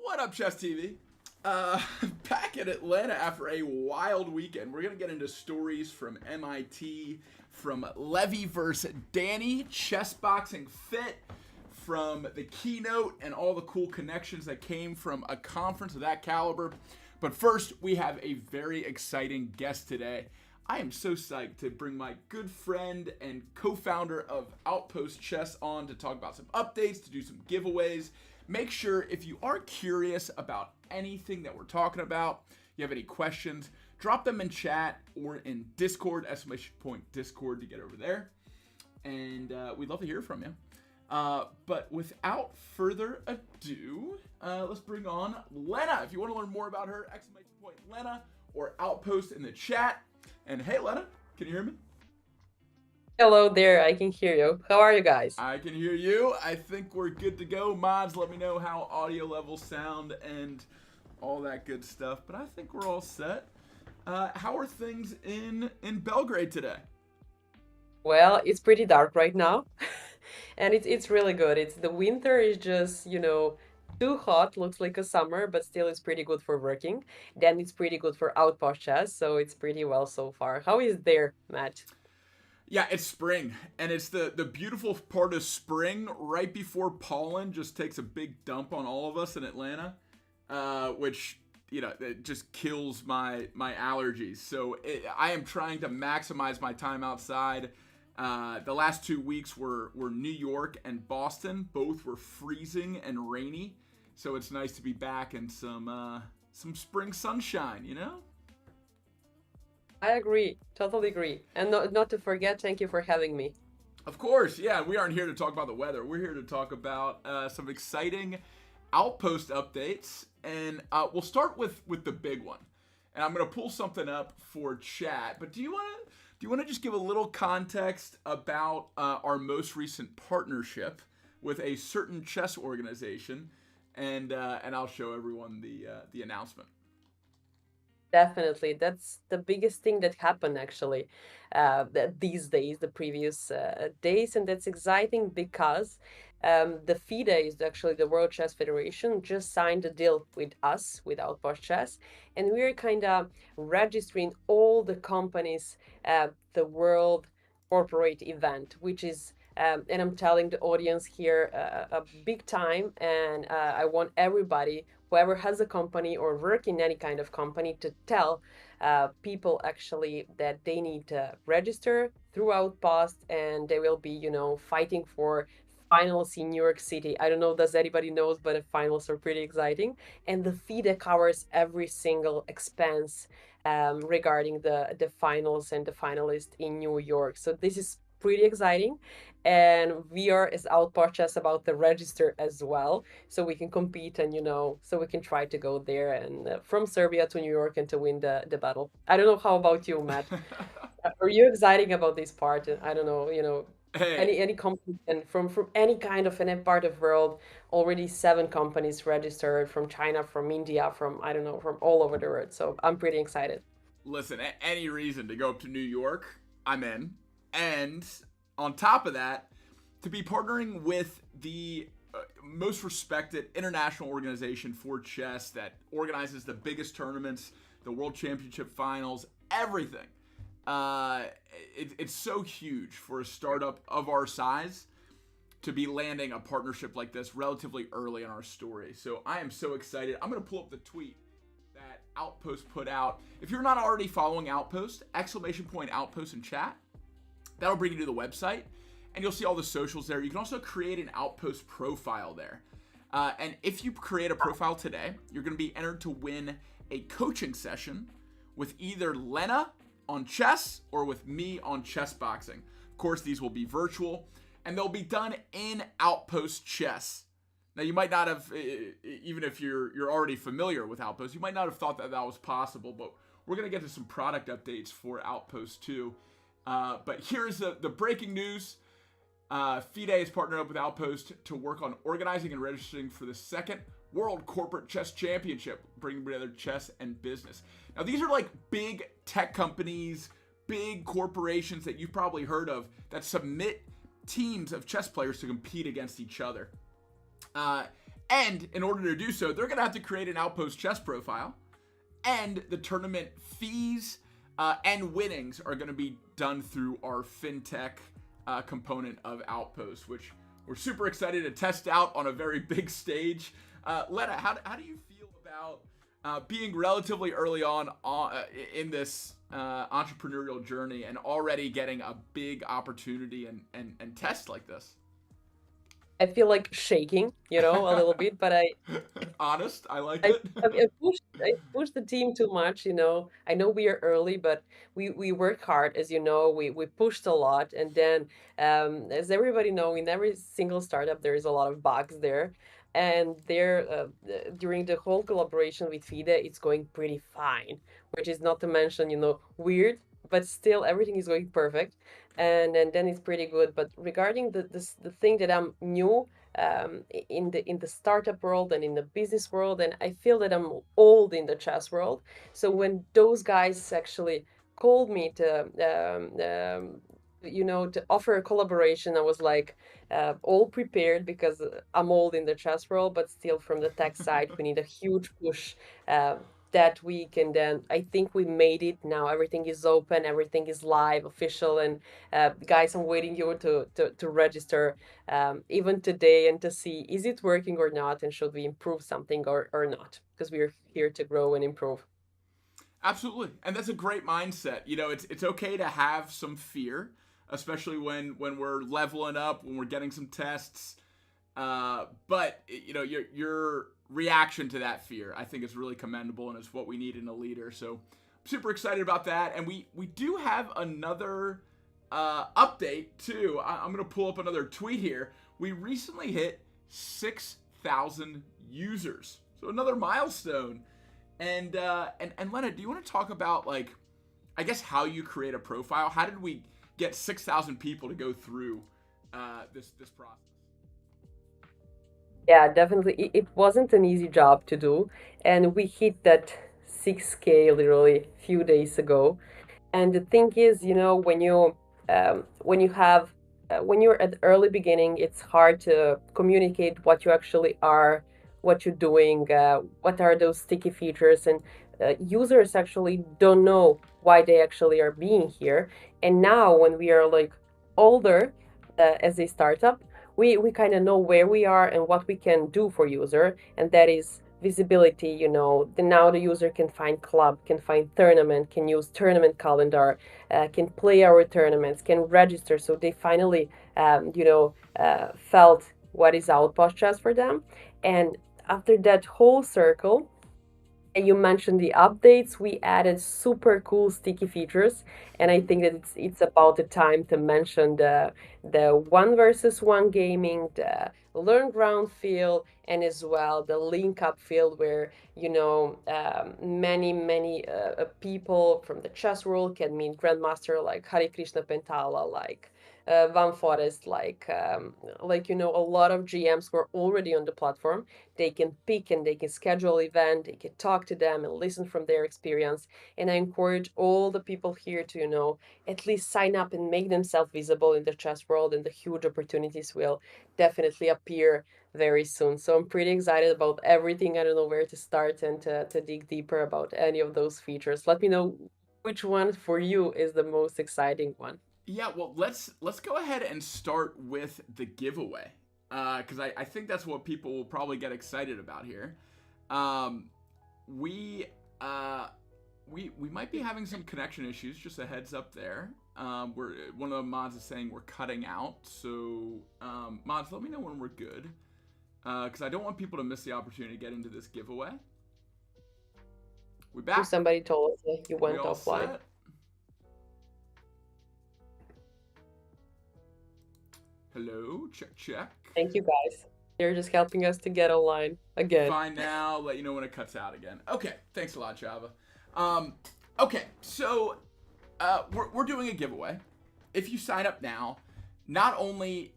What up, Chess TV? Back in Atlanta after a wild weekend. We're going to get into stories from MIT, from Levy versus Danny, Chess Boxing Fit, from the keynote and all the cool connections that came from a conference of that caliber. But first, we have a very exciting guest today. I am so psyched to bring my good friend and co-founder of Outpost Chess on to talk about some updates, to do some giveaways. Make sure if you are curious about anything that we're talking about, you have any questions, drop them in chat or in Discord, !Discord to get over there. And we'd love to hear from you. But without further ado, let's bring on Lena. If you want to learn more about her, !Lena or Outpost in the chat. And hey, Lena, can you hear me? Hello there, I can hear you. How are you guys? I can hear you. I think we're good to go. Mods, let me know how audio levels sound and all that good stuff. But I think we're all set. How are things in Belgrade today? Well, it's pretty dark right now, and it's really good. It's the winter is just, too hot, looks like a summer, but still it's pretty good for working. Then it's pretty good for Outpost Chess, so it's pretty well so far. How is there, Matt? Yeah, it's spring, and it's the beautiful part of spring right before pollen just takes a big dump on all of us in Atlanta, which, it just kills my allergies. So I am trying to maximize my time outside. The last 2 weeks were New York and Boston. Both were freezing and rainy, so it's nice to be back in some spring sunshine, I agree, totally agree. And not to forget, thank you for having me. Of course, yeah. We aren't here to talk about the weather. We're here to talk about some exciting Outpost updates, and we'll start with the big one. And I'm gonna pull something up for chat. But do you want to just give a little context about our most recent partnership with a certain chess organization, and I'll show everyone the announcement. Definitely. That's the biggest thing that happened actually these days, the previous days. And that's exciting because the FIDE is actually the World Chess Federation, just signed a deal with us, with Outpost Chess. And we're kind of registering all the companies at the World Corporate event, which is and I'm telling the audience here a big time, and I want everybody, whoever has a company or work in any kind of company, to tell people actually that they need to register through Outpost, and they will be, fighting for finals in New York City. I don't know, does anybody knows, but the finals are pretty exciting, and the fee that covers every single expense regarding the finals and the finalists in New York. So this is pretty exciting, and we are as Outpost Chess about the register as well, so we can compete, and so we can try to go there and from Serbia to New York and to win the battle. I don't know how about you, Matt. Are you excited about this part? I don't know, Hey, any company, and from any kind of any part of world, already 7 companies registered from China, from India, from I don't know, from all over the world. So I'm pretty excited. listen, any reason to go up to New York, I'm in. And on top of that, to be partnering with the most respected international organization for chess that organizes the biggest tournaments, the World Championship finals, everything. Uh, it's so huge for a startup of our size to be landing a partnership like this relatively early in our story. So I am so excited. I'm going to pull up the tweet that Outpost put out. If you're not already following Outpost, exclamation point Outpost in chat. That'll bring you to the website, and you'll see all the socials there. You can also create an Outpost profile there. And if you create a profile today, you're going to be entered to win a coaching session with either Lena on chess or with me on chess boxing. Of course, these will be virtual, and they'll be done in Outpost Chess. Now, you might not have, even if you're already familiar with Outpost, you might not have thought that was possible, but we're going to get to some product updates for Outpost too. But here's the breaking news. FIDE is partnered up with Outpost to work on organizing and registering for the second World Corporate Chess Championship, bringing together chess and business. Now, these are like big tech companies, big corporations that you've probably heard of that submit teams of chess players to compete against each other. And in order to do so, they're going to have to create an Outpost Chess profile, and the tournament fees and winnings are going to be done through our fintech component of Outpost, which we're super excited to test out on a very big stage. Lena, how do you feel about being relatively early on in this entrepreneurial journey and already getting a big opportunity and test like this? I feel like shaking, a little bit, but I Honest, I like I it. I pushed the team too much. I know we are early, but we work hard, as you know. We pushed a lot, and then as everybody know, in every single startup there is a lot of bugs there, and there during the whole collaboration with FIDE, it's going pretty fine. Which is not to mention, weird, but still everything is going perfect, and then it's pretty good. But regarding the thing that I'm new in the startup world and in the business world, and I feel that I'm old in the chess world. So when those guys actually called me to offer a collaboration, I was like all prepared, because I'm old in the chess world, but still from the tech side we need a huge push uh, that week. And then I think we made it. Now everything is open, everything is live, official, and guys, I'm waiting you to register even today, and to see is it working or not, and should we improve something or not, because we're here to grow and improve. Absolutely, and that's a great mindset. It's okay to have some fear, especially when we're leveling up, when we're getting some tests. But your reaction to that fear, I think, is really commendable, and is what we need in a leader. So I'm super excited about that, and we do have another update too. I'm gonna pull up another tweet here. We recently hit 6,000 users, so another milestone. And Lena, do you want to talk about, like, I guess, how you create a profile? How did we get 6,000 people to go through this process? Yeah, definitely. It wasn't an easy job to do, and we hit that 6K literally a few days ago. And the thing is, when you have when you're at the early beginning, it's hard to communicate what you actually are, what you're doing, what are those sticky features, and users actually don't know why they actually are being here. And now, when we are like older, as a startup, we kind of know where we are and what we can do for user, and that is visibility. Now the user can find club, can find tournament, can use tournament calendar, can play our tournaments, can register. So they finally felt what is Outpost Chess for them. And after that whole circle, and you mentioned the updates. We added super cool sticky features, and I think that it's about the time to mention the one versus one gaming, the learn ground field, and as well the link up field where many people from the chess world can meet grandmaster like Hari Krishna Pentala, like Van Forest, a lot of GMs who are already on the platform. They can pick and they can schedule event, they can talk to them and listen from their experience. And I encourage all the people here to at least sign up and make themselves visible in the chess world, and the huge opportunities will definitely appear very soon. So I'm pretty excited about everything. I don't know where to start and to dig deeper about any of those features. Let me know which one for you is the most exciting one. Yeah, well, let's go ahead and start with the giveaway, because I think that's what people will probably get excited about here. Um, we we might be having some connection issues. Just a heads up there. We're one of the mods is saying we're cutting out, so mods, let me know when we're good, because I don't want people to miss the opportunity to get into this giveaway. We back. Somebody told us that you We went all offline. set? Hello, check, check. Thank you guys. You're just helping us to get online again. Fine now. Let you know when it cuts out again. Okay, thanks a lot, Java. Okay, so we're doing a giveaway. If you sign up now, not only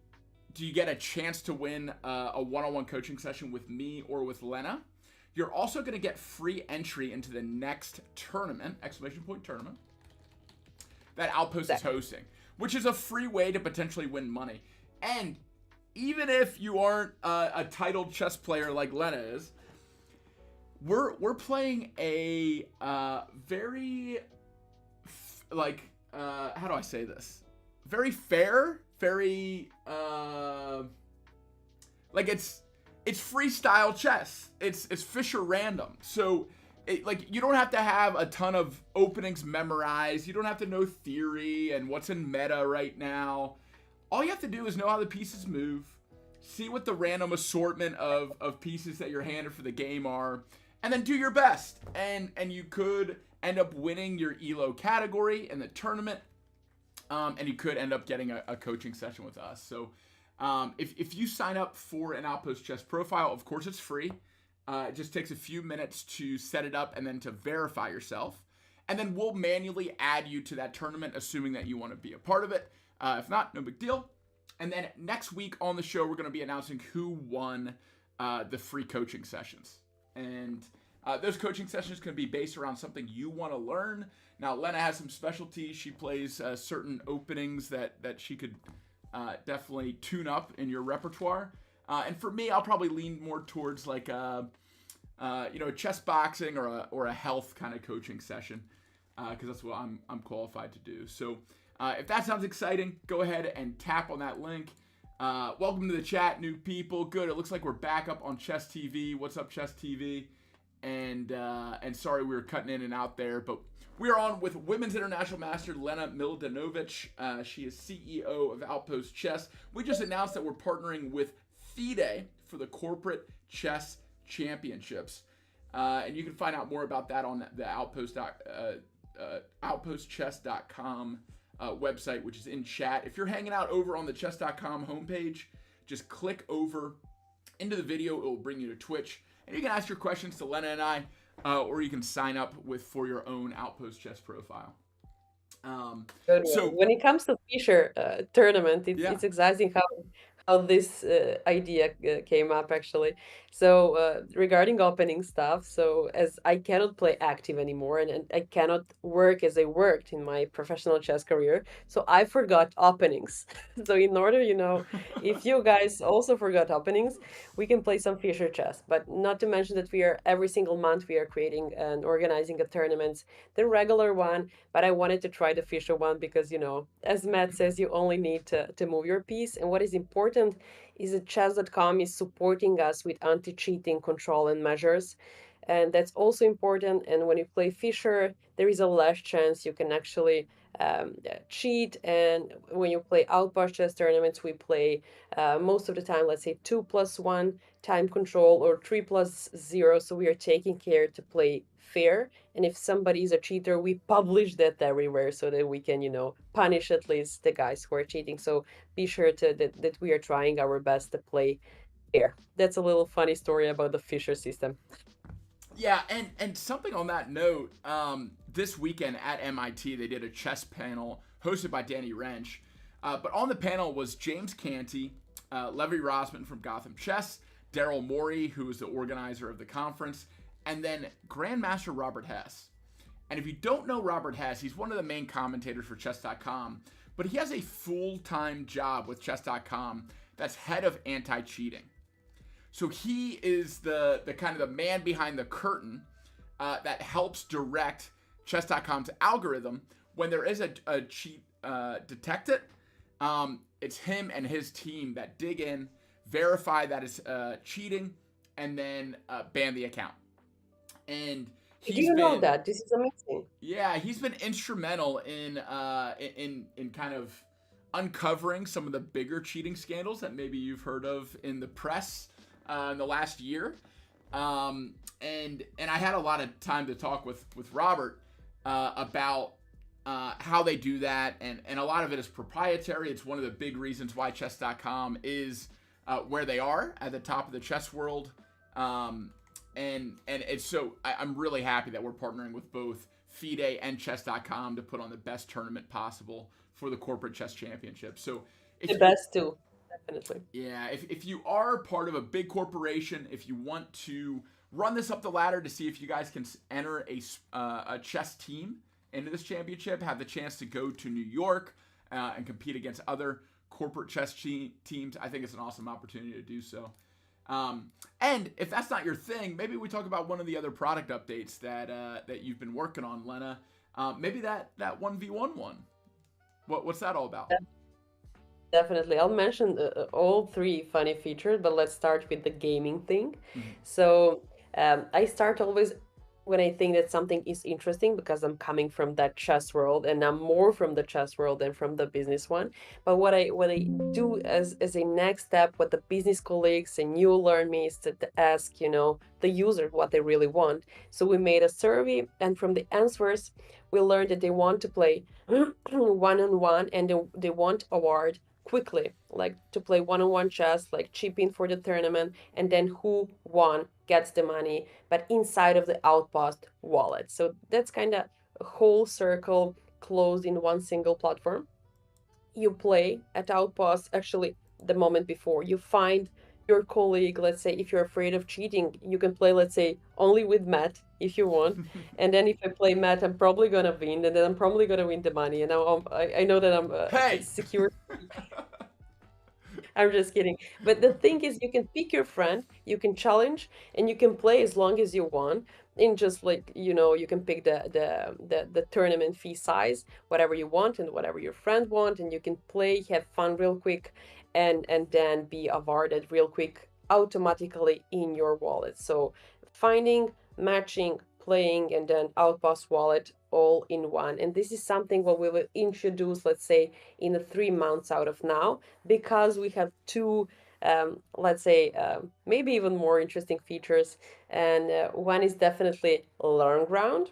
do you get a chance to win a one-on-one coaching session with me or with Lena, you're also going to get free entry into the next tournament, ! Tournament, that Outpost is hosting, which is a free way to potentially win money. And even if you aren't a titled chess player like Lena is, we're playing a very how do I say this? Very fair, very it's freestyle chess. It's Fisher random. So you don't have to have a ton of openings memorized. You don't have to know theory and what's in meta right now. All you have to do is know how the pieces move, see what the random assortment of pieces that you're handed for the game are, and then do your best. And you could end up winning your ELO category in the tournament, and you could end up getting a coaching session with us. So if you sign up for an Outpost Chess profile, of course it's free. It just takes a few minutes to set it up and then to verify yourself. And then we'll manually add you to that tournament, assuming that you want to be a part of it. If not, no big deal. And then next week on the show, we're going to be announcing who won the free coaching sessions. And those coaching sessions can be based around something you want to learn. Now, Lena has some specialties. She plays certain openings that she could definitely tune up in your repertoire. And for me, I'll probably lean more towards like a chess boxing or a health kind of coaching session, because that's what I'm qualified to do. So if that sounds exciting, go ahead and tap on that link. Welcome to the chat, new people. Good. It looks like we're back up on Chess TV. What's up, Chess TV? And sorry we were cutting in and out there, but we are on with Women's International Master Lena Milandinovic. She is CEO of Outpost Chess. We just announced that we're partnering with FIDE for the Corporate Chess Championships. And you can find out more about that on the outpostchess.com website, which is in chat. If you're hanging out over on the chess.com homepage, just click over into the video. It will bring you to Twitch, and you can ask your questions to Lena and I, or you can sign up for your own Outpost Chess profile. Good one. So When it comes to Fisher tournament, yeah. it's exciting how this idea came up actually. So regarding opening stuff, so as I cannot play active anymore and I cannot work as I worked in my professional chess career, so I forgot openings. So in order, if you guys also forgot openings, we can play some Fisher chess. But not to mention that we are every single month we are creating and organizing a tournament, the regular one, but I wanted to try the Fisher one because, as Matt says, you only need to move your piece. And what is important is that chess.com is supporting us with anti-cheating control and measures. And that's also important. And when you play Fisher, there is a less chance you can actually cheat. And when you play Outpost Chess tournaments, we play most of the time, let's say 2+1 time control or 3+0. So we are taking care to play fair, and if somebody is a cheater, we publish that everywhere so that we can, punish at least the guys who are cheating. So be sure that we are trying our best to play fair. That's a little funny story about the Fisher system. Yeah, and something on that note, this weekend at MIT they did a chess panel hosted by Danny Wrench, but on the panel was James Canty, Levy Rosman from Gotham Chess, Daryl Morey, who is the organizer of the conference, and then Grandmaster Robert Hess. And if you don't know Robert Hess, he's one of the main commentators for Chess.com, but he has a full-time job with Chess.com that's head of anti-cheating. So he is the kind of the man behind the curtain that helps direct Chess.com's algorithm when there is a cheat detected. It's him and his team that dig in, verify that it's cheating, and then ban the account. And Did he's you know been, that? This is amazing. yeah, he's been instrumental in kind of uncovering some of the bigger cheating scandals that maybe you've heard of in the press in the last year. And I had a lot of time to talk with Robert about how they do that, and a lot of it is proprietary. It's one of the big reasons why chess.com is where they are at the top of the chess world. And it's so I'm really happy that we're partnering with both FIDE and chess.com to put on the best tournament possible for the corporate chess championship. So The if you best too, definitely. yeah, if you are part of a big corporation, if you want to run this up the ladder to see if you guys can enter a chess team into this championship, have the chance to go to New York and compete against other corporate chess teams, I think it's an awesome opportunity to do so. And if that's not your thing, maybe we talk about one of the other product updates that you've been working on, Lena. Maybe that 1v1 one. What's that all about? Definitely. I'll mention all three funny features, but let's start with the gaming thing. Mhm. So I start always when I think that something is interesting because I'm coming from that chess world and I'm more from the chess world than from the business one. But what I do as a next step, what the business colleagues and you learn me is to ask, the user what they really want. So we made a survey, and from the answers, we learned that they want to play one-on-one and they want award quickly, like to play one-on-one chess, like chip in for the tournament, and then who won gets the money, but inside of the Outpost wallet. So that's kind of a whole circle closed in one single platform. You play at Outpost actually the moment before. You find your colleague, let's say if you're afraid of cheating, you can play, let's say, only with Matt if you want. And then if I play Matt, I'm probably gonna win, and then I'm probably gonna win the money. And I know that I'm Hey. secure. I'm just kidding. But the thing is, you can pick your friend, you can challenge, and you can play as long as you want. And just like, you can pick the tournament fee size, whatever you want and whatever your friend want, and you can play, have fun real quick, and then be awarded real quick automatically in your wallet. So finding, matching, playing, and then Outpost wallet all in one. And this is something what we will introduce, let's say, in the 3 months out of now, because we have two, let's say, maybe even more interesting features. And one is definitely Learn Ground.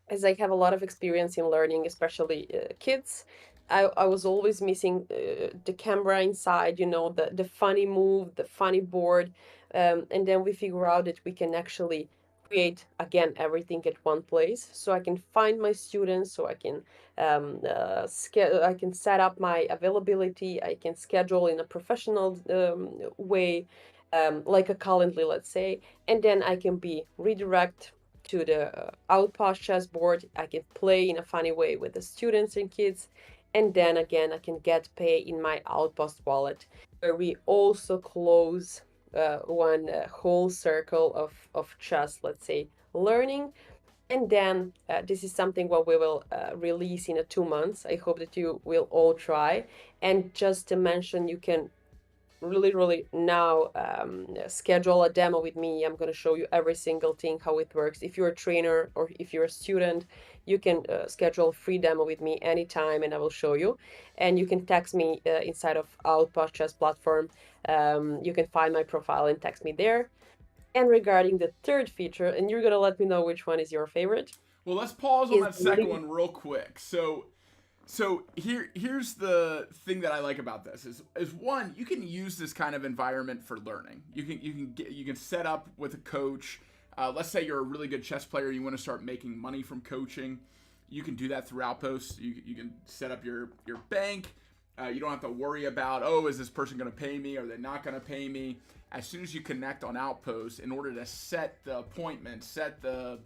as I have a lot of experience in learning, especially kids, I was always missing the camera inside, the funny move, the funny board. And then we figure out that we can actually create again everything at one place. So I can find my students, so I can I can set up my availability, I can schedule in a professional way, like a Calendly, let's say, and then I can be redirect to the Outpost Chess board. I can play in a funny way with the students and kids. And then again, I can get pay in my Outpost wallet, where we also close one whole circle of chess, let's say, learning. And then this is something what we will release in 2 months. I hope that you will all try. And just to mention, you can really now schedule a demo with me. I'm going to show you every single thing, how it works. If you're a trainer or if you're a student, you can schedule a free demo with me anytime and I will show you. And you can text me inside of Outpost Chess platform. You can find my profile and text me there. And regarding the third feature, and you're going to let me know which one is your favorite, Well, let's pause on is that second one real quick. So here's the thing that I like about this is one, you can use this kind of environment for learning. You can set up with a coach. Let's say you're a really good chess player, you want to start making money from coaching. You can do that through Outpost. You can set up your bank. You don't have to worry about, oh, is this person going to pay me? Are they not going to pay me? As soon as you connect on Outpost, in order to set the appointment, set the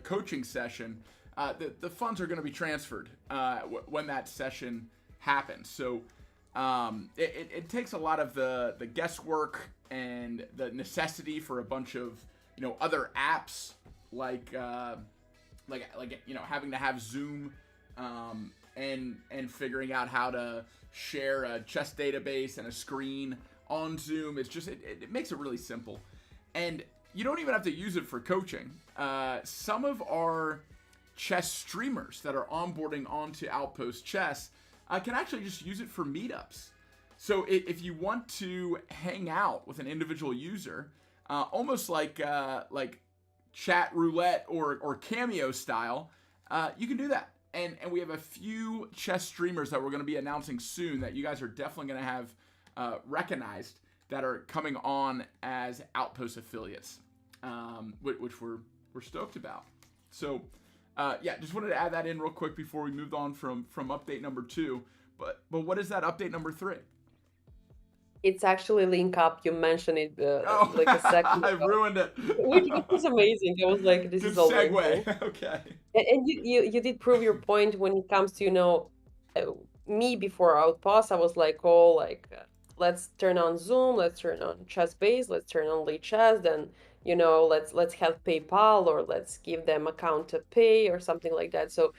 coaching session, the funds are going to be transferred when that session happens. So it takes a lot of the guesswork and the necessity for a bunch of other apps like having to have Zoom and figuring out how to share a chess database and a screen on Zoom. It's just it makes it really simple, and you don't even have to use it for coaching. Some of our chess streamers that are onboarding onto Outpost Chess can actually just use it for meetups. So if you want to hang out with an individual user, almost like chat roulette or cameo style, you can do that. And we have a few chess streamers that we're going to be announcing soon that you guys are definitely going to have recognized that are coming on as Outpost affiliates, which we're stoked about. So just wanted to add that in real quick before we moved on from update number 2. But what is that update number 3? it's actually link up. You mentioned it Oh, like a second I ago, ruined it. which was amazing. I was like, this Good is all very cool. segue. Okay. And you did prove your point when it comes to, uh, me before Outpost. I was like, oh, like, let's turn on Zoom, let's turn on Chess Base, let's turn on Late Chess, then, let's have PayPal or let's give them account to pay or something like that. So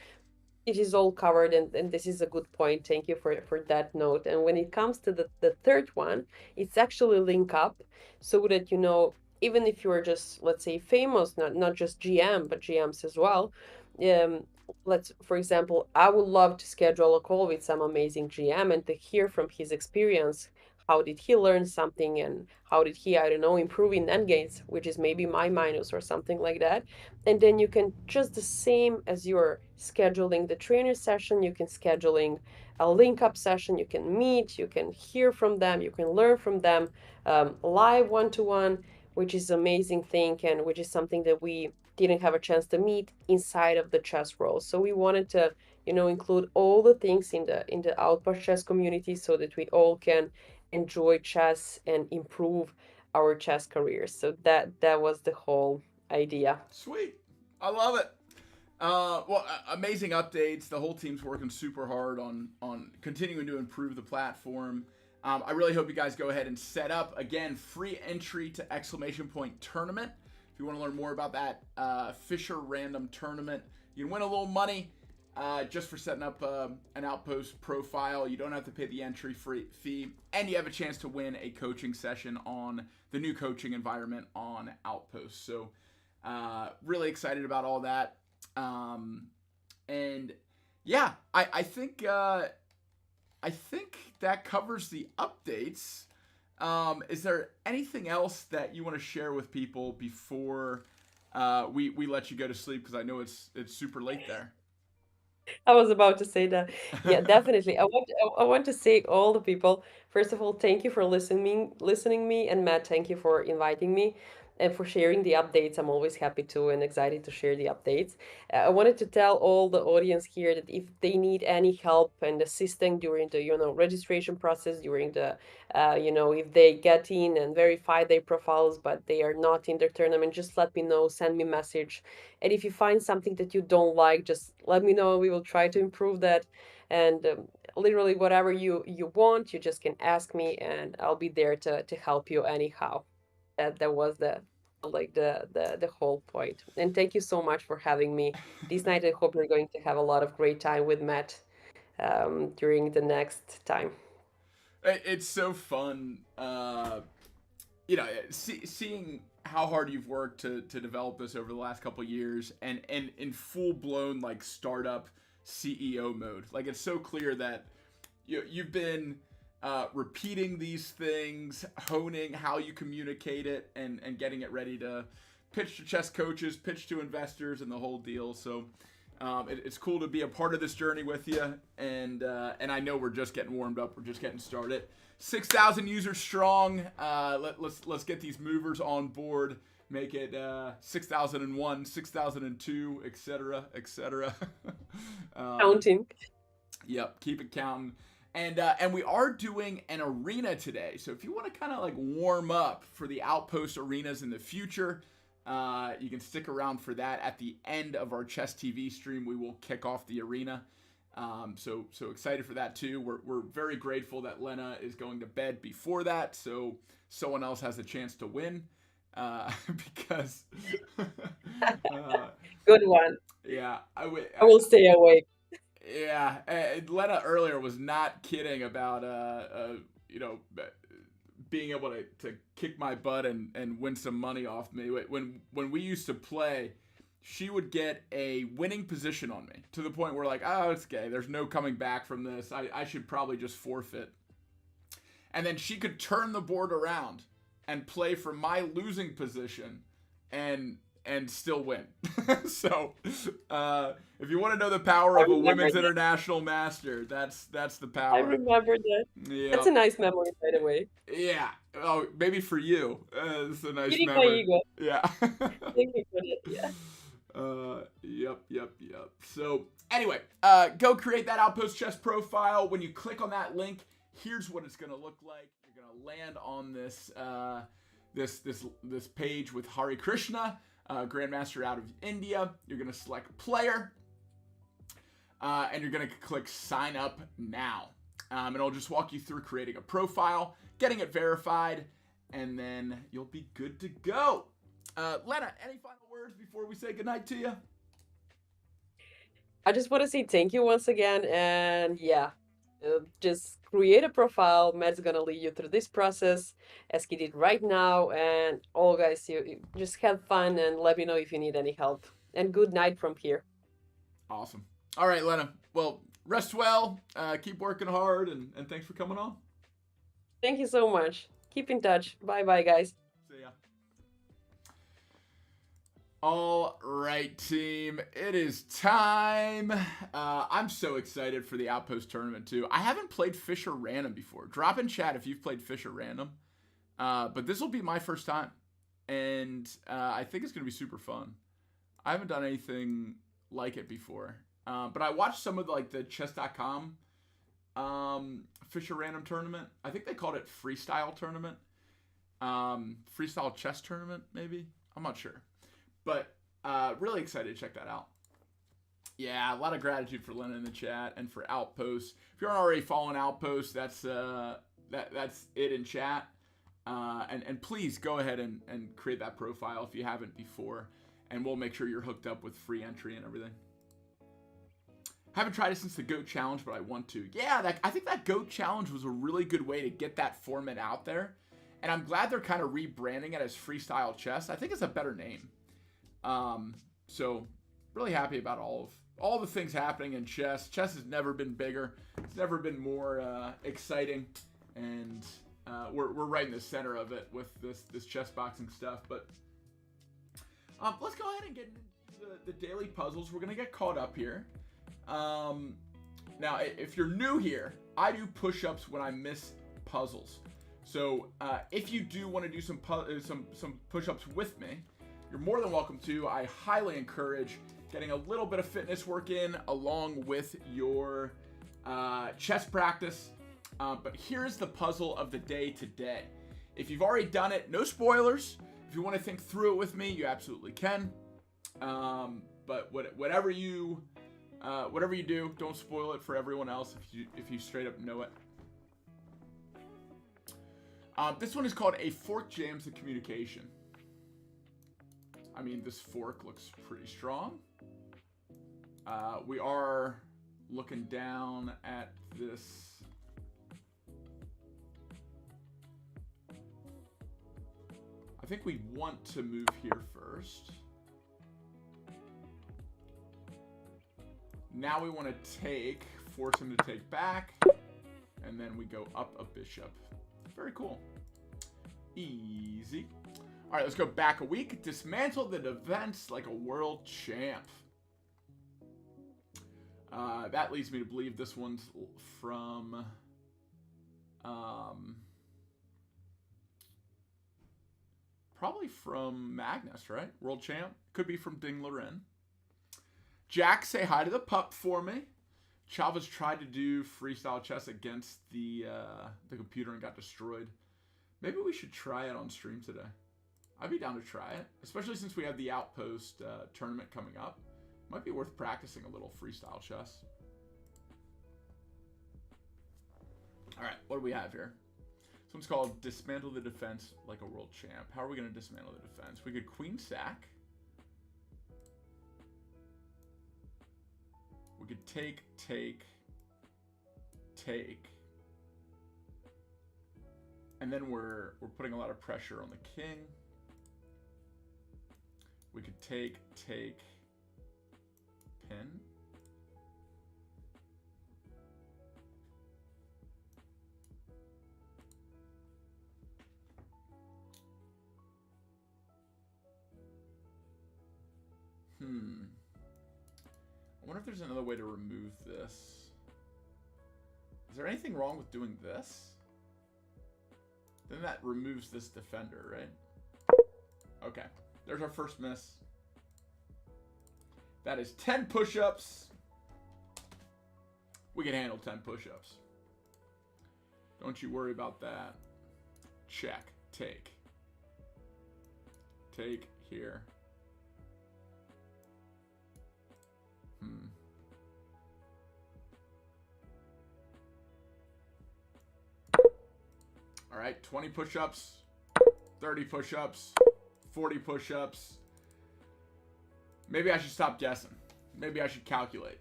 it is all covered, and this is a good point. Thank you for that note. And when it comes to the third one, it's actually link up so that even if you're just, let's say, famous, not just GM but GMs as well. um let's, for example, I would love to schedule a call with some amazing GM and to hear from his experience. How did he learn something, and how did he, I don't know, improve in endgames, which is maybe my minus or something like that. And then you can, just the same as you're scheduling the trainer session, you can scheduling a link up session, you can meet, you can hear from them, you can learn from them, live one-to-one, which is amazing thing, and which is something that we didn't have a chance to meet inside of the chess world. So we wanted to include all the things in the Outpost Chess community so that we all can enjoy chess and improve our chess careers. So that was the whole idea. Sweet. I love it. Amazing updates. The whole team's working super hard on continuing to improve the platform. I really hope you guys go ahead and set up, again, free entry to exclamation point tournament. If you want to learn more about that Fisher random tournament, you can win a little money just for setting up an Outpost profile. You don't have to pay the entry fee, and you have a chance to win a coaching session on the new coaching environment on Outpost. So really excited about all that. And yeah, I think that covers the updates. Is there anything else that you want to share with people before we let you go to sleep because I know it's super late there. I was about to say that. Yeah, definitely. I want to say all the people. First of all, thank you for listening me, and Matt, thank you for inviting me and for sharing the updates. I'm always happy to and excited to share the updates. I wanted to tell all the audience here that if they need any help and assisting during the registration process, during the if they get in and verify their profiles but they are not in their tournament, just let me know, send me a message. And if you find something that you don't like, just let me know. We will try to improve that. And literally, whatever you want, you just can ask me, and I'll be there to help you anyhow. That was the whole point. And thank you so much for having me this night. I hope you're going to have a lot of great time with Matt during the next time. It's so fun, seeing how hard you've worked to develop this over the last couple of years, and in full blown like startup CEO mode. Like it's so clear that you've been repeating these things, honing how you communicate it, and getting it ready to pitch to chess coaches, pitch to investors, and the whole deal. So it's cool to be a part of this journey with you, and I know we're just getting warmed up. We're just getting started. 6,000 users strong. Let's get these movers on board. Make it 6,001, 6,002, etc., etc. Counting. Yep, keep it counting. And we are doing an arena today. So if you want to kind of like warm up for the Outpost arenas in the future, you can stick around for that. At the end of our Chess TV stream, we will kick off the arena. So excited for that too. We're very grateful that Lena is going to bed before that, so someone else has a chance to win. Because Good one. yeah, I will stay awake. yeah, Lena earlier was not kidding about you know being able to kick my butt and win some money off me. When we used to play, she would get a winning position on me to the point where like, oh, it's okay. There's no coming back from this. I should probably just forfeit. And then she could turn the board around and play for my losing position and still win. So if you want to know the power I of a remember women's that. international master, that's the I power. remember that. That's Yeah. a nice memory, by the way. Yeah. Oh, maybe for you. It's a nice Feeding my memory. ego. Yeah. Thank you for that. Yeah. Yep. So anyway, go create that Outpost Chess profile. When you click on that link, here's what it's gonna look like. You're gonna land on this page with Hari Krishna, Grandmaster out of India. You're gonna select player, and you're gonna click sign up now. And it'll just walk you through creating a profile, getting it verified, and then you'll be good to go. Lena, any final words before we say goodnight to you? I just want to say thank you once again. And yeah, just create a profile. Matt's gonna lead you through this process as he did right now. And all guys, you just have fun and let me know if you need any help. And good night from here. Awesome. All right, Lena. Well, rest well. Keep working hard, and thanks for coming on. Thank you so much. Keep in touch. Bye bye, guys. See ya. All right, team. It is time. I'm so excited for the Outpost tournament, too. I haven't played Fisher Random before. Drop in chat if you've played Fisher Random. But this will be my first time. And I think it's going to be super fun. I haven't done anything like it before. But I watched some of the chess.com Fisher Random tournament. I think they called it Freestyle Tournament. Freestyle Chess Tournament, maybe? I'm not sure. But really excited to check that out. Yeah, a lot of gratitude for Lena in the chat and for Outpost. If you aren't already following Outpost, that's it in chat. And please go ahead and create that profile if you haven't before. And we'll make sure you're hooked up with free entry and everything. Haven't tried it since the GOAT Challenge, but I want to. Yeah, I think that GOAT Challenge was a really good way to get that format out there. And I'm glad they're kind of rebranding it as Freestyle Chess. I think it's a better name. So really happy about all the things happening in chess. Chess has never been bigger. It's never been more exciting, and we're right in the center of it with this chess boxing stuff. But Let's go ahead and get into the daily puzzles. We're going to get caught up here. Now, if you're new here, I do push-ups when I miss puzzles. So if you do want to do some push-ups with me, you're more than welcome to. I highly encourage getting a little bit of fitness work in along with your chess practice. But here's the puzzle of the day today. If you've already done it, no spoilers. If you want to think through it with me, you absolutely can. But whatever you do, don't spoil it for everyone else if you straight up know it. This one is called A Fork Jams the Communication. I mean, this fork looks pretty strong. We are looking down at this. I think we want to move here first. Now we want to force him to take back, and then we go up a bishop. Very cool. Easy. All right, let's go back a week. Dismantle the defense like a world champ. That leads me to believe this one's from probably from Magnus, right? World champ. Could be from Ding Loren. Jack, say hi to the pup for me. Chavez tried to do freestyle chess against the computer and got destroyed. Maybe we should try it on stream today. I'd be down to try it, especially since we have the Outpost tournament coming up. Might be worth practicing a little freestyle chess. All right, what do we have here? This one's called Dismantle the Defense like a World Champ. How are we going to dismantle the defense? We could queen sack. We could take. And then we're putting a lot of pressure on the king. We could take, pin. I wonder if there's another way to remove this. Is there anything wrong with doing this? Then that removes this defender, right? Okay, there's our first miss. That is 10 push-ups. We can handle 10 push-ups. Don't you worry about that. Check, take. Take here. All right, 20 push-ups, 30 push-ups, 40 push-ups. Maybe I should stop guessing. Maybe I should calculate.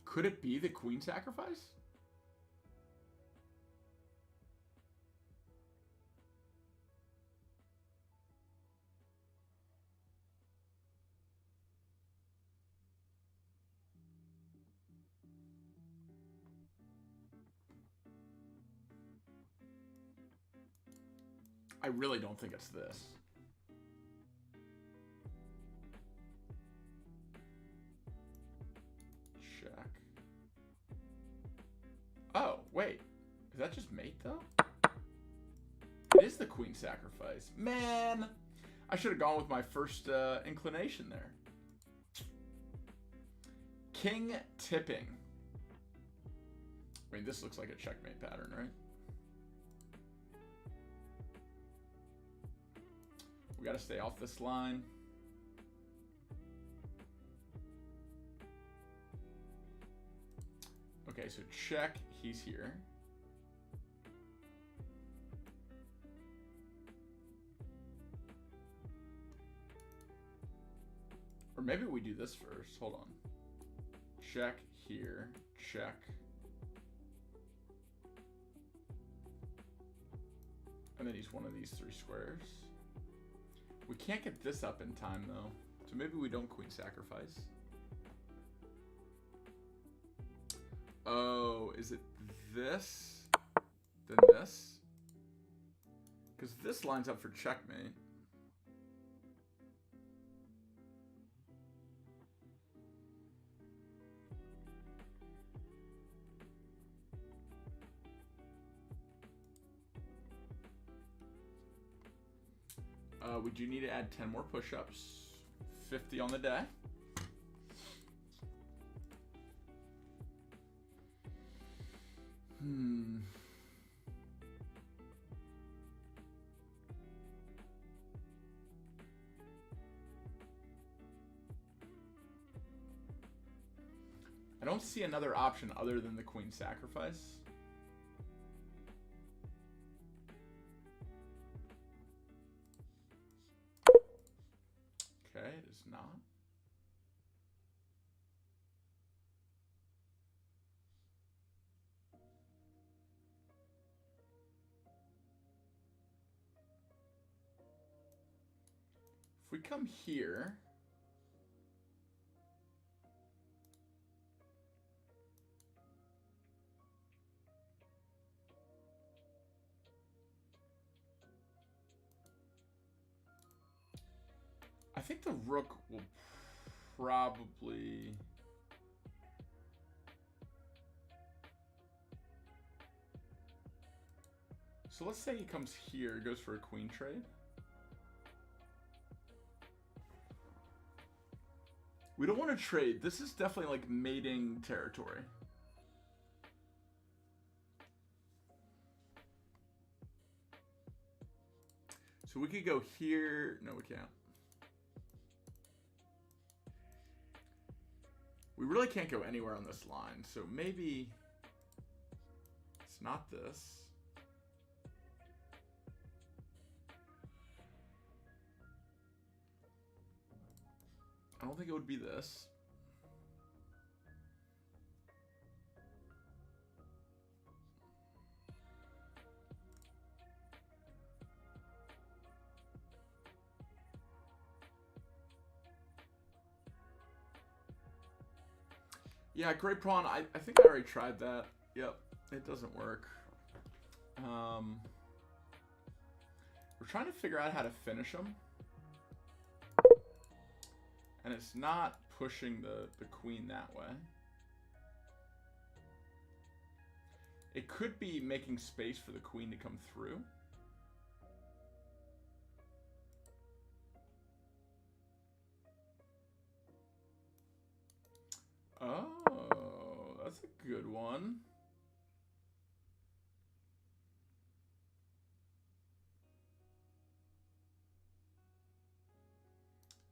Could it be the queen sacrifice? I really don't think it's this. Check. Oh, wait. Is that just mate, though? It is the queen sacrifice. Man, I should have gone with my first inclination there. King tipping. I mean, this looks like a checkmate pattern, right? We got to stay off this line. Okay, so check, he's here. Or maybe we do this first. Hold on. Check here, check. And then he's one of these 3 squares. We can't get this up in time, though. So maybe we don't queen sacrifice. Oh, is it this than this. Because this lines up for checkmate. We do need to add 10 more push-ups. 50 on the day. I don't see another option other than the queen sacrifice. Okay, it is not. If we come here, I think the rook will probably... So let's say he comes here, goes for a queen trade. We don't want to trade. This is definitely like mating territory. So we could go here. No, we can't. We really can't go anywhere on this line. So maybe it's not this. I don't think it would be this. Yeah, great pawn. I think I already tried that. Yep, it doesn't work. We're trying to figure out how to finish him. And it's not pushing the queen that way. It could be making space for the queen to come through. Oh, that's a good one.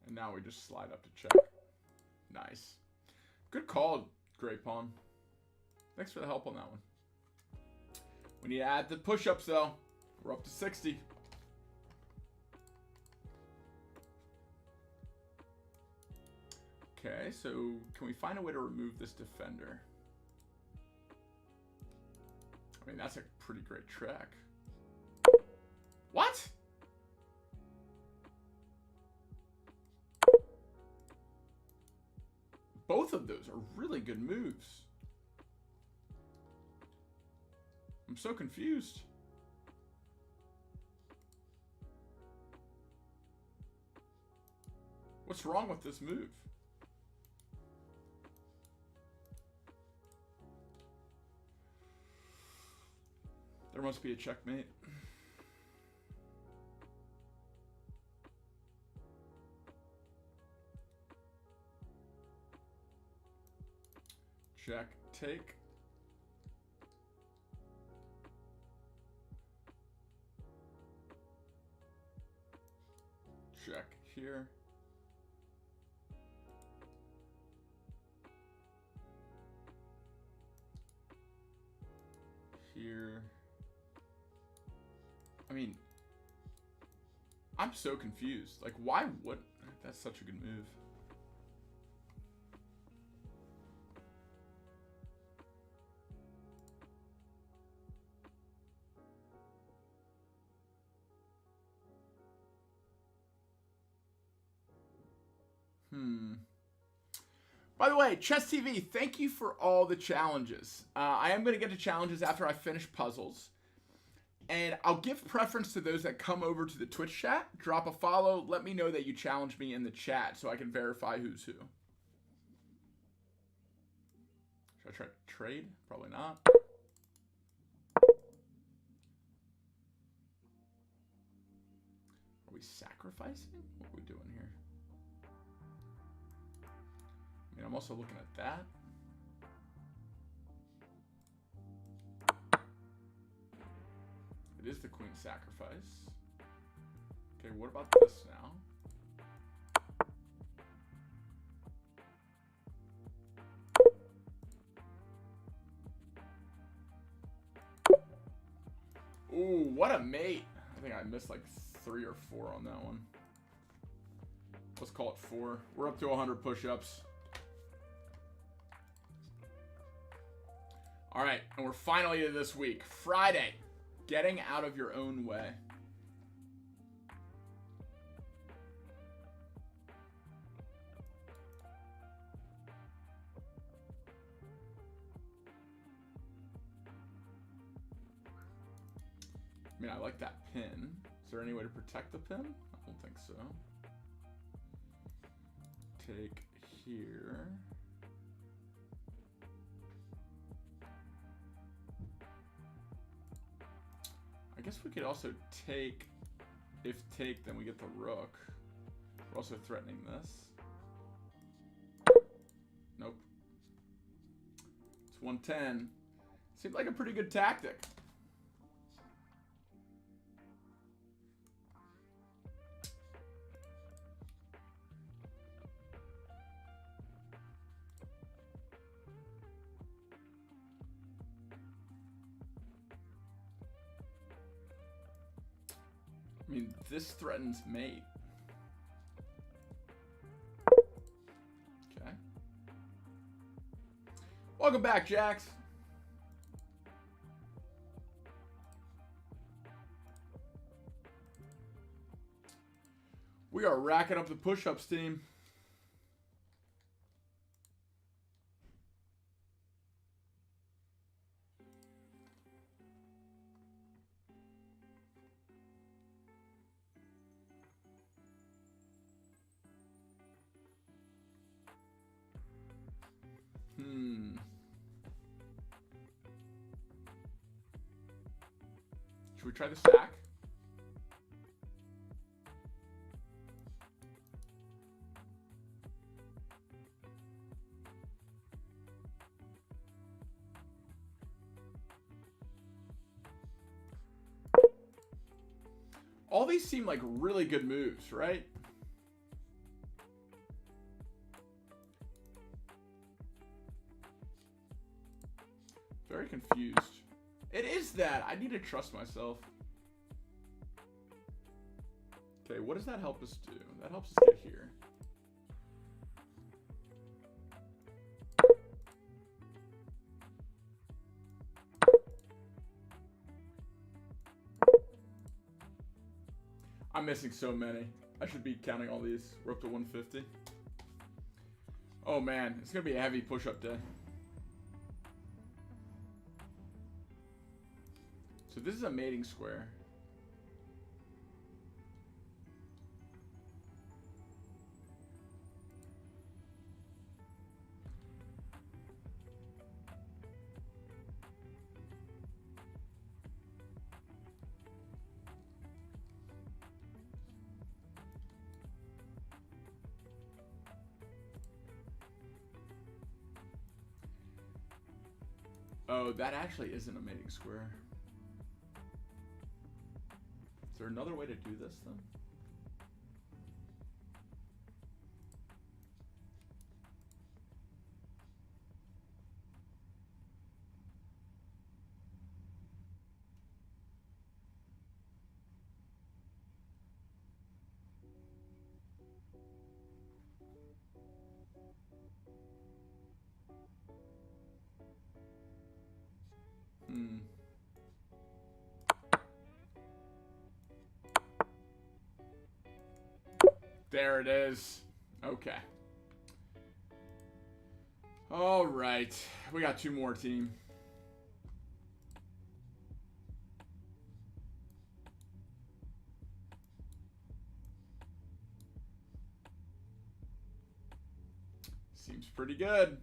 And now we just slide up to check. Nice. Good call, Great Pawn. Thanks for the help on that one. We need to add the push-ups, though. We're up to 60. Okay, so can we find a way to remove this defender? I mean, that's a pretty great trick. What? Both of those are really good moves. I'm so confused. What's wrong with this move? There must be a checkmate. Check, take. Check here. Here. I mean, I'm so confused. Like, why would... That's such a good move. By the way, Chess TV, thank you for all the challenges. I am going to get to challenges after I finish puzzles. And I'll give preference to those that come over to the Twitch chat. Drop a follow. Let me know that you challenged me in the chat so I can verify who's who. Should I try to trade? Probably not. Are we sacrificing? What are we doing here? I mean, I'm also looking at that. It is the queen sacrifice. Okay, what about this now? Ooh, what a mate. I think I missed like 3 or 4 on that one. Let's call it 4. We're up to 100 push-ups. All right, and we're finally to this week. Friday. Getting out of your own way. I mean, I like that pin. Is there any way to protect the pin? I don't think so. Take here. I guess we could also take, if take, then we get the rook. We're also threatening this. Nope. It's 110. Seemed like a pretty good tactic. I mean, this threatens mate. Okay. Welcome back, Jax. We are racking up the push-ups, team. Should we try the stack? All these seem like really good moves, right? Very confused. It is that. I need to trust myself. Okay, what does that help us do? That helps us get here. I'm missing so many. I should be counting all these. We're up to 150. Oh man, it's gonna be a heavy push-up day. So this is a mating square. Oh, that actually isn't a mating square. Is there another way to do this then? There it is. Okay. All right. We got 2 more, team. Seems pretty good.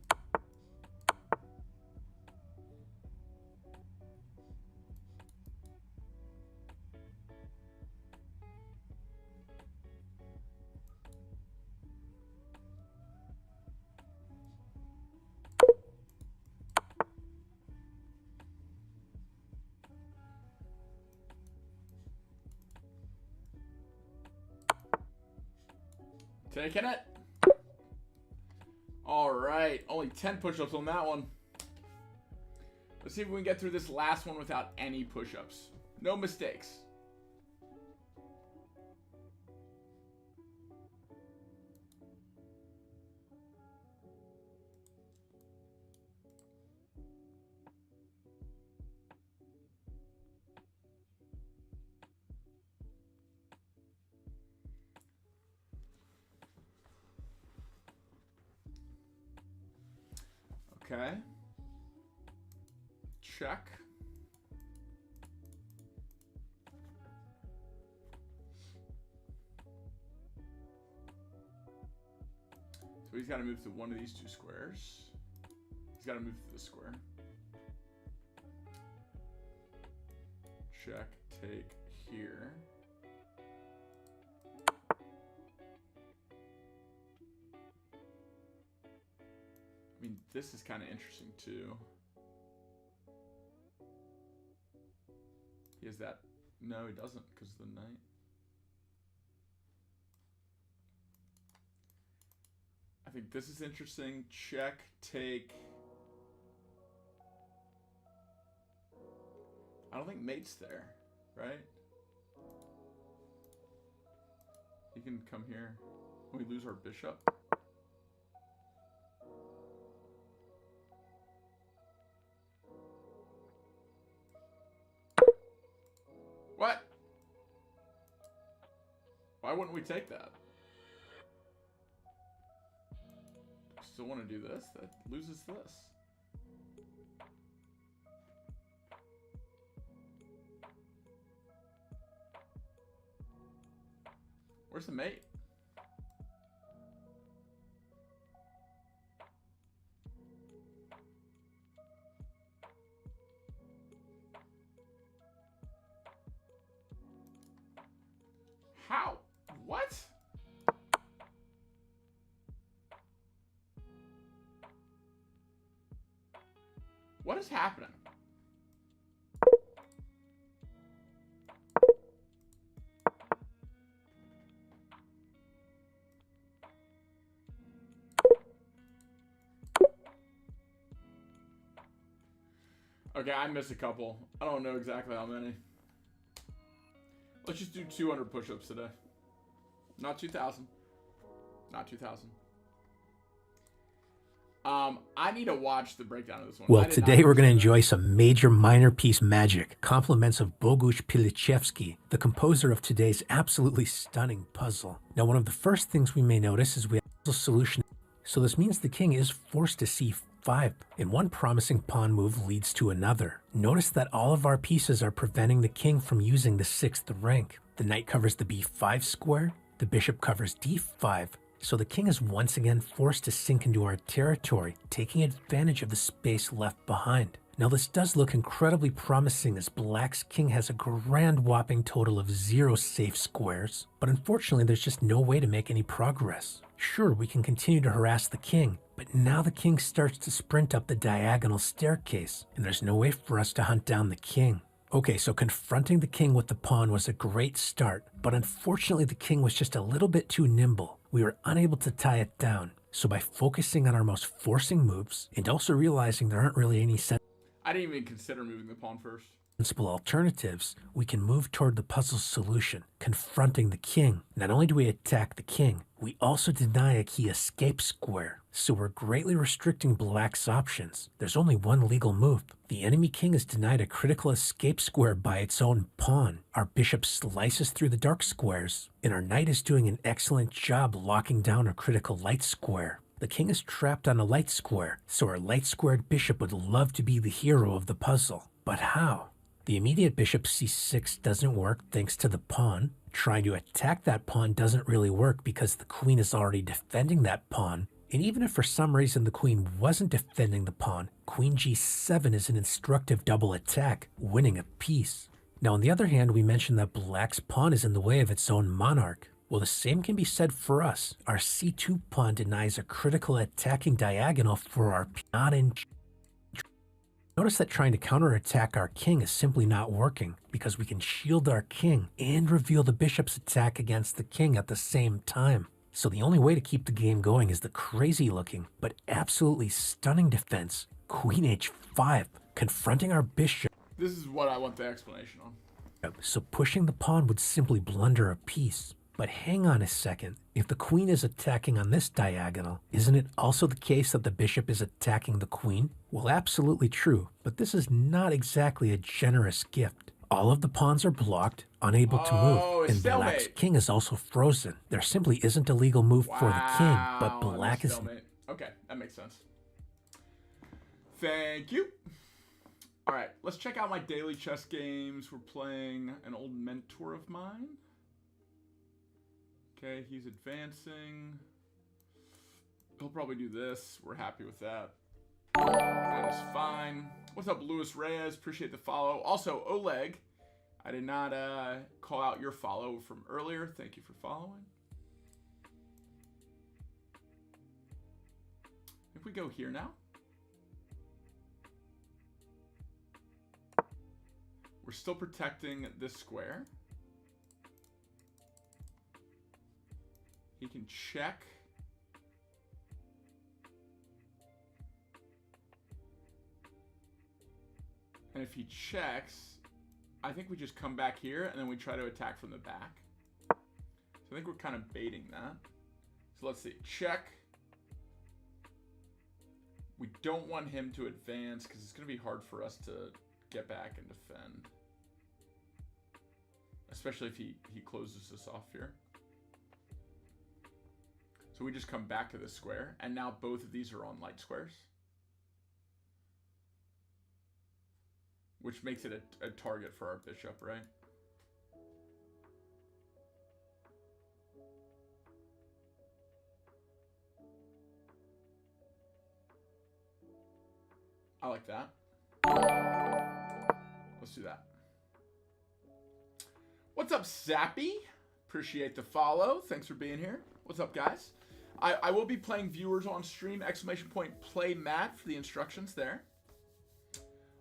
Taking it. All right, only 10 push-ups on that one. Let's see if we can get through this last one without any push-ups. No mistakes. Okay. Check. So he's got to move to one of these two squares. He's got to move to this square. Check, take here. I mean, this is kind of interesting too. He has that. No, he doesn't because of the knight. I think this is interesting. Check, take. I don't think mate's there, right? He can come here. We lose our bishop. What? Why wouldn't we take that? Still want to do this? That loses this. Where's the mate? How? What? What is happening? Okay, I missed a couple. I don't know exactly how many. Let's just do 200 push-ups today. Not 2,000. Not 2,000. I need to watch the breakdown of this one. Well, today we're going to enjoy some major minor piece magic. Compliments of Bogusz Pilichevsky, the composer of today's absolutely stunning puzzle. Now, one of the first things we may notice is we have a puzzle solution. So this means the king is forced to c5, and one promising pawn move leads to another. Notice that all of our pieces are preventing the king from using the 6th rank. The knight covers the b5 square, the bishop covers d5, so the king is once again forced to sink into our territory, taking advantage of the space left behind. Now this does look incredibly promising as Black's king has a grand whopping total of 0 safe squares, but unfortunately there's just no way to make any progress. Sure, we can continue to harass the king, but now the king starts to sprint up the diagonal staircase, and there's no way for us to hunt down the king. Okay, so confronting the king with the pawn was a great start, but unfortunately the king was just a little bit too nimble. We were unable to tie it down, so by focusing on our most forcing moves, and also realizing there aren't really any I didn't even consider moving the pawn first. sensible alternatives, we can move toward the puzzle's solution, confronting the king. Not only do we attack the king, we also deny a key escape square, so we're greatly restricting Black's options. There's only one legal move. The enemy king is denied a critical escape square by its own pawn. Our bishop slices through the dark squares, and our knight is doing an excellent job locking down a critical light square. The king is trapped on a light square, so our light squared bishop would love to be the hero of the puzzle. But how? The immediate bishop c6 doesn't work thanks to the pawn. Trying to attack that pawn doesn't really work because the queen is already defending that pawn. And even if for some reason the queen wasn't defending the pawn, queen g7 is an instructive double attack, winning a piece. Now on the other hand, we mentioned that black's pawn is in the way of its own monarch. Well, the same can be said for us. Our c2 pawn denies a critical attacking diagonal for our pawn in. Notice that trying to counterattack our king is simply not working, because we can shield our king and reveal the bishop's attack against the king at the same time. So the only way to keep the game going is the crazy looking, but absolutely stunning defense, queen h5, confronting our bishop. This is what I want the explanation on. So pushing the pawn would simply blunder a piece. But hang on a second, if the queen is attacking on this diagonal, isn't it also the case that the bishop is attacking the queen? Well, absolutely true, but this is not exactly a generous gift. All of the pawns are blocked, unable to move, and black's king is also frozen. There simply isn't a legal move for the king, but black is... Okay, that makes sense. Thank you. All right, let's check out my daily chess games. We're playing an old mentor of mine. Okay, he's advancing. He'll probably do this. We're happy with that. That is fine. What's up, Luis Reyes? Appreciate the follow. Also, Oleg, I did not call out your follow from earlier. Thank you for following. If we go here now. We're still protecting this square. He can check. And if he checks, I think we just come back here and then we try to attack from the back. So I think we're kind of baiting that. So let's see. Check. We don't want him to advance because it's going to be hard for us to get back and defend. Especially if he closes us off here. So we just come back to this square, and now both of these are on light squares. Which makes it a target for our bishop, right? I like that. Let's do that. What's up, Zappy? Appreciate the follow. Thanks for being here. What's up, guys? I will be playing viewers on stream. Exclamation point play Matt for the instructions there.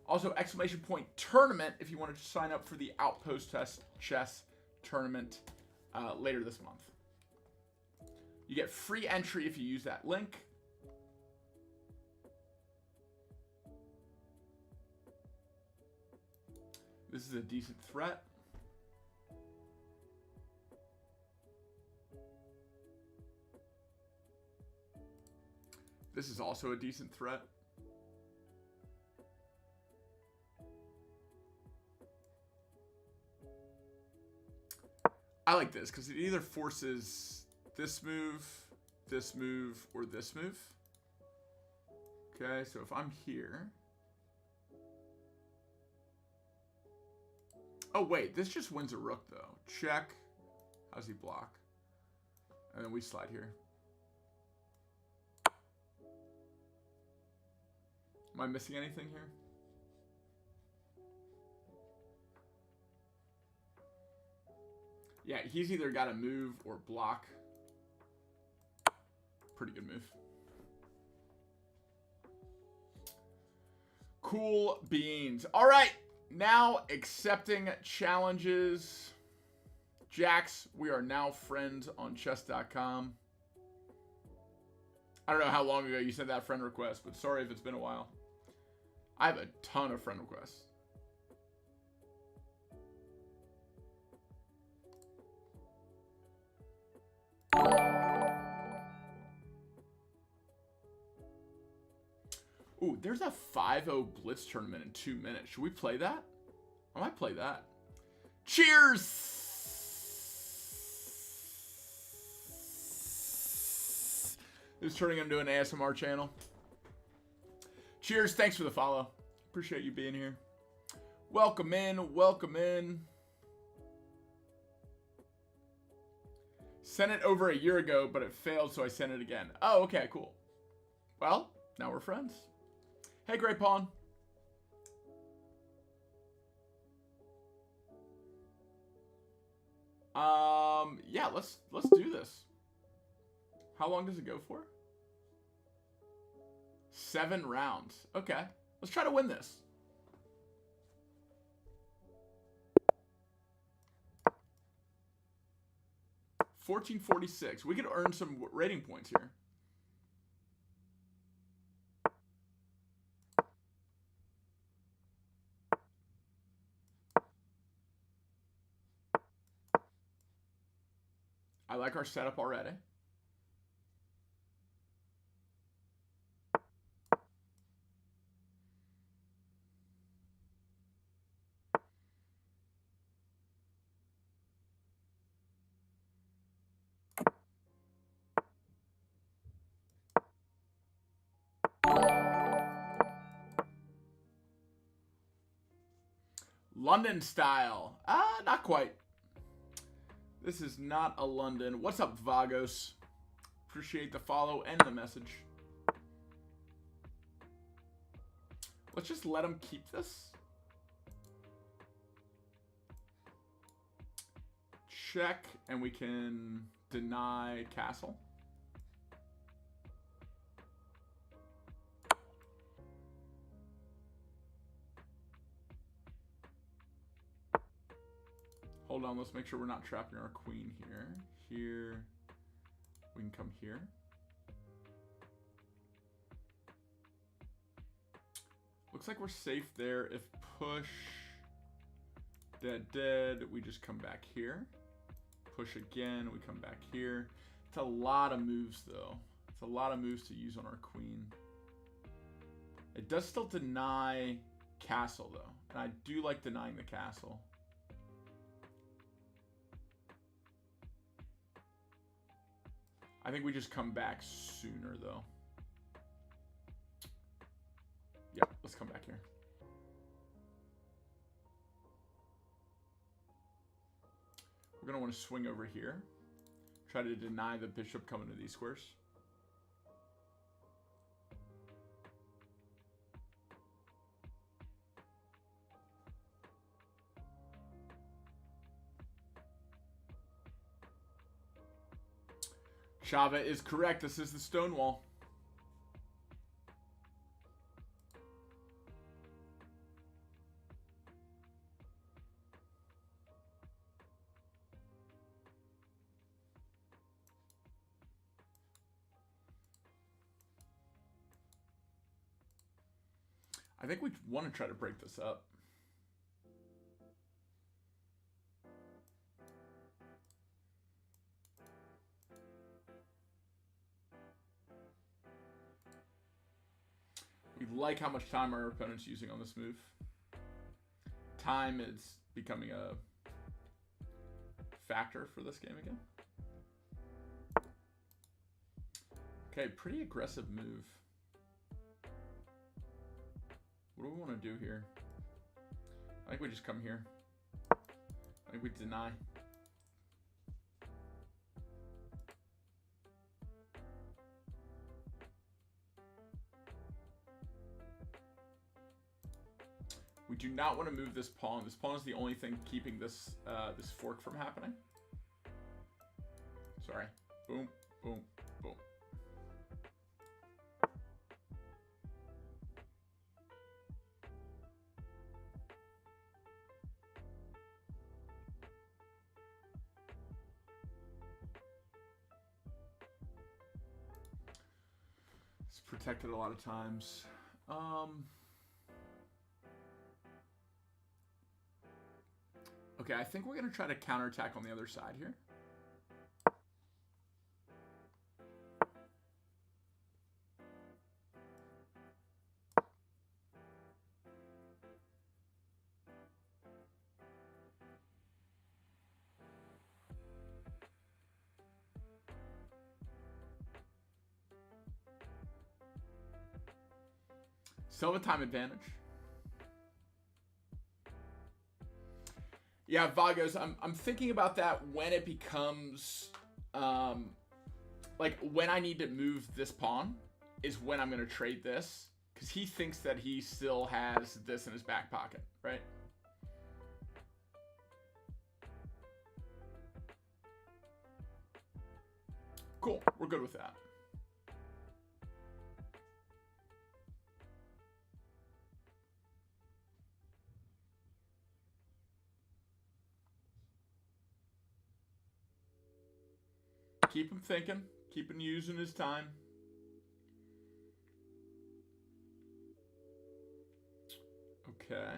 Also, exclamation point tournament if you wanted to sign up for the Outpost Chess tournament later this month. You get free entry if you use that link. This is a decent threat. This is also a decent threat. I like this because it either forces this move, or this move. Okay, so if I'm here. Oh, wait, this just wins a rook, though. Check. How's he block? And then we slide here. Am I missing anything here? Yeah, he's either got to move or block. Pretty good move. Cool beans. All right, now accepting challenges. Jax, we are now friends on chess.com. I don't know how long ago you sent that friend request, but sorry if it's been a while. I have a ton of friend requests. Ooh, there's a 5-0 Blitz tournament in 2 minutes. Should we play that? I might play that. Cheers! This is turning into an ASMR channel. Cheers, thanks for the follow. Appreciate you being here. Welcome in, welcome in. Sent it over a year ago, but it failed, so I sent it again. Oh, okay, cool. Well, now we're friends. Hey, Great Pawn. Yeah, let's do this. How long does it go for? 7 rounds. Okay. Let's try to win this. $14.46. We could earn some rating points here. I like our setup already. London style. Not quite. This is not a London. What's up, Vagos? Appreciate the follow and the message. Let's just let him keep this. Check, and we can deny castle. Hold on, let's make sure we're not trapping our queen here. Here, we can come here. Looks like we're safe there. If push, dead, we just come back here. Push again, we come back here. It's a lot of moves, though. It's a lot of moves to use on our queen. It does still deny castle, though. And I do like denying the castle. I think we just come back sooner, though. Yep, let's come back here. We're going to want to swing over here. Try to deny the bishop coming to these squares. Chava is correct. This is the stone wall. I think we want to try to break this up. We like how much time our opponent's using on this move. Time is becoming a factor for this game again. Okay, pretty aggressive move. What do we want to do here? I think we just come here. I think we deny. We do not want to move this pawn. This pawn is the only thing keeping this this fork from happening. Sorry. Boom, boom, boom. It's protected a lot of times. Okay, I think we're going to try to counterattack on the other side here. Still have a time advantage. Yeah, Vagos, I'm thinking about that when it becomes like when I need to move this pawn is when I'm gonna trade this, because he thinks that he still has this in his back pocket, right? Cool, we're good with that. Keep him thinking, keep him using his time. Okay.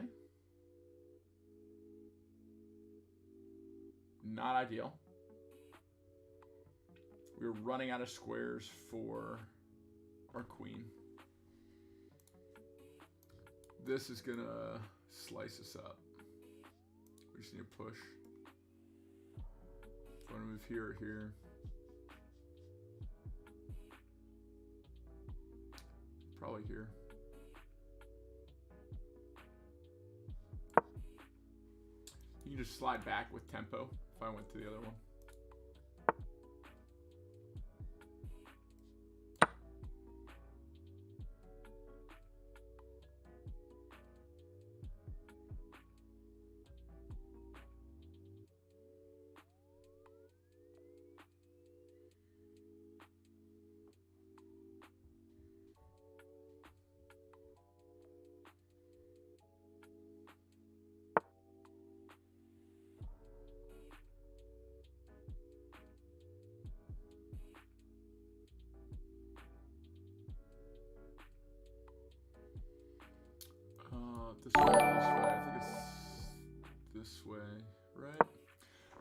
Not ideal. We're running out of squares for our queen. This is gonna slice us up. We just need to push. Do you want to move here or here? Probably here. You can just slide back with tempo if I went to the other one. This way, I think it's this way, right?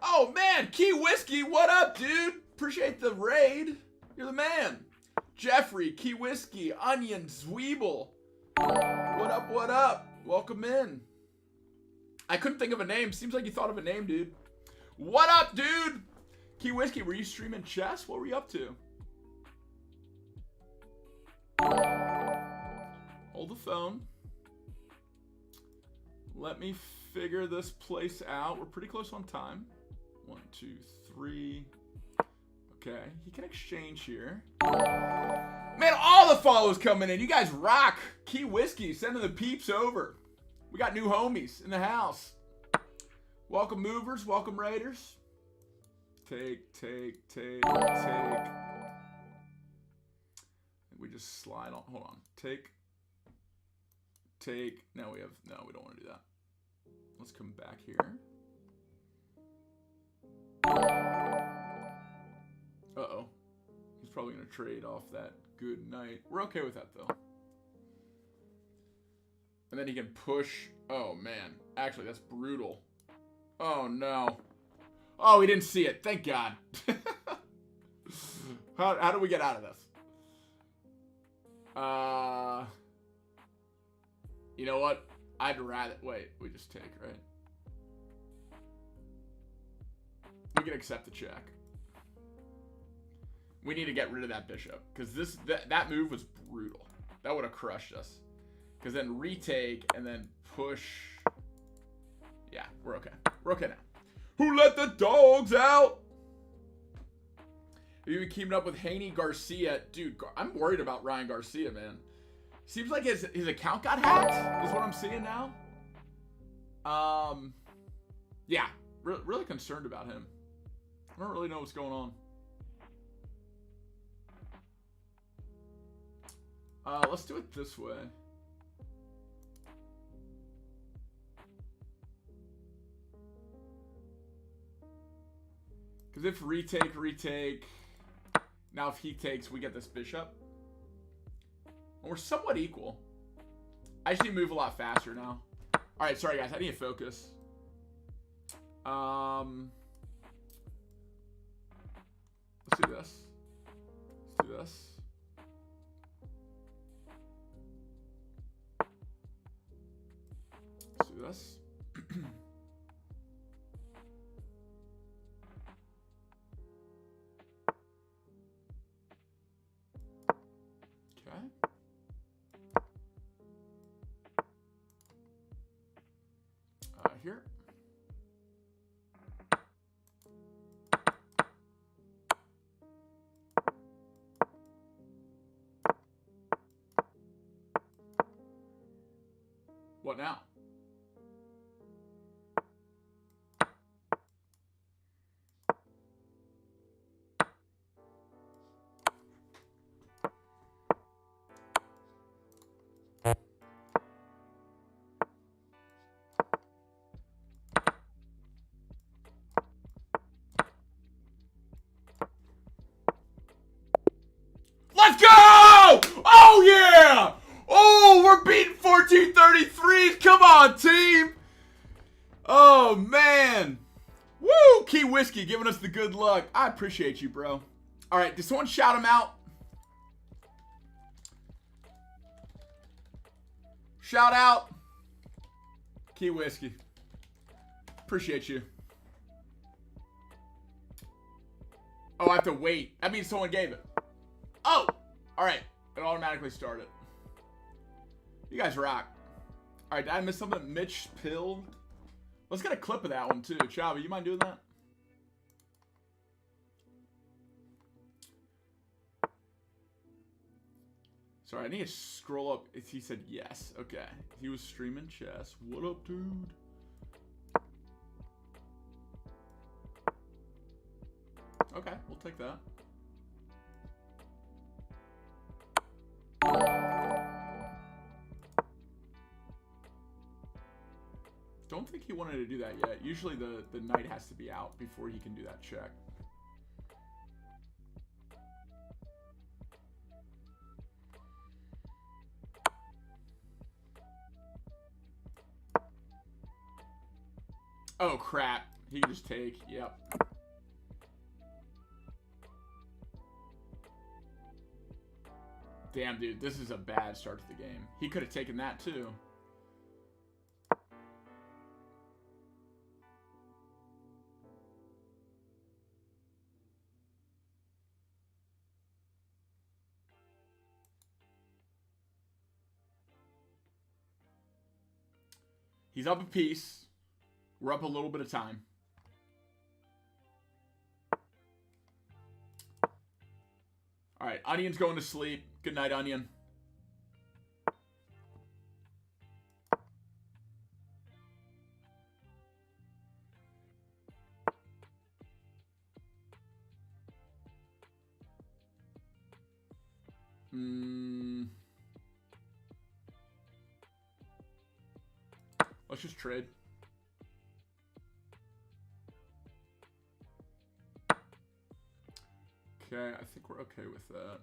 Oh man, Key Whiskey, what up, dude? Appreciate the raid. You're the man. Jeffrey, Key Whiskey, Onion, Zweeble. What up, what up? Welcome in. I couldn't think of a name. Seems like you thought of a name, dude. What up, dude? Key Whiskey, were you streaming chess? What were you up to? Hold the phone. Let me figure this place out. We're pretty close on time. 1, 2, 3. Okay, he can exchange here. Man, all the follows coming in. You guys rock. Key Whiskey, sending the peeps over. We got new homies in the house. Welcome movers, welcome raiders. Take. We just slide on. Hold on. Take. No, we don't want to do that. Let's come back here. Uh-oh. He's probably going to trade off that good knight. We're okay with that, though. And then he can push. Oh, man. Actually, that's brutal. Oh, no. Oh, he didn't see it. Thank God. How do we get out of this? You know what? I'd rather... Wait, we just take, right? We can accept the check. We need to get rid of that bishop. Because that move was brutal. That would have crushed us. Because then retake and then push... Yeah, we're okay. We're okay now. Who let the dogs out? Have you been keeping up with Haney Garcia? Dude, I'm worried about Ryan Garcia, man. Seems like his account got hacked, is what I'm seeing now. Yeah, really concerned about him. I don't really know what's going on. Let's do it this way. Because if retake. Now if he takes, we get this bishop. And we're somewhat equal. I just need to move a lot faster now. Alright, sorry guys, I need to focus. Let's do this. Let's do this. Let's do this. Here. What now? Let's go! Oh, yeah! Oh, we're beating 1433s. Come on, team. Oh, man. Woo! Key Whiskey giving us the good luck. I appreciate you, bro. All right, did someone shout him out? Shout out. Key Whiskey. Appreciate you. Oh, I have to wait. That means someone gave it. Oh! Alright. It automatically started. You guys rock. Alright, did I miss something? Mitch Pill. Let's get a clip of that one, too. Chava, you mind doing that? Sorry, I need to scroll up. He said yes. Okay. He was streaming chess. What up, dude? Okay, we'll take that. Don't think he wanted to do that yet. Usually the knight has to be out before he can do that check. Oh, crap. He can just take. Yep. Damn, dude. This is a bad start to the game. He could have taken that, too. He's up a piece. We're up a little bit of time. All right, Onion's going to sleep. Good night, Onion. Let's just trade. Okay, I think we're okay with that.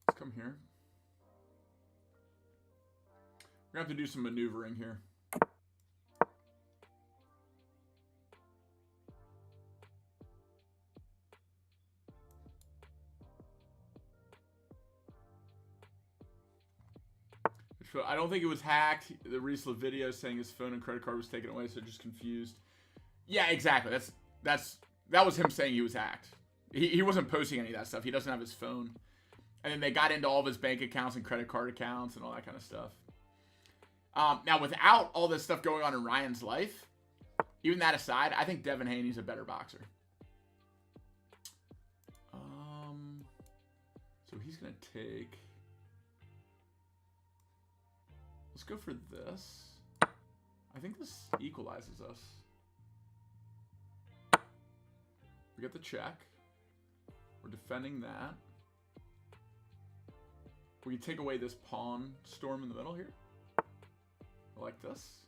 Let's come here. We're gonna have to do some maneuvering here. I don't think it was hacked. The Riesla video saying his phone and credit card was taken away, so just confused. Yeah, exactly. That was him saying he was hacked. He wasn't posting any of that stuff. He doesn't have his phone. And then they got into all of his bank accounts and credit card accounts and all that kind of stuff. Now, without all this stuff going on in Ryan's life, even that aside, I think Devin Haney's a better boxer. So he's going to take... Let's go for this. I think this equalizes us. We get the check. We're defending that. We can take away this pawn storm in the middle here. Like this.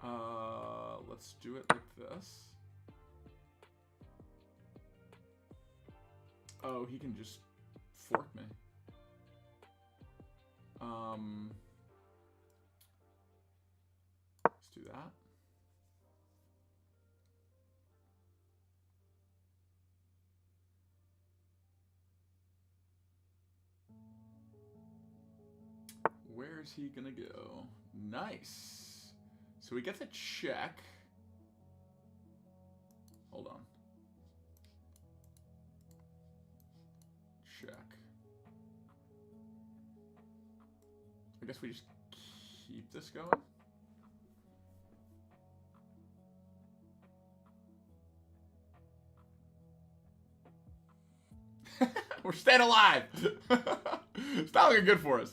Let's do it like this. Oh, he can just fork me. Let's do that. Where is he gonna go? Nice. So we get the check. Hold on. Check. I guess we just keep this going. We're staying alive. It's not looking good for us.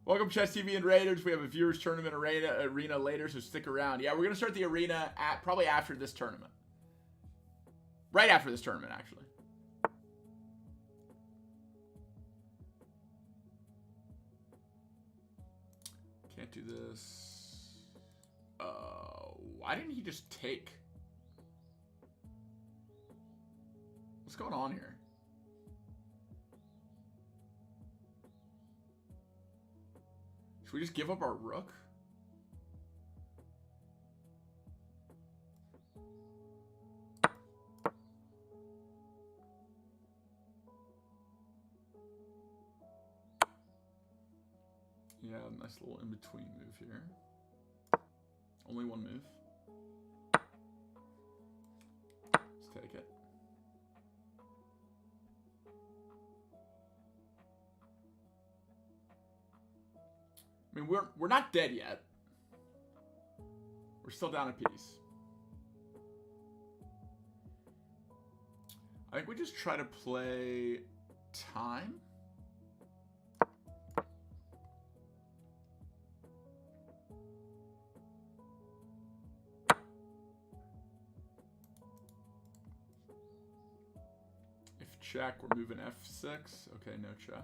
Welcome, Chess TV and Raiders. We have a viewers tournament arena later, so stick around. Yeah, we're gonna start the arena probably after this tournament. Right after this tournament, actually. Can't do this. Why didn't he just take? What's going on here? Should we just give up our rook? Yeah, nice little in-between move here. Only one move. Let's take it. I mean, we're not dead yet. We're still down a piece. I think we just try to play time. If check, we're moving f6. Okay, no check.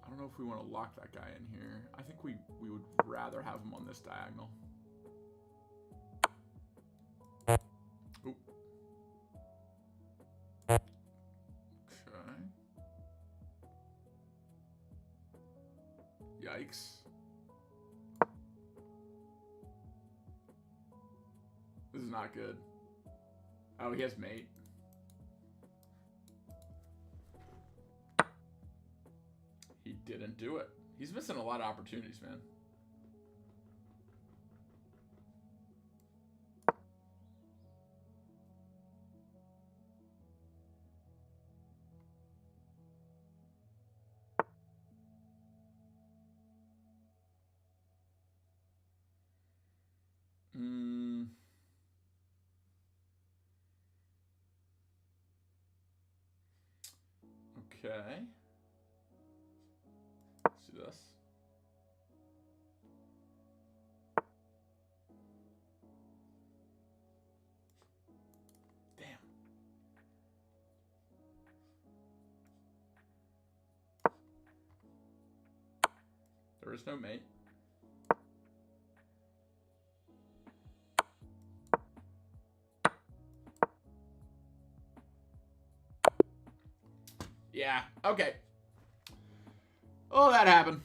I don't know if we want to lock that guy in here. I think we would rather have him on this diagonal. Oop. Okay. Yikes. This is not good. Oh, he has mate. He didn't do it. He's missing a lot of opportunities, man. Okay. Let's do this. Damn. There is no mate. Yeah, okay. Oh, that happened.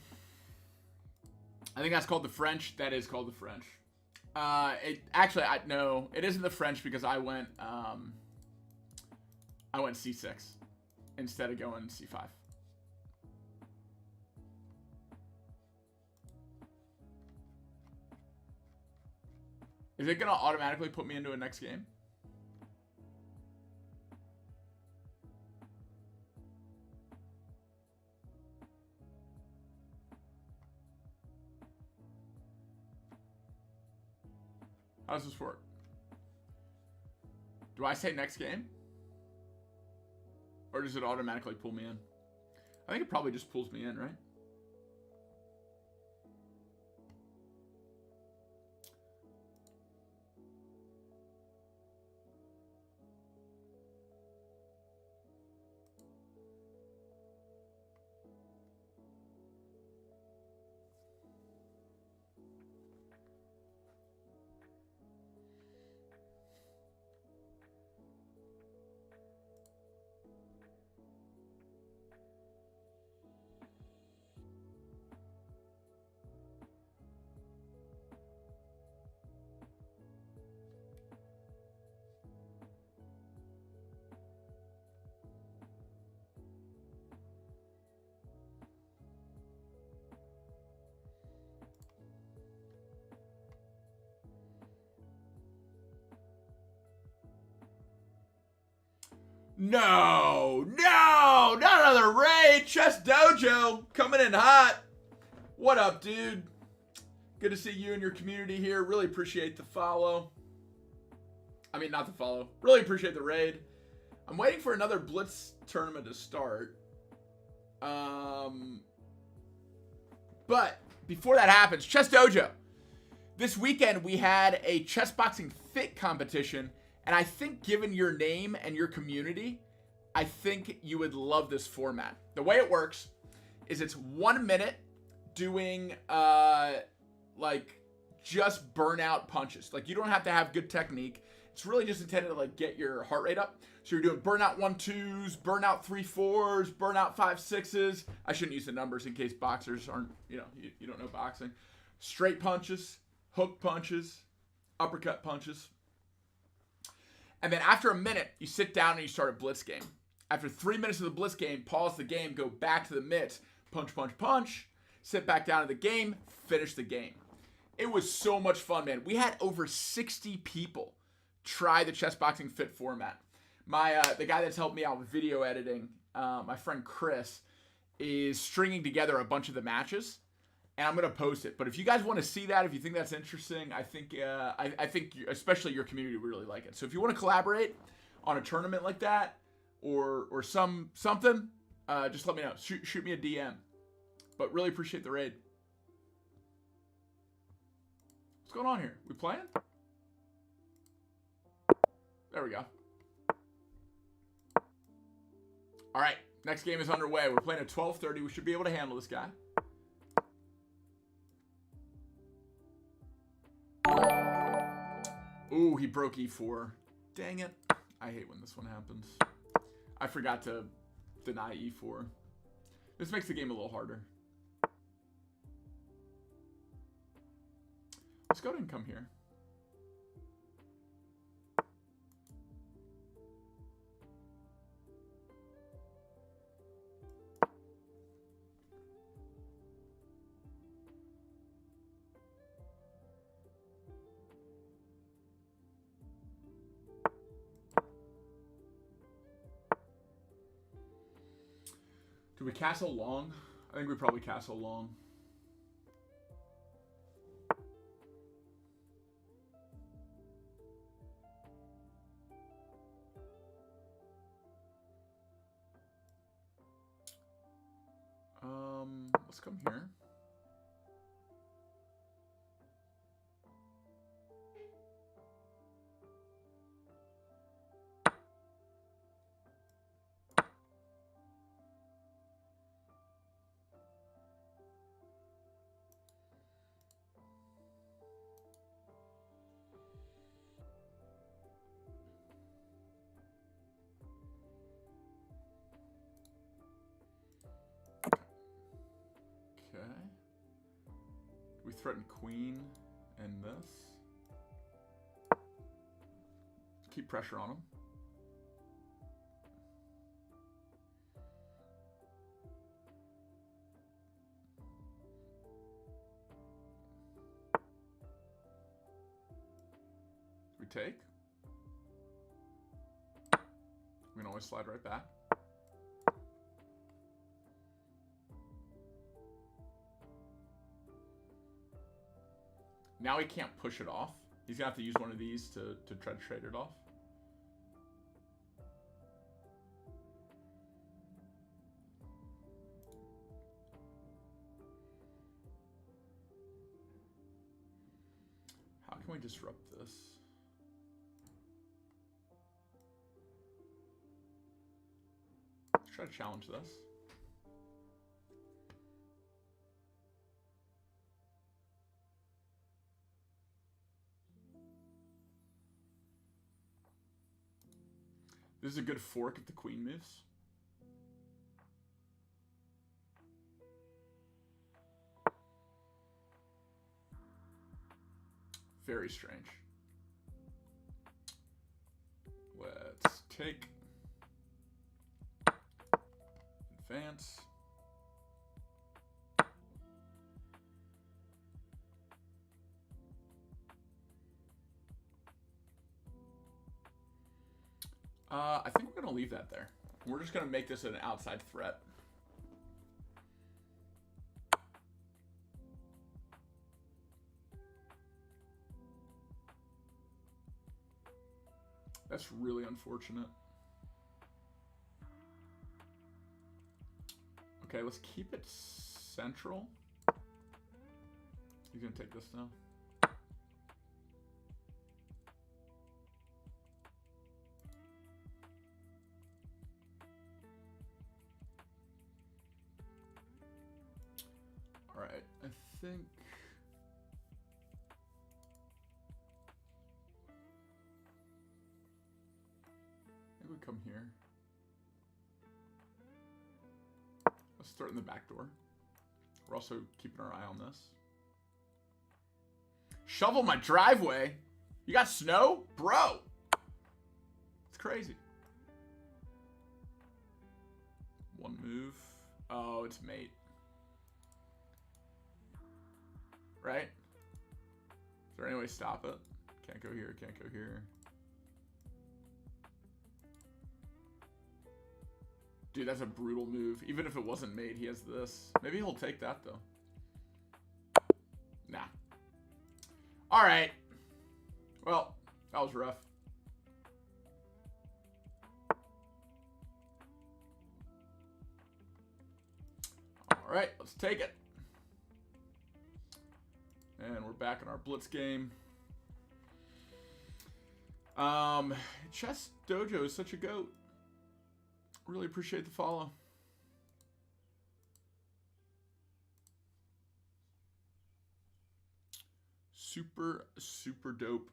I think that's called the French. That is called the French. No, it isn't the French because I went c6 instead of going c5. Is it gonna automatically put me into a next game? How does this work? Do I say next game? Or does it automatically pull me in? I think it probably just pulls me in, right? No, no, no, no, another raid. Chess Dojo coming in hot. What up, dude? Good to see you and your community here. Really appreciate the follow. I mean, not the follow. Really appreciate the raid. I'm waiting for another Blitz tournament to start. But before that happens, Chess Dojo. This weekend we had a chess boxing fit competition, and I think given your name and your community, I think you would love this format. The way it works is it's 1 minute doing like just burnout punches. Like you don't have to have good technique. It's really just intended to like get your heart rate up. So you're doing burnout 1-2s, burnout 3-4s, burnout 5-6s. I shouldn't use the numbers in case boxers aren't, you don't know boxing. Straight punches, hook punches, uppercut punches. And then after a minute, you sit down and you start a blitz game. After 3 minutes of the blitz game, pause the game, go back to the mitts, punch, punch, punch, sit back down to the game, finish the game. It was so much fun, man. We had over 60 people try the chess boxing fit format. The guy that's helped me out with video editing, my friend Chris, is stringing together a bunch of the matches, and I'm gonna post it. But if you guys want to see that, if you think that's interesting, I think especially your community would really like it. So if you want to collaborate on a tournament like that or something, just let me know. Shoot me a DM. But really appreciate the raid. What's going on here? We playing? There we go. All right, next game is underway. We're playing at 12:30. We should be able to handle this guy. Ooh, he broke e4. Dang it. I hate when this one happens. I forgot to deny e4. This makes the game a little harder. Let's go ahead and come here. Do we castle long? I think we probably castle long. Let's come here. We threaten queen and this. Keep pressure on him. We take. We can always slide right back. Now he can't push it off. He's gonna have to use one of these to try to trade it off. How can we disrupt this? Let's try to challenge this. This is a good fork if the queen moves. Very strange. Let's take. Advance. I think we're going to leave that there. We're just going to make this an outside threat. That's really unfortunate. Okay, let's keep it central. He's going to take this now. All right, I think maybe we come here. Let's start in the back door. We're also keeping our eye on this. Shovel my driveway? You got snow? Bro! It's crazy. One move. Oh, it's mate. Right? Is there any way to stop it? Can't go here, can't go here. Dude, that's a brutal move. Even if it wasn't made, he has this. Maybe he'll take that, though. Nah. Alright. Well, that was rough. Alright, let's take it. And we're back in our blitz game. Chess Dojo is such a goat. Really appreciate the follow. Super, super dope.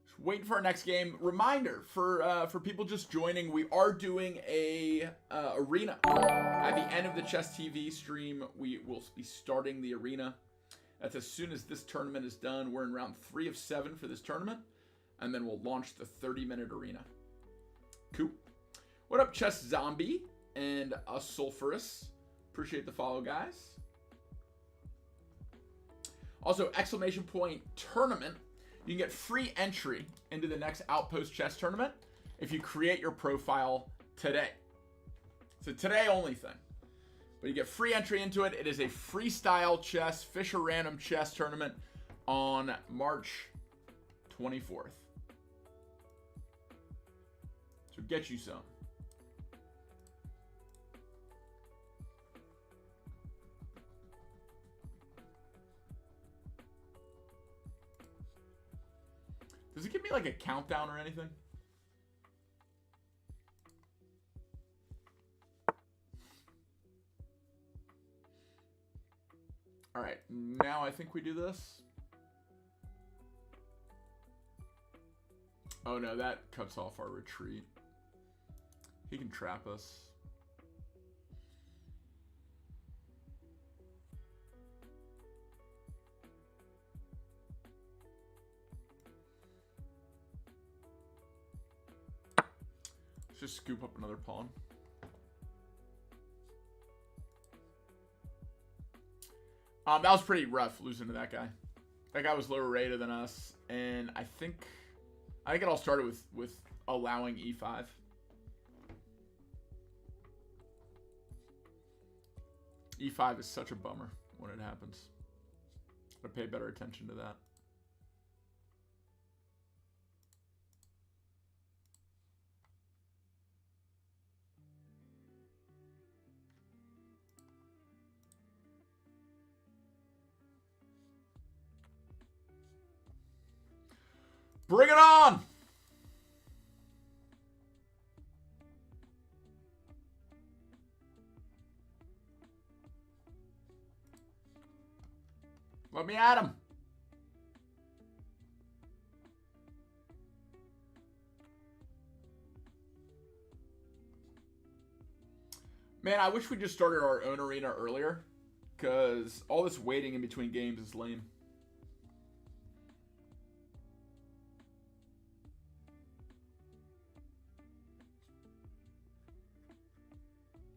Just waiting for our next game. Reminder for people just joining, we are doing a arena. At the end of the Chess TV stream, we will be starting the arena. That's as soon as this tournament is done. We're in round 3 of 7 for this tournament. And then we'll launch the 30-minute arena. Cool. What up, Chess Zombie and a Sulphurous? Appreciate the follow, guys. Also, exclamation point tournament. You can get free entry into the next Outpost Chess tournament if you create your profile today. It's a today only thing. But you get free entry into it. It is a freestyle chess, Fisher Random Chess tournament on March 24th. So get you some. Does it give me like a countdown or anything? All right, now I think we do this. Oh no, that cuts off our retreat. He can trap us. Let's just scoop up another pawn. That was pretty rough losing to that guy. That guy was lower rated than us, and I think it all started with allowing e5. E5 is such a bummer when it happens. Gotta pay better attention to that. Bring it on! Let me at him. Man, I wish we just started our own arena earlier, because all this waiting in between games is lame.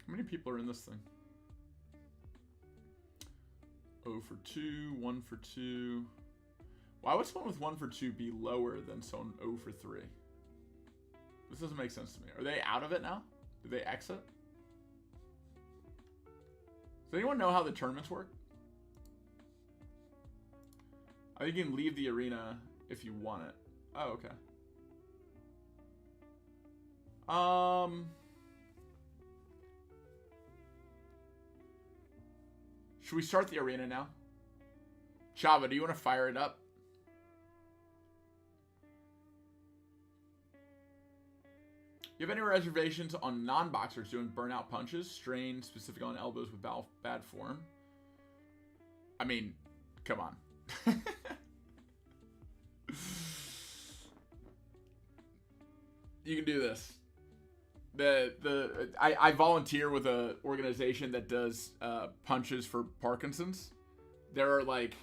How many people are in this thing? 0 for 2, 1 for 2. Why would someone with 1 for 2 be lower than someone 0 for 3? This doesn't make sense to me. Are they out of it now? Did they exit? Does anyone know how the tournaments work? I think you can leave the arena if you want it. Oh, okay. Should we start the arena now? Chava, do you want to fire it up? You have any reservations on non-boxers doing burnout punches, strain specific on elbows with bad form? I mean, come on. You can do this. I volunteer with an organization that does punches for Parkinson's. There are like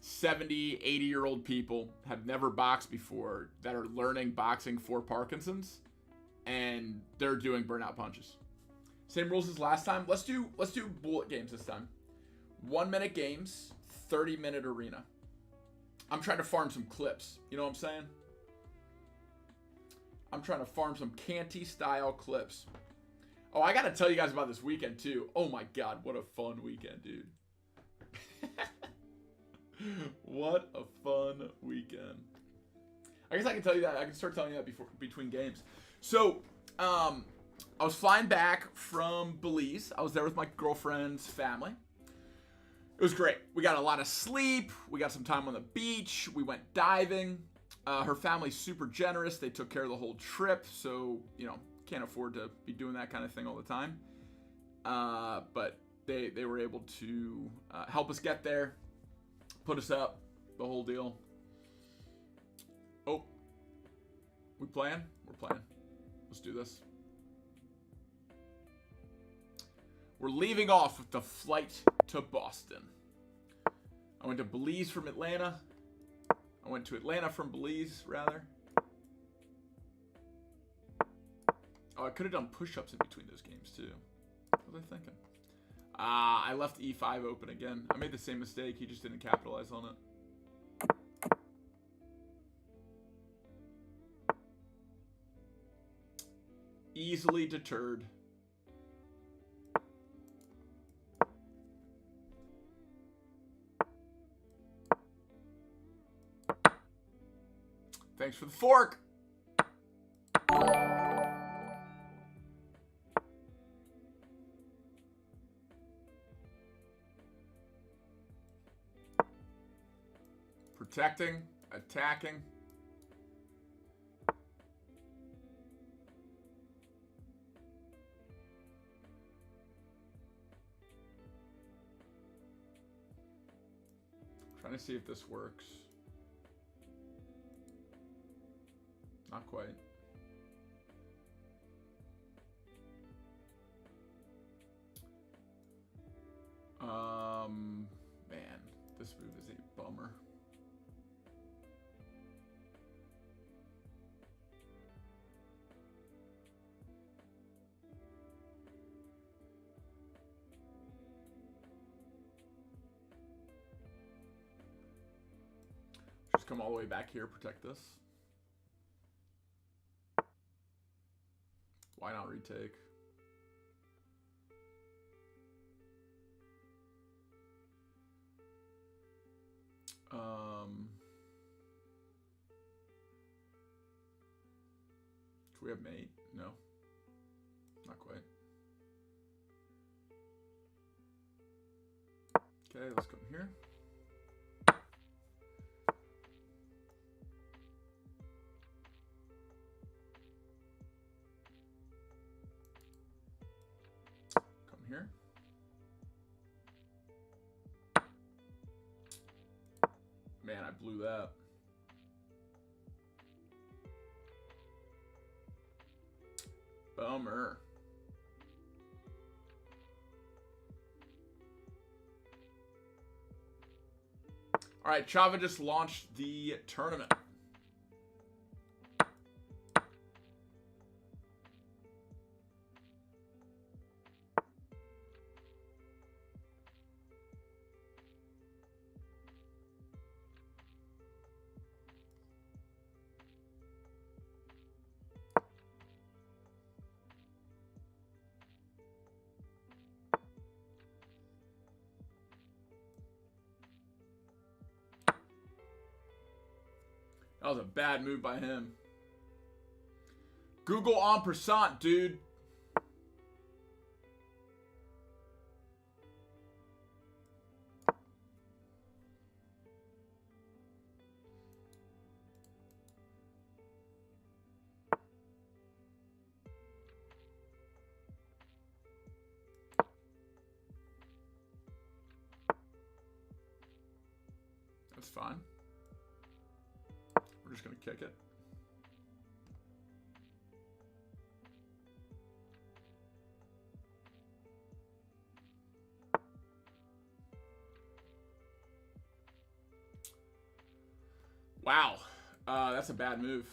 70, 80-year-old people have never boxed before that are learning boxing for Parkinson's, and they're doing burnout punches. Same rules as last time. Let's do bullet games this time. 1-minute games, 30-minute arena. I'm trying to farm some clips. You know what I'm saying? I'm trying to farm some Canty-style clips. Oh, I got to tell you guys about this weekend, too. Oh, my God. What a fun weekend, dude. What a fun weekend. I guess I can tell you that. I can start telling you that between games. So, I was flying back from Belize. I was there with my girlfriend's family. It was great. We got a lot of sleep. We got some time on the beach. We went diving. Her family's super generous. They took care of the whole trip. So, you know, can't afford to be doing that kind of thing all the time. But they were able to help us get there. Put us up. The whole deal. Oh. We playing? We're playing. Let's do this. We're leaving off with the flight to Boston. I went to Belize from Atlanta. I went to Atlanta from Belize, rather. Oh, I could have done push-ups in between those games, too. What was I thinking? I left E5 open again. I made the same mistake. He just didn't capitalize on it. Easily deterred. Thanks for the fork. Protecting, attacking. Trying to see if this works. Not quite. Man, this move is a bummer. Just come all the way back here, protect this. Why not retake? Do we have mate? No. Not quite. Okay, let's come here. Come here. Man, I blew that. Bummer. All right, Chava just launched the tournament. was a bad move by him. Google en passant, dude. That's fine. We're just going to kick it. Wow. That's a bad move.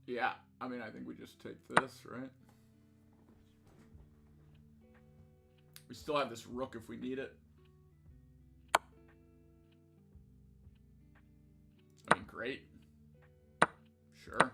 Yeah, I mean, I think we just take this, right? We still have this rook if we need it. I mean, great. Sure.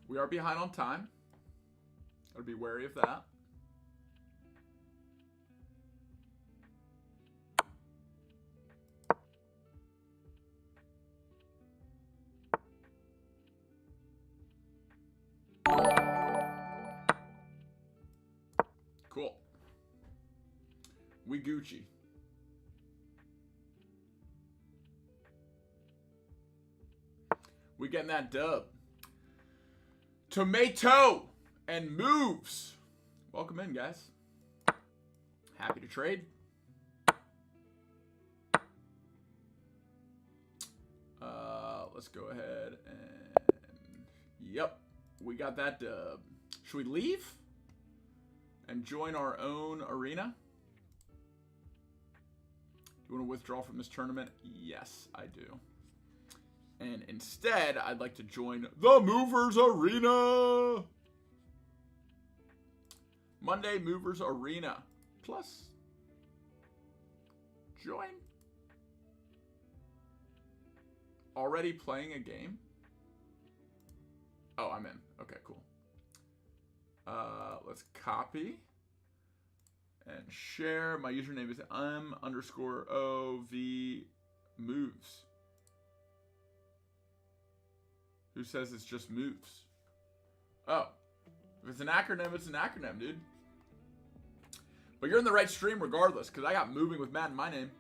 We are behind on time. Gotta be wary of that. Cool. We Gucci. We getting that dub. Tomato and moves. Welcome in, guys. Happy to trade. Let's go ahead and... Yep, we got that dub. Should we leave and join our own arena? Do you want to withdraw from this tournament? Yes, I do. And instead, I'd like to join the Movers Arena. Monday Movers Arena. Plus, join. Already playing a game? Oh, I'm in. Okay, cool. Let's copy and share. My username is m_ov moves. Who says it's just moves? Oh. If it's an acronym, it's an acronym, dude. But you're in the right stream regardless, because I got moving with Matt in my name.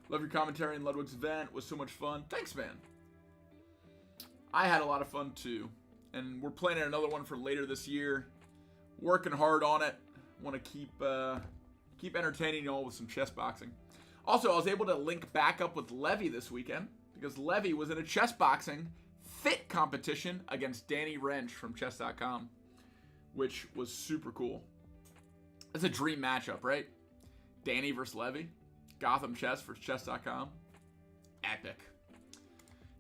Love your commentary in Ludwig's event. It was so much fun. Thanks, man. I had a lot of fun, too. And we're planning another one for later this year. Working hard on it. Want to keep entertaining you all with some chess boxing. Also, I was able to link back up with Levy this weekend, because Levy was in a chess boxing fit competition against Danny Wrench from chess.com, which was super cool. It's a dream matchup, right? Danny versus Levy. Gotham Chess versus chess.com. Epic.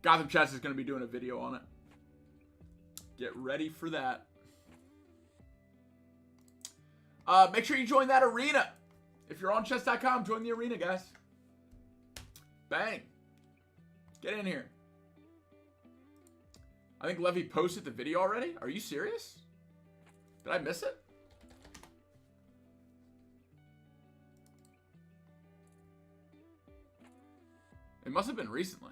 Gotham Chess is going to be doing a video on it. Get ready for that. Make sure you join that arena. If you're on chess.com, join the arena, guys. Bang. Get in here. I think Levy posted the video already. Are you serious? Did I miss it? It must have been recently.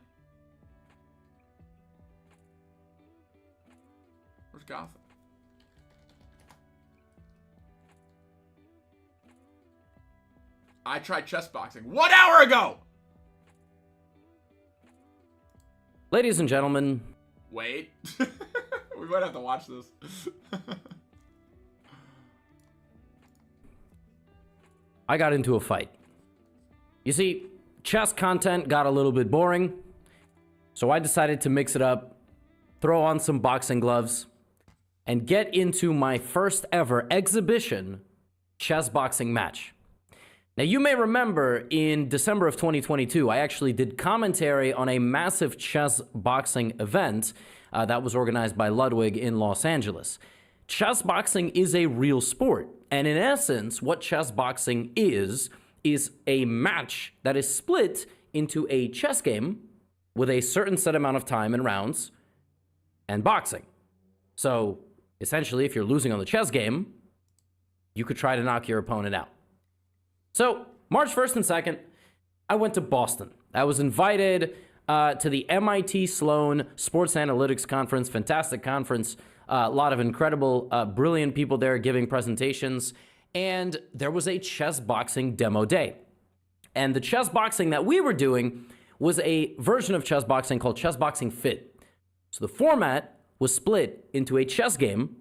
Where's Gotham? I tried chess boxing 1 hour ago! Ladies and gentlemen. Wait. We might have to watch this. I got into a fight. You see, chess content got a little bit boring, so I decided to mix it up, throw on some boxing gloves, and get into my first ever exhibition chess boxing match. Now, you may remember in December of 2022, I actually did commentary on a massive chess boxing event that was organized by Ludwig in Los Angeles. Chess boxing is a real sport, and in essence, what chess boxing is a match that is split into a chess game with a certain set amount of time and rounds and boxing. So, essentially, if you're losing on the chess game, you could try to knock your opponent out. So, March 1st and 2nd, I went to Boston. I was invited to the MIT Sloan Sports Analytics Conference, fantastic conference, a lot of incredible, brilliant people there giving presentations, and there was a chess boxing demo day. And the chess boxing that we were doing was a version of chess boxing called Chess Boxing Fit. So the format was split into a chess game,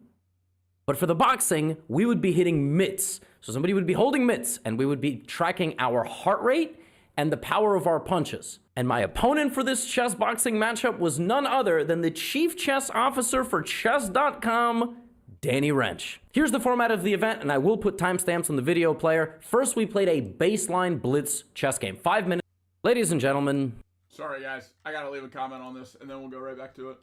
but for the boxing, we would be hitting mitts. So somebody would be holding mitts, and we would be tracking our heart rate and the power of our punches. And my opponent for this chess boxing matchup was none other than the chief chess officer for chess.com, Danny Wrench. Here's the format of the event, and I will put timestamps on the video player. First, we played a baseline blitz chess game, 5 minutes. Ladies and gentlemen. Sorry, guys. I gotta leave a comment on this, and then we'll go right back to it.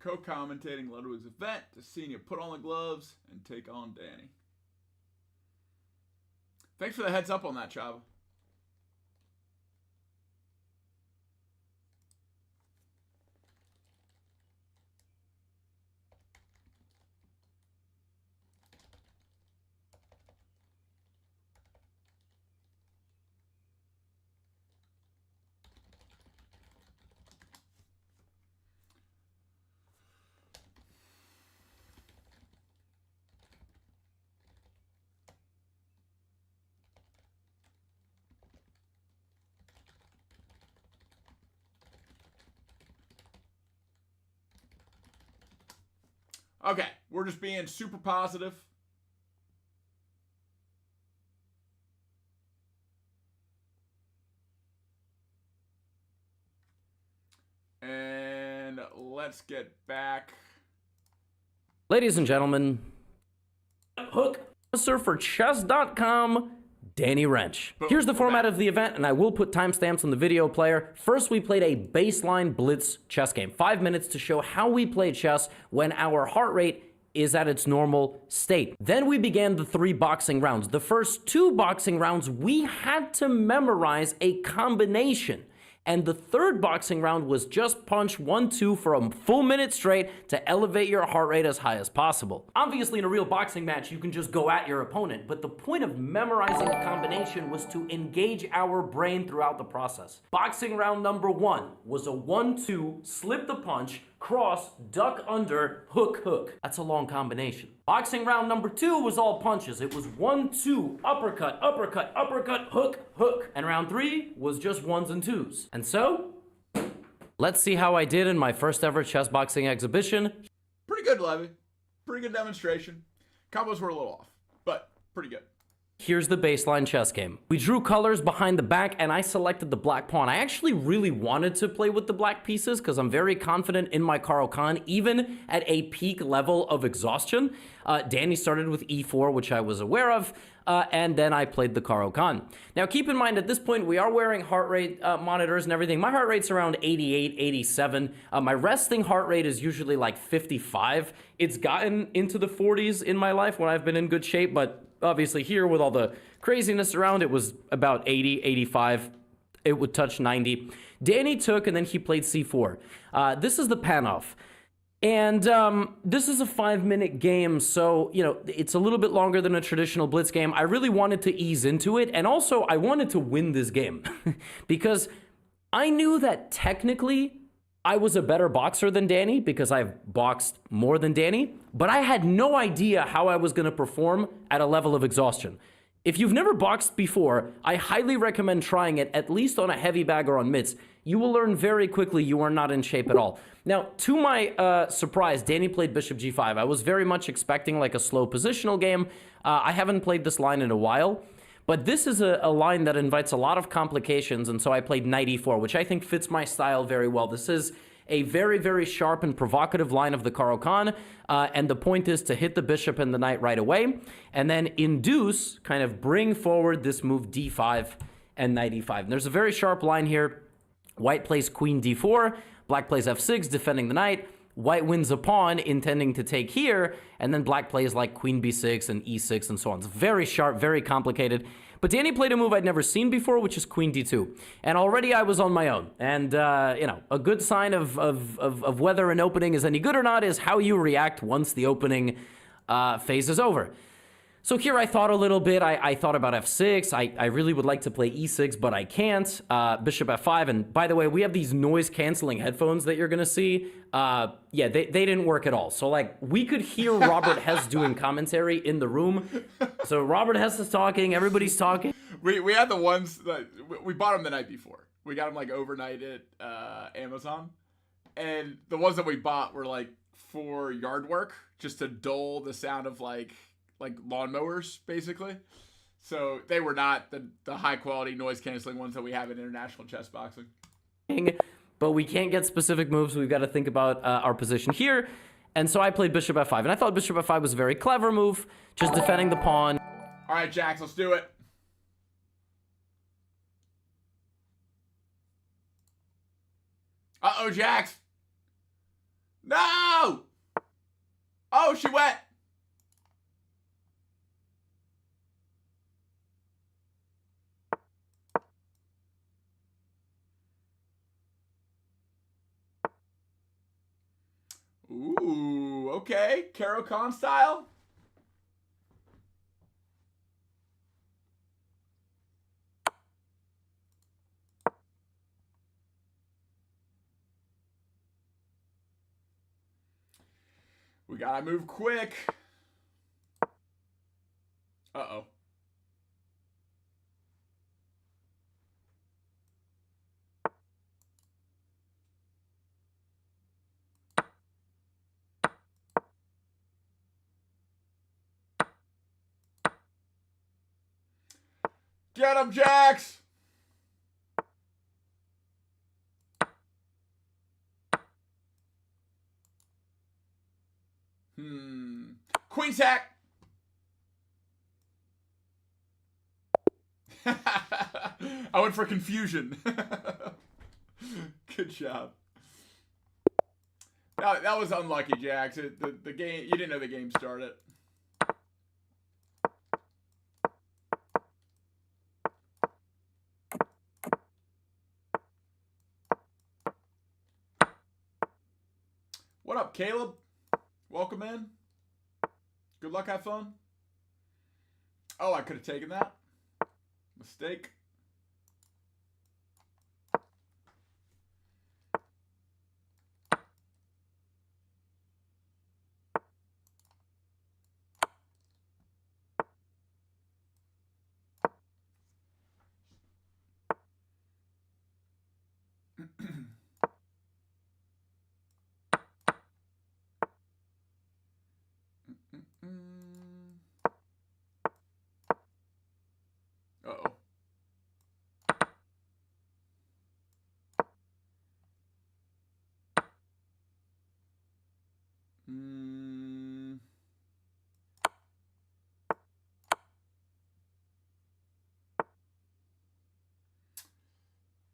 Co-commentating Ludwig's event to seeing you put on the gloves and take on Danny. Thanks for the heads up on that, Chava. Okay, we're just being super positive. And let's get back. Ladies and gentlemen, hook officer for chess.com, Danny Wrench. Here's the format of the event, and I will put timestamps on the video player. First, we played a baseline blitz chess game. 5 minutes to show how we play chess when our heart rate is at its normal state. Then we began the 3 boxing rounds. The first 2 boxing rounds, we had to memorize a combination. And the 3rd boxing round was just punch 1-2 for a full minute straight to elevate your heart rate as high as possible. Obviously, in a real boxing match, you can just go at your opponent, but the point of memorizing a combination was to engage our brain throughout the process. Boxing round number 1 was a 1-2, slip the punch, cross, duck under, hook, hook. That's a long combination. Boxing round number 2 was all punches. It was 1-2, uppercut, uppercut, uppercut, hook, hook. And round 3 was just 1s and 2s. And so, let's see how I did in my first ever chess boxing exhibition. Pretty good, Levy. Pretty good demonstration. Combos were a little off, but pretty good. Here's the baseline chess game. We drew colors behind the back and I selected the black pawn. I actually really wanted to play with the black pieces because I'm very confident in my Caro-Kann, even at a peak level of exhaustion. Danny started with e4, which I was aware of, and then I played the Caro-Kann. Now keep in mind at this point we are wearing heart rate monitors and everything. My heart rate's around 88, 87. My resting heart rate is usually like 55. It's gotten into the 40s in my life when I've been in good shape, but obviously here with all the craziness around, it was about 80, 85. It would touch 90. Danny took, and then he played c4. This is the Panov. And this is a 5-minute game, so, you know, it's a little bit longer than a traditional blitz game. I really wanted to ease into it, and also I wanted to win this game. Because I knew that technically I was a better boxer than Danny because I've boxed more than Danny, but I had no idea how I was going to perform at a level of exhaustion. If you've never boxed before, I highly recommend trying it, at least on a heavy bag or on mitts. You will learn very quickly you are not in shape at all. Now, to my surprise, Danny played bishop g5. I was very much expecting like a slow positional game. I haven't played this line in a while. But this is a line that invites a lot of complications, and so I played knight e4, which I think fits my style very well. This is a very, very sharp and provocative line of the Caro-Kann, and the point is to hit the bishop and the knight right away, and then induce, kind of bring forward this move d5 and knight e5. And there's a very sharp line here. White plays queen d4, black plays f6, defending the knight. White wins a pawn, intending to take here, and then black plays like queen b6 and e6 and so on. It's very sharp, very complicated. But Danny played a move I'd never seen before, which is queen d2. And already I was on my own. And, you know, a good sign of whether an opening is any good or not is how you react once the opening phase is over. So here I thought a little bit. I thought about f6. I really would like to play e6, but I can't. Bishop f5. And by the way, we have these noise-canceling headphones that you're going to see. Yeah, they didn't work at all. So, like, we could hear Robert Hess doing commentary in the room. So Robert Hess is talking. Everybody's talking. We had the ones that we bought them the night before. We got them like overnight at Amazon. And the ones that we bought were like for yard work, just to dull the sound of like lawnmowers, basically. So they were not the high quality noise canceling ones that we have in international chess boxing. But we can't get specific moves. We've got to think about our position here. And so I played bishop f5. And I thought bishop f5 was a very clever move, just defending the pawn. All right, Jax, let's do it. Uh-oh, Jax. No! Oh, she went. Ooh, okay. Caro-Kann style. We gotta move quick. Uh-oh. Get him, Jax! Queen sack! I went for confusion. Good job. That was unlucky, Jax. The game, you didn't know the game started. What up, Caleb? Welcome in. Good luck, have fun. Oh, I could have taken that. Mistake.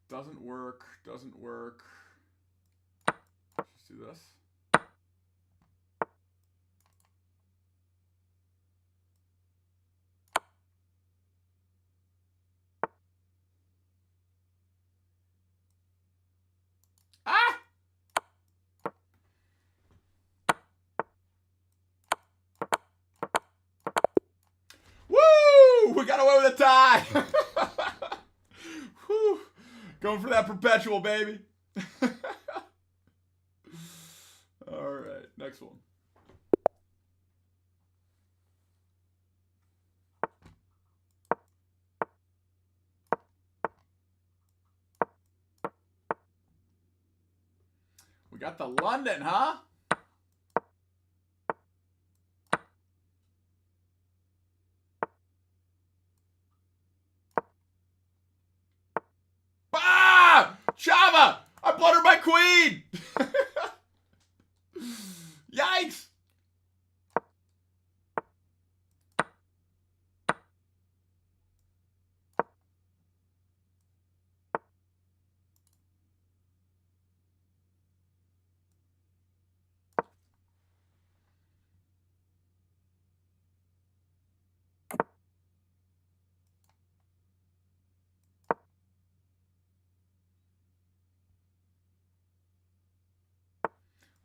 Doesn't work. Doesn't work. Let's do this. Ah! Woo! We got away with a tie. Whew. Going for that perpetual, baby. All right, next one. We got the London, huh? Ah! Chava! I blundered my queen! Yikes!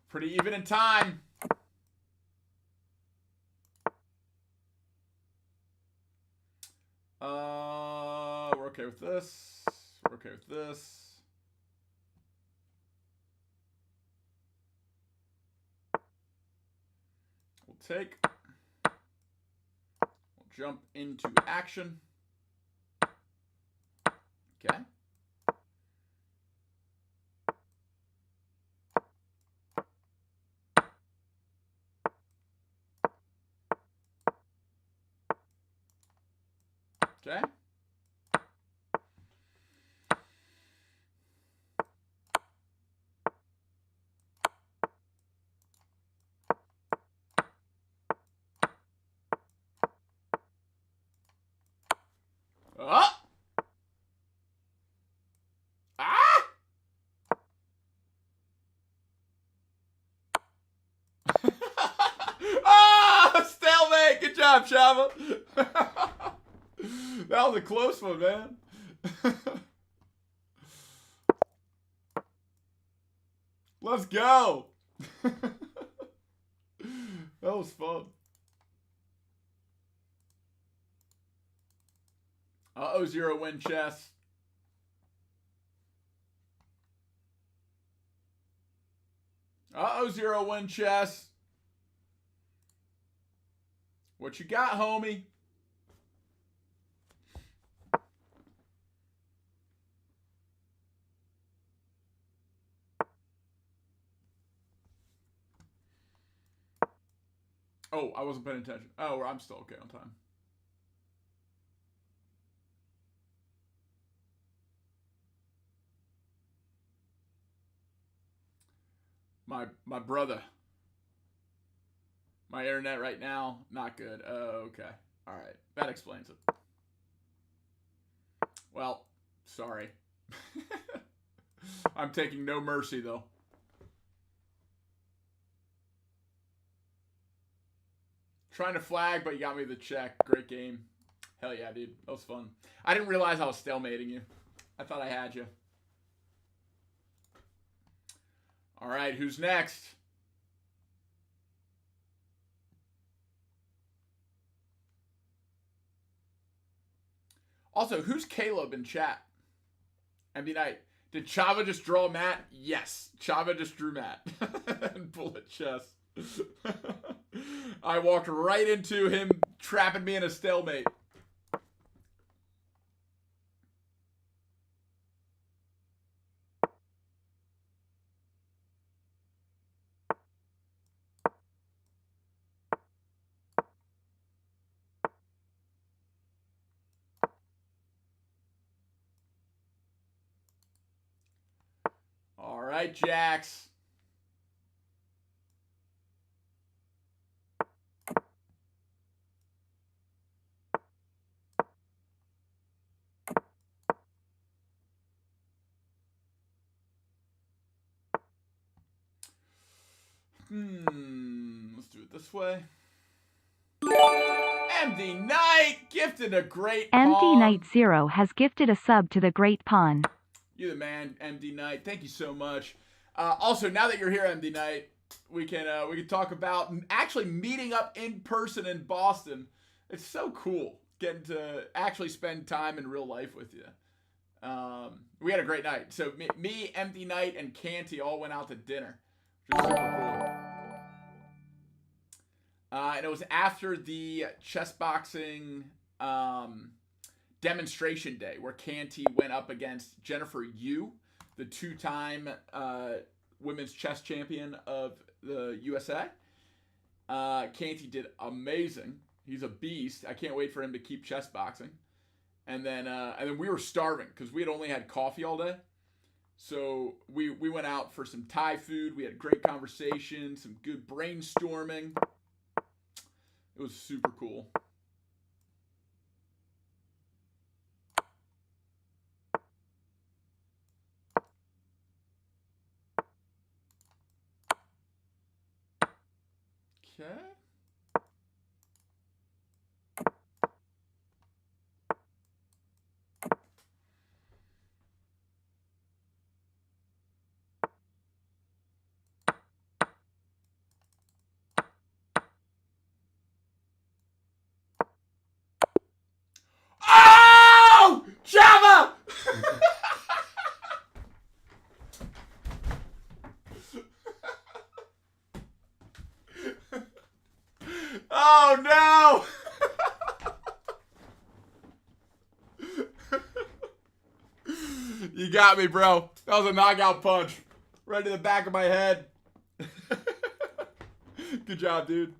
Pretty even in time. We're okay with this. We're okay with this. We'll take. We'll jump into action. Okay. Okay. Ah! Ah! Ah! Stalemate! Good job, Chava. That was a close one, man. Let's go. That was fun. Uh-oh, 0 win chess. Uh-oh, 0 win chess. What you got, homie? Oh, I wasn't paying attention. Oh, I'm still okay on time. My brother. My internet right now, not good. Oh, okay. All right. That explains it. Well, sorry. I'm taking no mercy, though. Trying to flag, but you got me the check. Great game. Hell yeah, dude. That was fun. I didn't realize I was stalemating you. I thought I had you. All right, who's next? Also, who's Caleb in chat? I mean, did Chava just draw Matt? Yes, Chava just drew Matt. And bullet chess. I walked right into him trapping me in a stalemate. All right, Jax. Let's do it this way. MD Knight gifted a great MD pawn. Knight 0 has gifted a sub to the Great Pawn. You're the man, MD Knight. Thank you so much. Also, now that you're here, MD Knight, we can talk about actually meeting up in person in Boston. It's so cool getting to actually spend time in real life with you. We had a great night. So me, MD Knight, and Canty all went out to dinner, which was super cool. And it was after the chess boxing demonstration day where Canty went up against Jennifer Yu, the two-time women's chess champion of the USA. Canty did amazing. He's a beast. I can't wait for him to keep chess boxing. And then we were starving because we had only had coffee all day. So we went out for some Thai food. We had great conversation, some good brainstorming. It was super cool. Okay. Oh! Java! Oh no! You got me, bro. That was a knockout punch. Right to the back of my head. Good job, dude.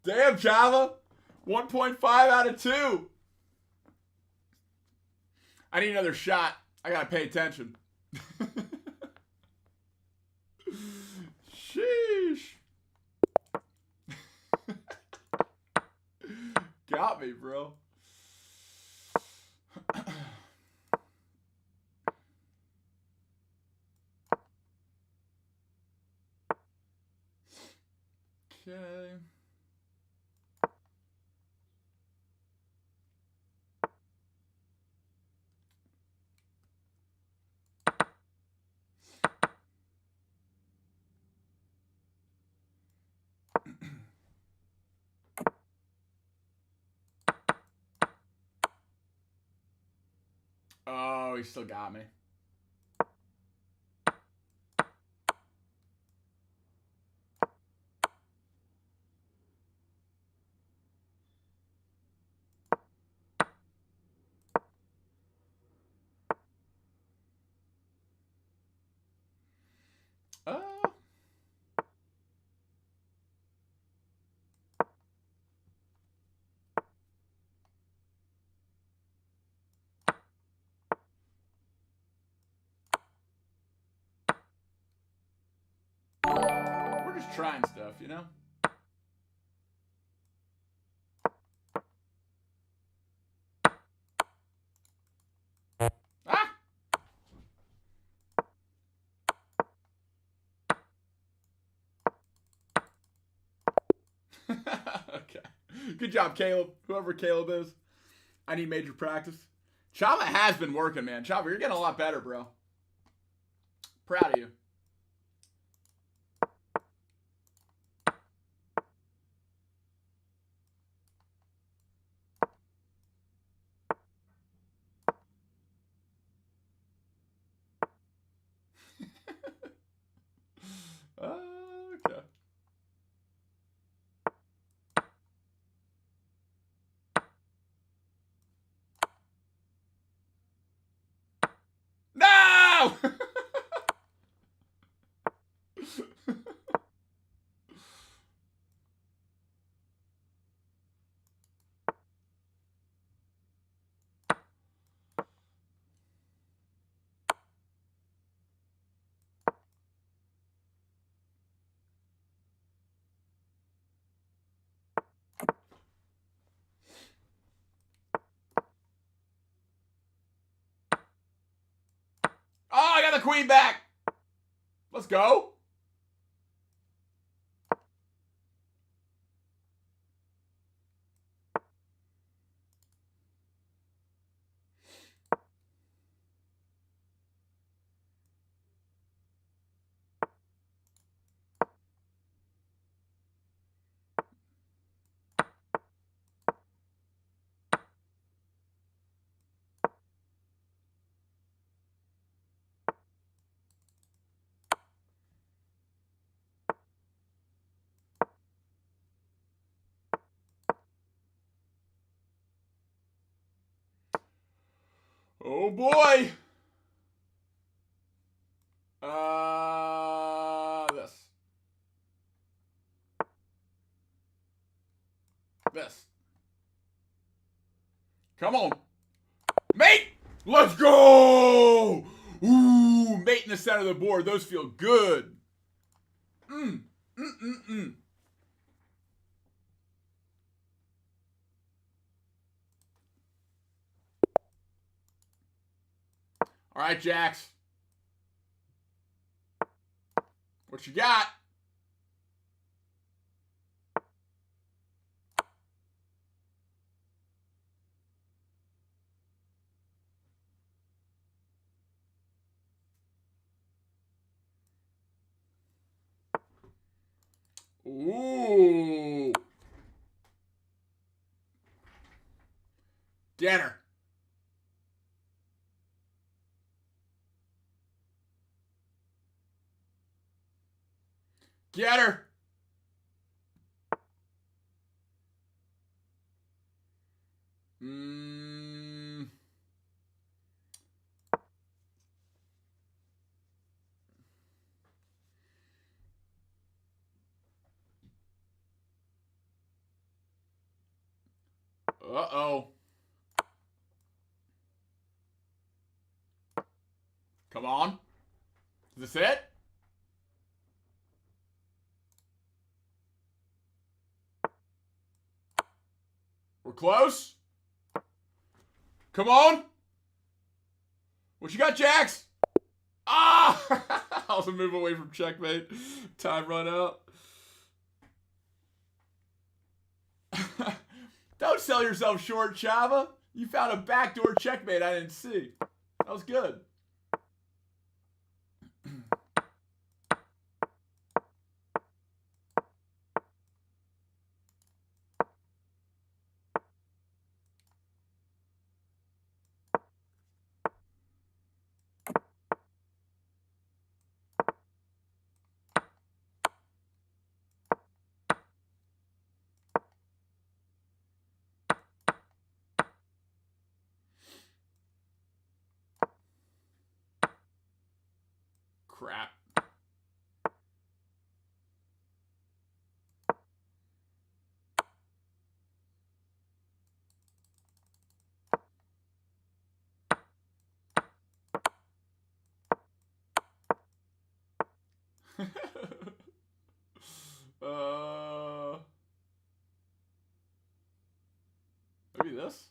Damn, Java. 1.5 out of 2. I need another shot. I gotta pay attention. Sheesh. Got me, bro. Okay. Oh, he still got me. We're just trying stuff, you know? Ah! Okay. Good job, Caleb. Whoever Caleb is. I need major practice. Chava has been working, man. Chava, you're getting a lot better, bro. Proud of you. Okay. No! queen back. Let's go. Oh boy. This. This. Come on. Mate! Let's go! Ooh, mate in the center of the board. Those feel good. All right, Jax. What you got? Ooh. Get her. Get her. Uh-oh. Come on. Is this it? We're close. Come on. What you got, Jax? Ah! I was a move away from checkmate. Time run out. Don't sell yourself short, Chava. You found a backdoor checkmate I didn't see. That was good. Crap. Maybe this?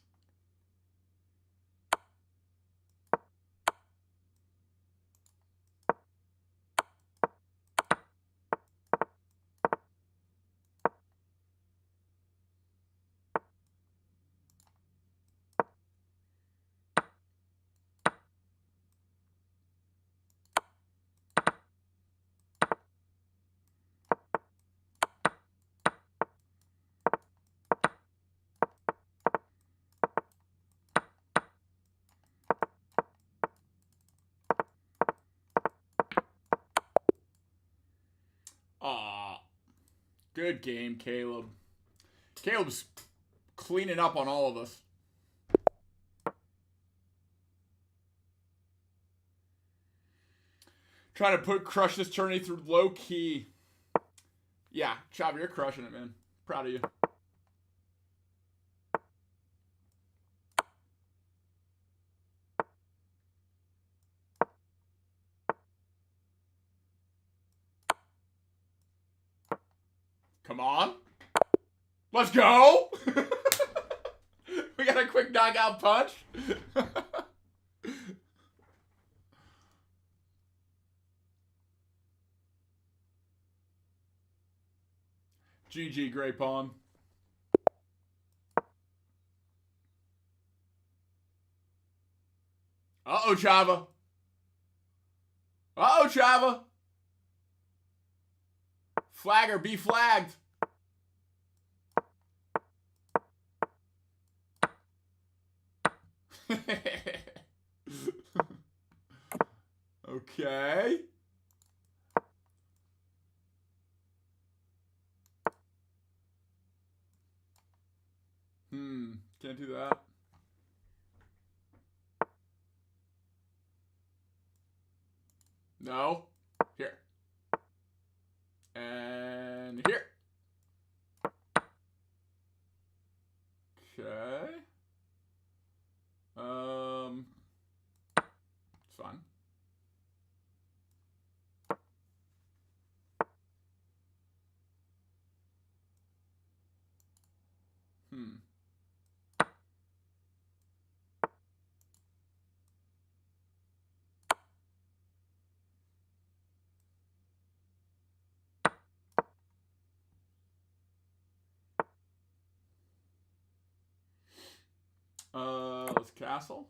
Aw. Good game, Caleb. Caleb's cleaning up on all of us. Trying to crush this tourney through low key. Yeah, Chava, you're crushing it, man. Proud of you. Come on. Let's go. We got a quick knockout punch. GG, great pawn. Uh-oh, Chava. Uh-oh, Chava. Flagger, be flagged. Okay. Can't do that. No. Here. And here. Okay. It's fine. Let's castle.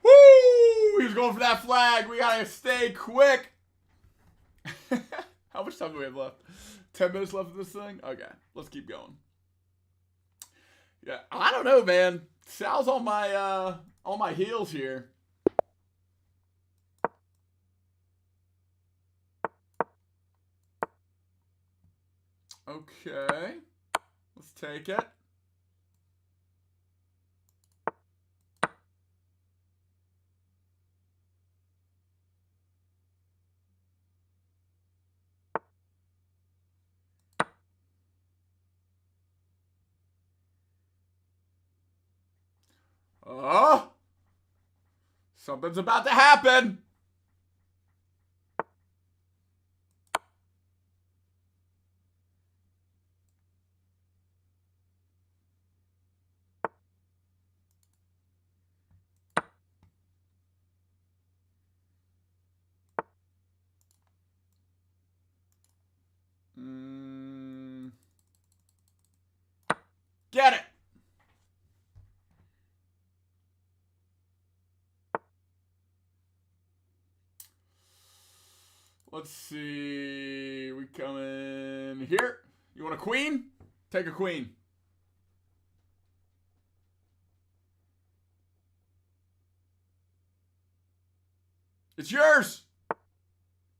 Woo! He was going for that flag. We gotta stay quick. How much time do we have left? 10 minutes left of this thing? Okay, let's keep going. Yeah, I don't know, man. Sal's on my heels here. Okay. Let's take it. Oh! Something's about to happen. Get it. Let's see. We come in here. You want a queen? Take a queen. It's yours.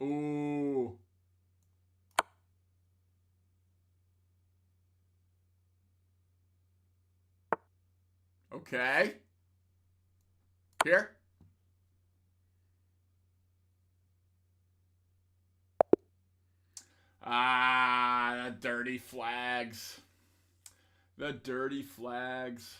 Ooh. Okay. Here. Ah, the dirty flags. The dirty flags.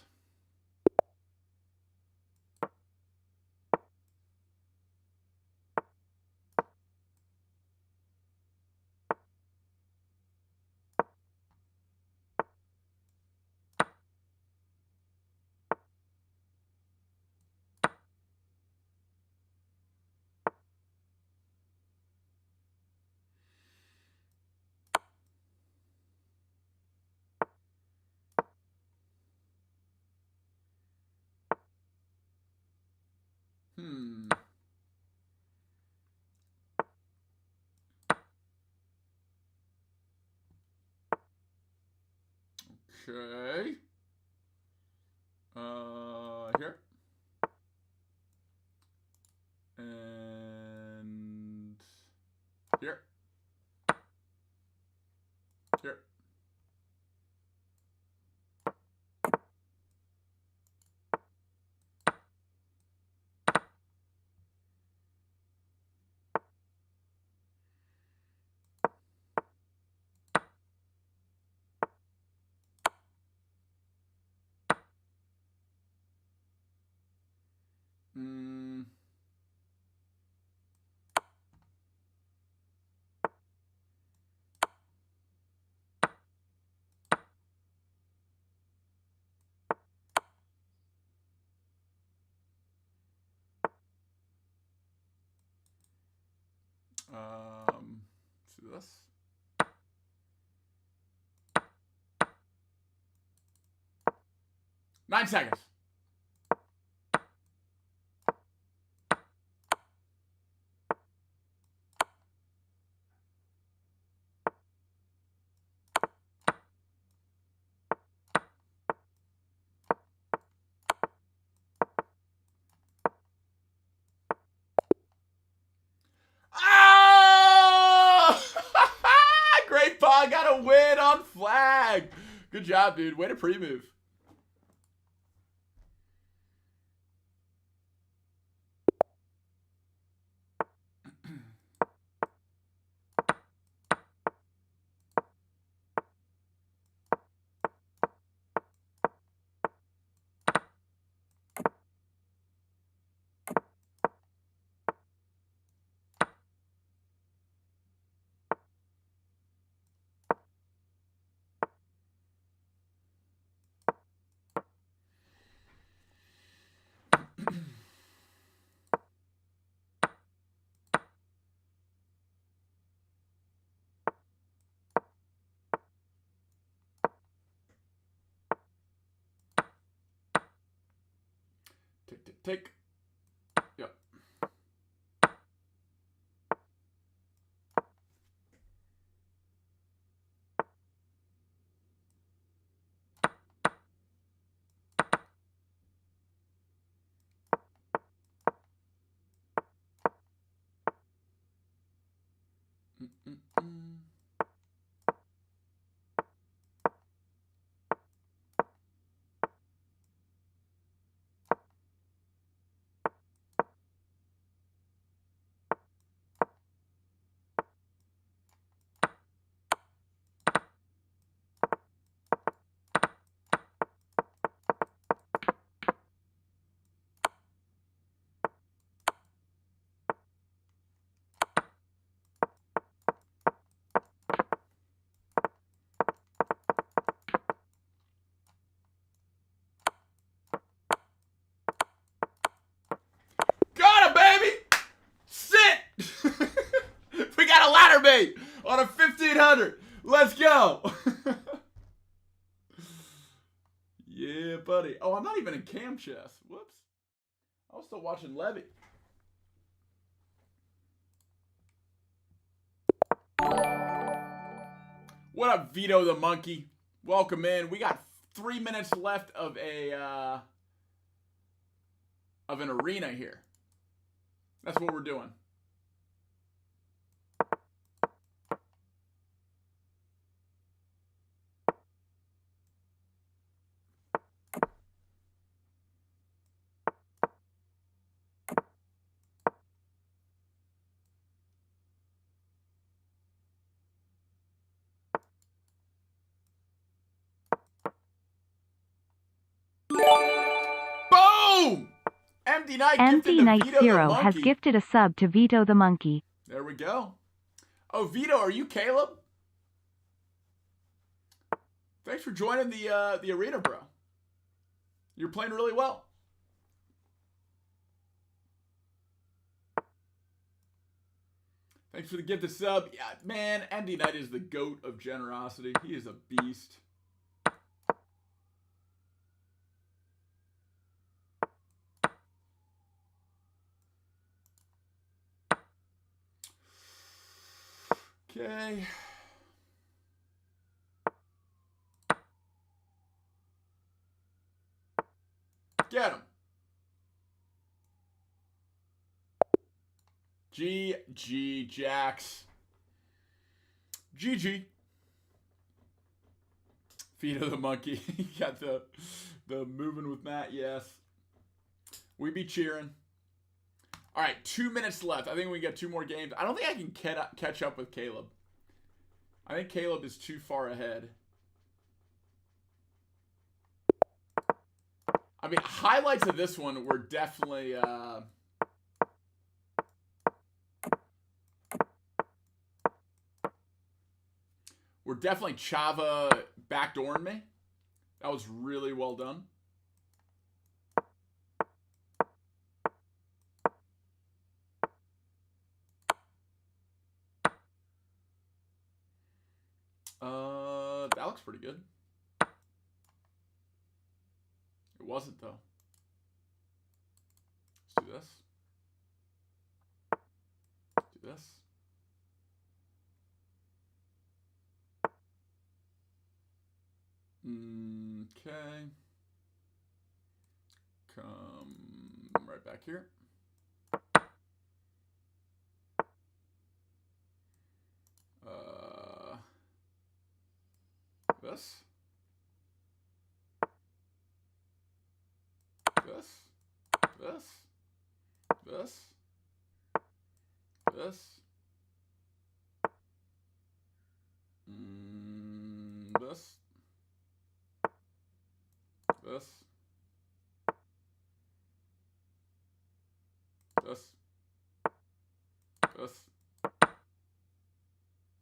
Okay. Here. And here. Here. Let's do this. Nine seconds. Oh! Great pawn got a win on flag. Good job, dude. Way to pre-move. Tick, tick, tick. Yep. Got him, baby! Sit! We got a ladder mate on a 1500. Let's go. Yeah, buddy. Oh, I'm not even in cam chess. Whoops. I was still watching Levy. What up, Vito the Monkey? Welcome in. We got 3 minutes left of an arena here. That's what we're doing. Boom! MD Knight MD gifted Knight to Vito Zero the has Monkey. gifted a sub to Vito the Monkey. There we go. Oh, Vito, are you Caleb? Thanks for joining the arena, bro. You're playing really well. Thanks for the gift of sub. Yeah, man, MD Knight is the GOAT of generosity. He is a beast. Okay. Get him. GG Jax. GG. Feet of the monkey. You got the moving with Matt, yes. We be cheering. All right, 2 minutes left. I think we got 2 more games. I don't think I can catch up with Caleb. I think Caleb is too far ahead. I mean, highlights of this one were definitely Chava backdooring me. That was really well done. That looks pretty good. It wasn't, though. Let's do this. Do this. Okay. Come right back here. This. This. This. This. This. This. This. This. This.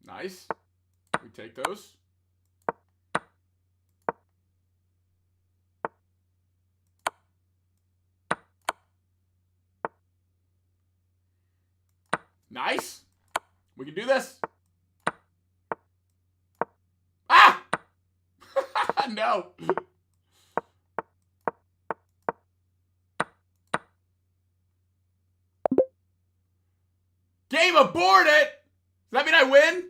Nice. We take those. Nice. We can do this. Ah! No. Game aborted! Does that mean I win?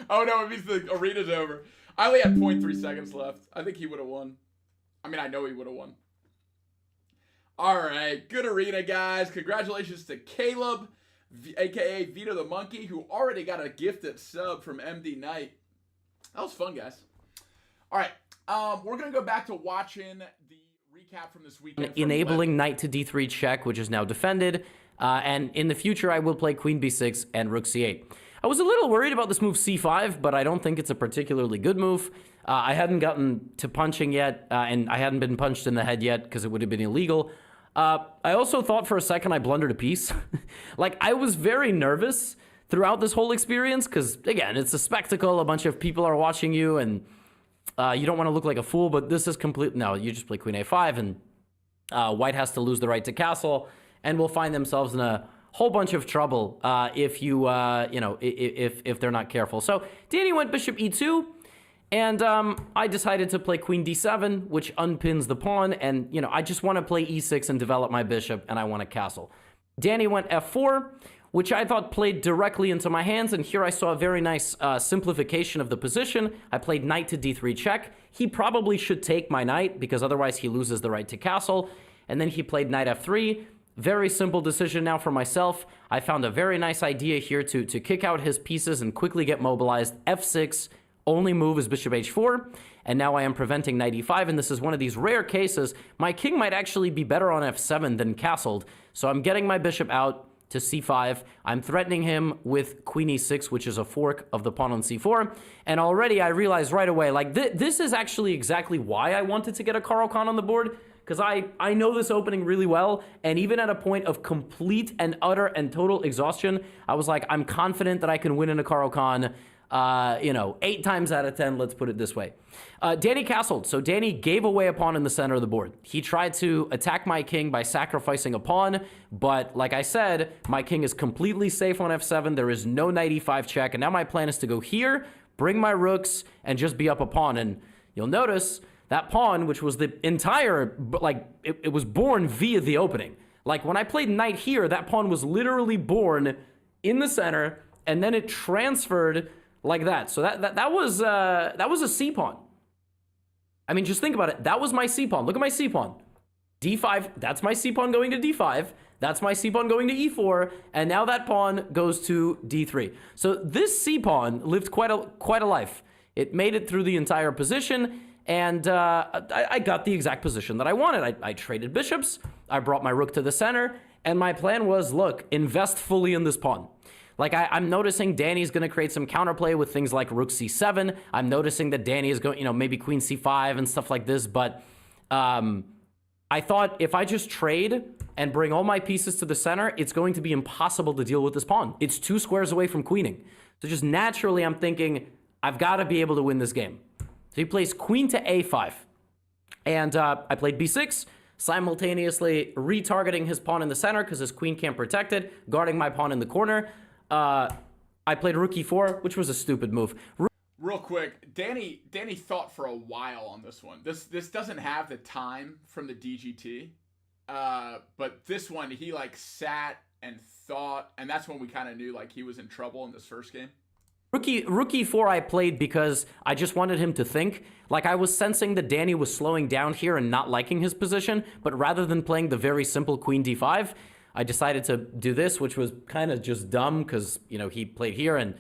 Oh no, it means the arena's over. I only had 0.3 seconds left. I think he would have won. I mean, I know he would have won. Alright, good arena, guys. Congratulations to Caleb, aka Vito the Monkey, who already got a gifted sub from MD Knight. That was fun, guys. Alright, we're going to go back to watching the recap from this weekend. Enabling knight to d3 check, which is now defended. And in the future, I will play queen b6 and rook c8. I was a little worried about this move c5, but I don't think it's a particularly good move. I hadn't gotten to punching yet, and I hadn't been punched in the head yet because it would have been illegal. I also thought for a second I blundered a piece. Like, I was very nervous throughout this whole experience because, again, it's a spectacle. A bunch of people are watching you, and you don't want to look like a fool, but this is complete. No, you just play queen a5, and white has to lose the right to castle, and will find themselves in a whole bunch of trouble if you, if they're not careful. So Danny went bishop e2, and I decided to play queen d7, which unpins the pawn, and, I just want to play e6 and develop my bishop, and I want a castle. Danny went f4, which I thought played directly into my hands, and here I saw a very nice simplification of the position. I played knight to d3 check. He probably should take my knight, because otherwise he loses the right to castle, and then he played knight f3. Very simple decision now for myself. I found a very nice idea here to kick out his pieces and quickly get mobilized. f6, only move is bishop h4, and now I am preventing knight e5, and this is one of these rare cases. My king might actually be better on f7 than castled, so I'm getting my bishop out to c5. I'm threatening him with queen e6, which is a fork of the pawn on c4, and already I realized right away, like, this is actually exactly why I wanted to get a Caro-Kann on the board, because I know this opening really well, and even at a point of complete and utter and total exhaustion, I was like, I'm confident that I can win in a Caro-Kann, 8 times out of 10, let's put it this way. Danny castled, so Danny gave away a pawn in the center of the board. He tried to attack my king by sacrificing a pawn, but like I said, my king is completely safe on f7, there is no knight e5 check, and now my plan is to go here, bring my rooks, and just be up a pawn, and you'll notice that pawn, which was the entire, like, it was born via the opening. Like, when I played knight here, that pawn was literally born in the center, and then it transferred like that. So that was a c pawn. I mean, just think about it. That was my c pawn. Look at my c pawn. d5, that's my c pawn going to d5. That's my c pawn going to e4, and now that pawn goes to d3. So this c pawn lived quite a life. It made it through the entire position, and I got the exact position that I wanted. I traded bishops, I brought my rook to the center, and my plan was, look, invest fully in this pawn. Like, I'm noticing Danny's going to create some counterplay with things like rook c7. I'm noticing that Danny is going, maybe queen c5 and stuff like this, but I thought if I just trade and bring all my pieces to the center, it's going to be impossible to deal with this pawn. It's 2 squares away from queening. So just naturally, I'm thinking, I've got to be able to win this game. So he plays queen to a5. And I played b6, simultaneously retargeting his pawn in the center because his queen can't protect it, guarding my pawn in the corner. I played rook e4, which was a stupid move. Real quick, Danny thought for a while on this one. This doesn't have the time from the DGT, but this one he like sat and thought, and that's when we kind of knew like he was in trouble in this first game. Rook e4 I played because I just wanted him to think. Like, I was sensing that Danny was slowing down here and not liking his position, but rather than playing the very simple queen d5, I decided to do this, which was kind of just dumb because, you know, he played here and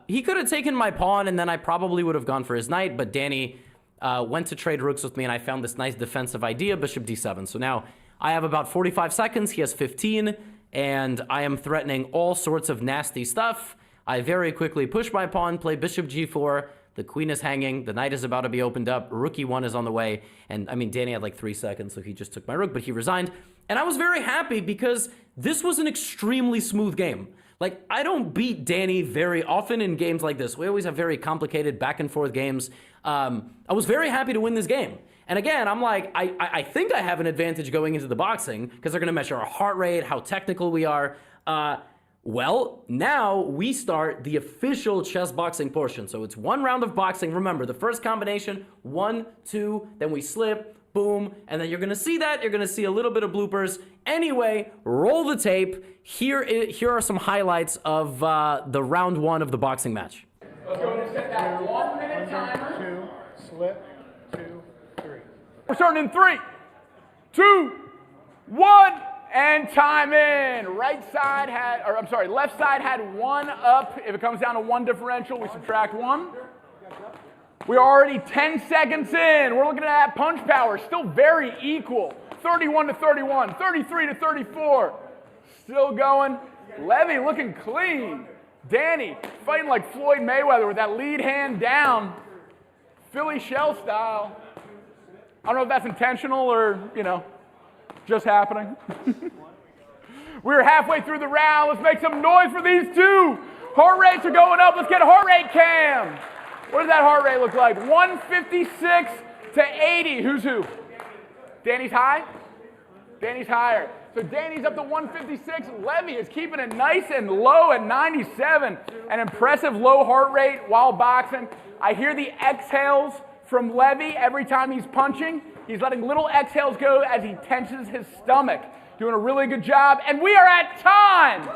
he could have taken my pawn and then I probably would have gone for his knight, but Danny went to trade rooks with me and I found this nice defensive idea, bishop d7. So now I have about 45 seconds, he has 15, and I am threatening all sorts of nasty stuff. I very quickly push my pawn, play bishop g4, the queen is hanging, the knight is about to be opened up, rook e1 is on the way, and I mean, Danny had like 3 seconds, so he just took my rook, but he resigned. And I was very happy because this was an extremely smooth game. Like, I don't beat Danny very often in games like this. We always have very complicated back and forth games. I was very happy to win this game. And again, I'm like, I think I have an advantage going into the boxing because they're going to measure our heart rate, how technical we are. Well, now we start the official chess boxing portion. So it's 1 round of boxing. Remember, the first combination, 1, 2, then we slip, boom, and then you're going to see that. You're going to see a little bit of bloopers. Anyway, roll the tape. Here are some highlights of the round 1 of the boxing match. Let's go and set that 1 minute timer. 2, slip, 2, 3. We're starting in 3, 2, 1. And time in. Left side had 1 up. If it comes down to 1 differential, we subtract 1. We're already 10 seconds in. We're looking at that punch power. Still very equal. 31 to 31, 33 to 34. Still going. Levy looking clean. Danny fighting like Floyd Mayweather with that lead hand down. Philly shell style. I don't know if that's intentional or, you know, just happening. We're halfway through the round. Let's make some noise for these two. Heart rates are going up. Let's get a heart rate cam. What does that heart rate look like? 156 to 80. Who's who? Danny's high? Danny's higher. So Danny's up to 156. Levy is keeping it nice and low at 97. An impressive low heart rate while boxing. I hear the exhales from Levy every time he's punching. He's letting little exhales go as he tenses his stomach. Doing a really good job. And we are at time!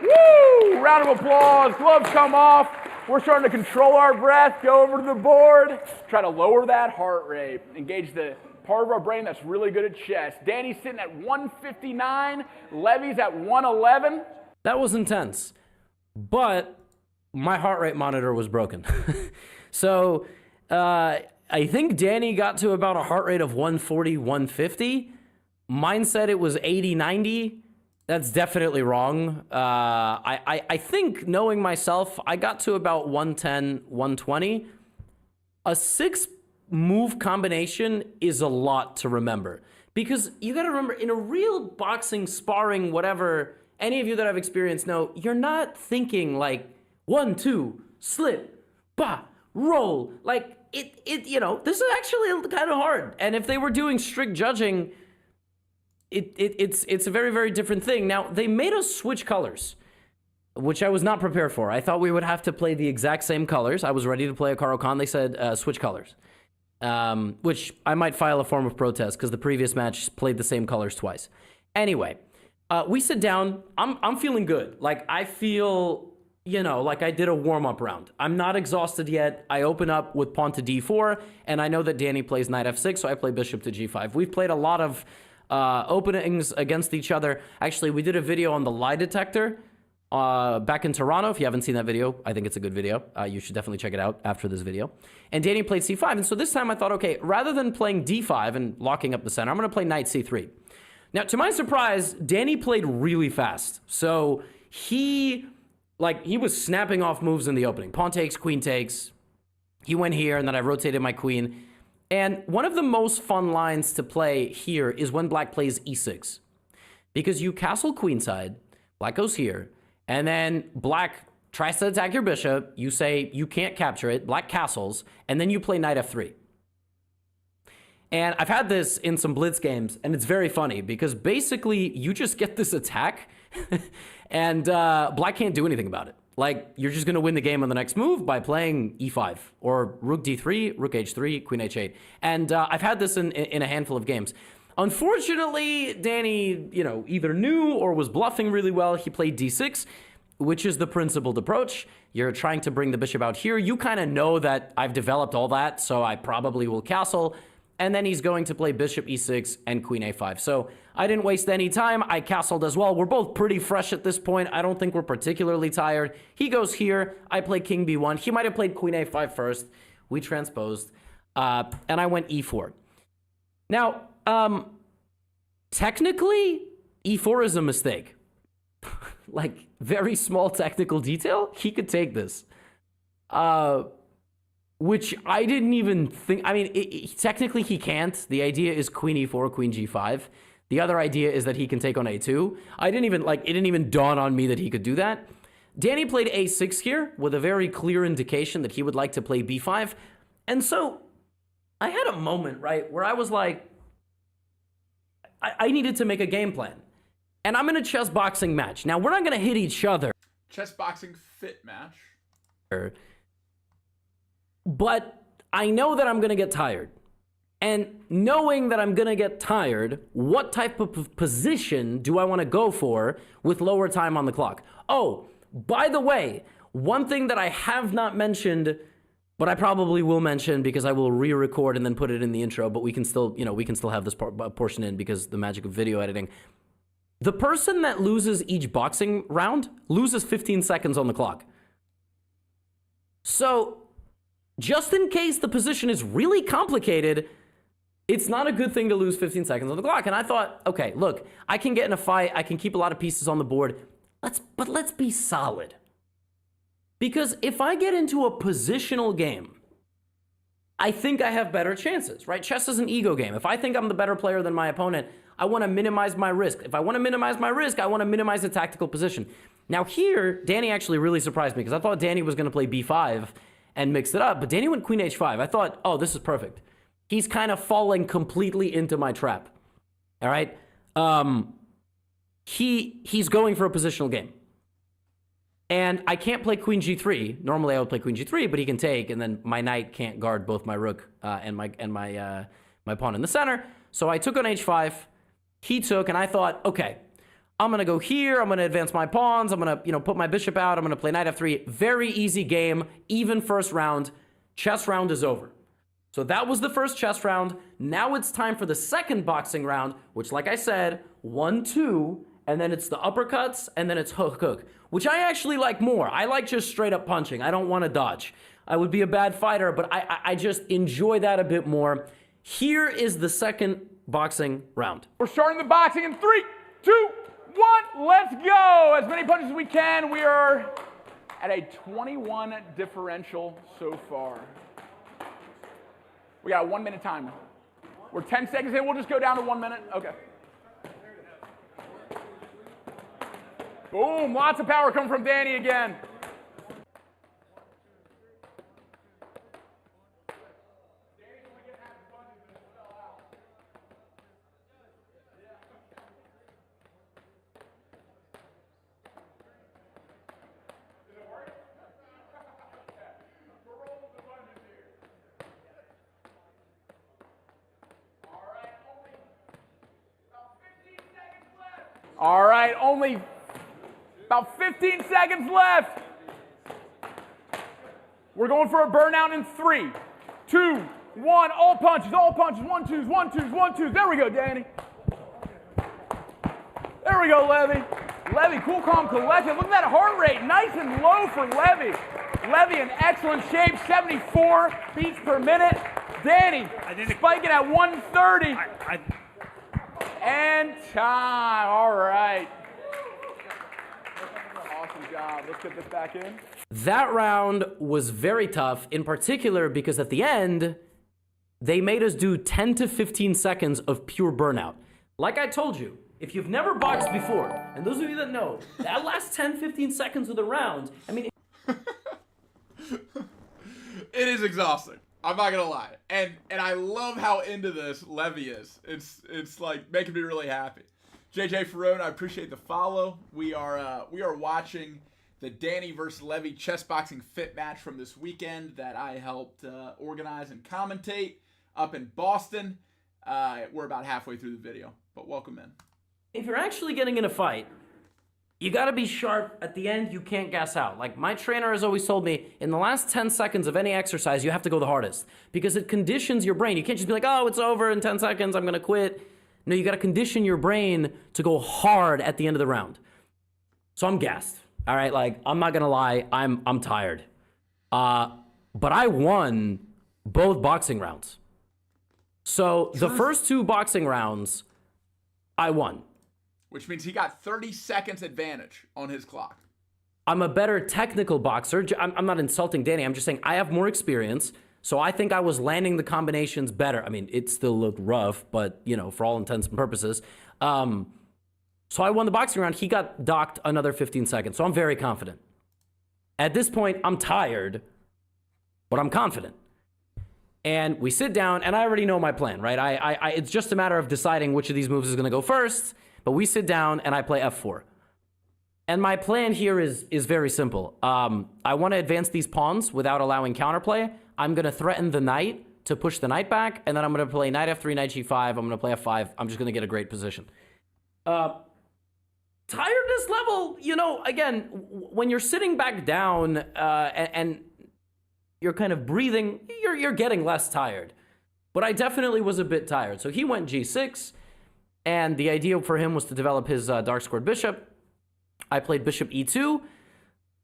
Woo! Round of applause. Gloves come off. We're starting to control our breath. Go over to the board. Try to lower that heart rate. Engage the part of our brain that's really good at chess. Danny's sitting at 159. Levy's at 111. That was intense. But my heart rate monitor was broken. So, I think Danny got to about a heart rate of 140, 150. Mine said it was 80, 90. That's definitely wrong. I think, knowing myself, I got to about 110, 120. A 6-move combination is a lot to remember. Because you got to remember, in a real boxing, sparring, whatever, any of you that have experience know, you're not thinking like 1, 2, slip, bah, roll. Like, you know, this is actually kind of hard. And if they were doing strict judging, it's a very, very different thing. Now, they made us switch colors, which I was not prepared for. I thought we would have to play the exact same colors. I was ready to play a Caro Kann. They said switch colors, which I might file a form of protest because the previous match played the same colors twice. Anyway, we sit down. I'm feeling good. Like, I feel, you know, like I did a warm-up round. I'm not exhausted yet. I open up with pawn to d4, and I know that Danny plays knight f6, so I play bishop to g5. We've played a lot of openings against each other. Actually, we did a video on the lie detector back in Toronto. If you haven't seen that video, I think it's a good video. You should definitely check it out after this video. And Danny played c5, and so this time I thought, okay, rather than playing d5 and locking up the center, I'm going to play knight c3. Now, to my surprise, Danny played really fast. So he was snapping off moves in the opening. Pawn takes, queen takes. He went here, and then I rotated my queen. And one of the most fun lines to play here is when black plays e6. Because you castle queenside, black goes here, and then black tries to attack your bishop. You say you can't capture it, black castles, and then you play knight f3. And I've had this in some blitz games, and it's very funny because basically you just get this attack and black can't do anything about it. Like, you're just going to win the game on the next move by playing e5 or rook d3, rook h3, queen h8. And I've had this in a handful of games. Unfortunately, Danny, either knew or was bluffing really well. He played d6, which is the principled approach. You're trying to bring the bishop out here. You kind of know that I've developed all that, so I probably will castle. And then he's going to play bishop e6 and queen a5. So I didn't waste any time. I castled as well. We're both pretty fresh at this point. I don't think we're particularly tired. He goes here. I play king b1. He might have played queen a5 first. We transposed. And I went e4. Now, technically, e4 is a mistake. Like, very small technical detail. He could take this. Which I didn't even think. I mean, technically he can't. The idea is queen e4, queen g5. The other idea is that he can take on a2. It didn't even dawn on me that he could do that. Danny played a6 here with a very clear indication that he would like to play b5. And so I had a moment, right, where I was like, I needed to make a game plan. And I'm in a chess boxing match. Now, we're not going to hit each other. Chess boxing fit match. But I know that I'm going to get tired. And knowing that I'm going to get tired, what type of position do I want to go for with lower time on the clock? Oh, by the way, one thing that I have not mentioned, but I probably will mention because I will re-record and then put it in the intro, but we can still, have this portion in because the magic of video editing. The person that loses each boxing round loses 15 seconds on the clock. So, just in case the position is really complicated, it's not a good thing to lose 15 seconds on the clock. And I thought, okay, look, I can get in a fight. I can keep a lot of pieces on the board. But let's be solid. Because if I get into a positional game, I think I have better chances, right? Chess is an ego game. If I think I'm the better player than my opponent, I want to minimize my risk. If I want to minimize my risk, I want to minimize the tactical position. Now here, Danny actually really surprised me because I thought Danny was going to play b5 and mix it up, but Danny went queen h5. I thought, oh, this is perfect. He's kind of falling completely into my trap. All right? He's going for a positional game. And I can't play queen g3. Normally I would play queen g3, but he can take, and then my knight can't guard both my rook and my pawn in the center. So I took on h5. He took, and I thought, okay, I'm going to go here. I'm going to advance my pawns. I'm going to, put my bishop out. I'm going to play knight f3. Very easy game. Even first round. Chess round is over. So that was the first chess round. Now it's time for the second boxing round, which, like I said, 1-2, and then it's the uppercuts, and then it's hook, which I actually like more. I like just straight up punching. I don't want to dodge. I would be a bad fighter, but I just enjoy that a bit more. Here is the second boxing round. We're starting the boxing in 3, 2, 1. Let's go. As many punches as we can. We are at a 21 differential so far. We got a 1 minute timer. We're 10 seconds in. We'll just go down to 1 minute. Okay. Boom. Lots of power coming from Danny again. All right, only about 15 seconds left. We're going for a burnout in 3, 2, 1. All punches, 1-2s, 1-2s, 1-2s. There we go, Danny. There we go, Levy. Levy, cool, calm, collected. Look at that heart rate, nice and low for Levy. Levy in excellent shape, 74 beats per minute. Danny spiking at 130. And time. All right. Awesome job. Let's get this back in. That round was very tough, in particular because at the end, they made us do 10 to 15 seconds of pure burnout. Like I told you, if you've never boxed before, and those of you that know, that last 10, 15 seconds of the round, I mean... It is exhausting. I'm not gonna lie, and I love how into this Levy is. It's like making me really happy. JJ Ferrone, I appreciate the follow. We are watching the Danny versus Levy chess boxing fit match from this weekend that I helped organize and commentate up in Boston. We're about halfway through the video, but welcome in. If you're actually getting in a fight, you gotta be sharp at the end. You can't gas out. Like my trainer has always told me, in the last 10 seconds of any exercise, you have to go the hardest because it conditions your brain. You can't just be like, oh, it's over in 10 seconds, I'm gonna quit. No, you gotta condition your brain to go hard at the end of the round. So I'm gassed. All right, like I'm not gonna lie, I'm tired. But I won both boxing rounds. So the first 2 boxing rounds, I won. Which means he got 30 seconds advantage on his clock. I'm a better technical boxer. I'm not insulting Danny. I'm just saying I have more experience. So I think I was landing the combinations better. I mean, it still looked rough, but, you know, for all intents and purposes. So I won the boxing round. He got docked another 15 seconds. So I'm very confident. At this point, I'm tired, but I'm confident. And we sit down, and I already know my plan, right? It's just a matter of deciding which of these moves is going to go first. But we sit down, and I play f4. And my plan here is very simple. I want to advance these pawns without allowing counterplay. I'm going to threaten the knight to push the knight back, and then I'm going to play knight f3, knight g5. I'm going to play f5. I'm just going to get a great position. Tiredness level, you know, again, when you're sitting back down and you're kind of breathing, you're getting less tired. But I definitely was a bit tired. So he went g6, and the idea for him was to develop his dark squared bishop. I played bishop e2,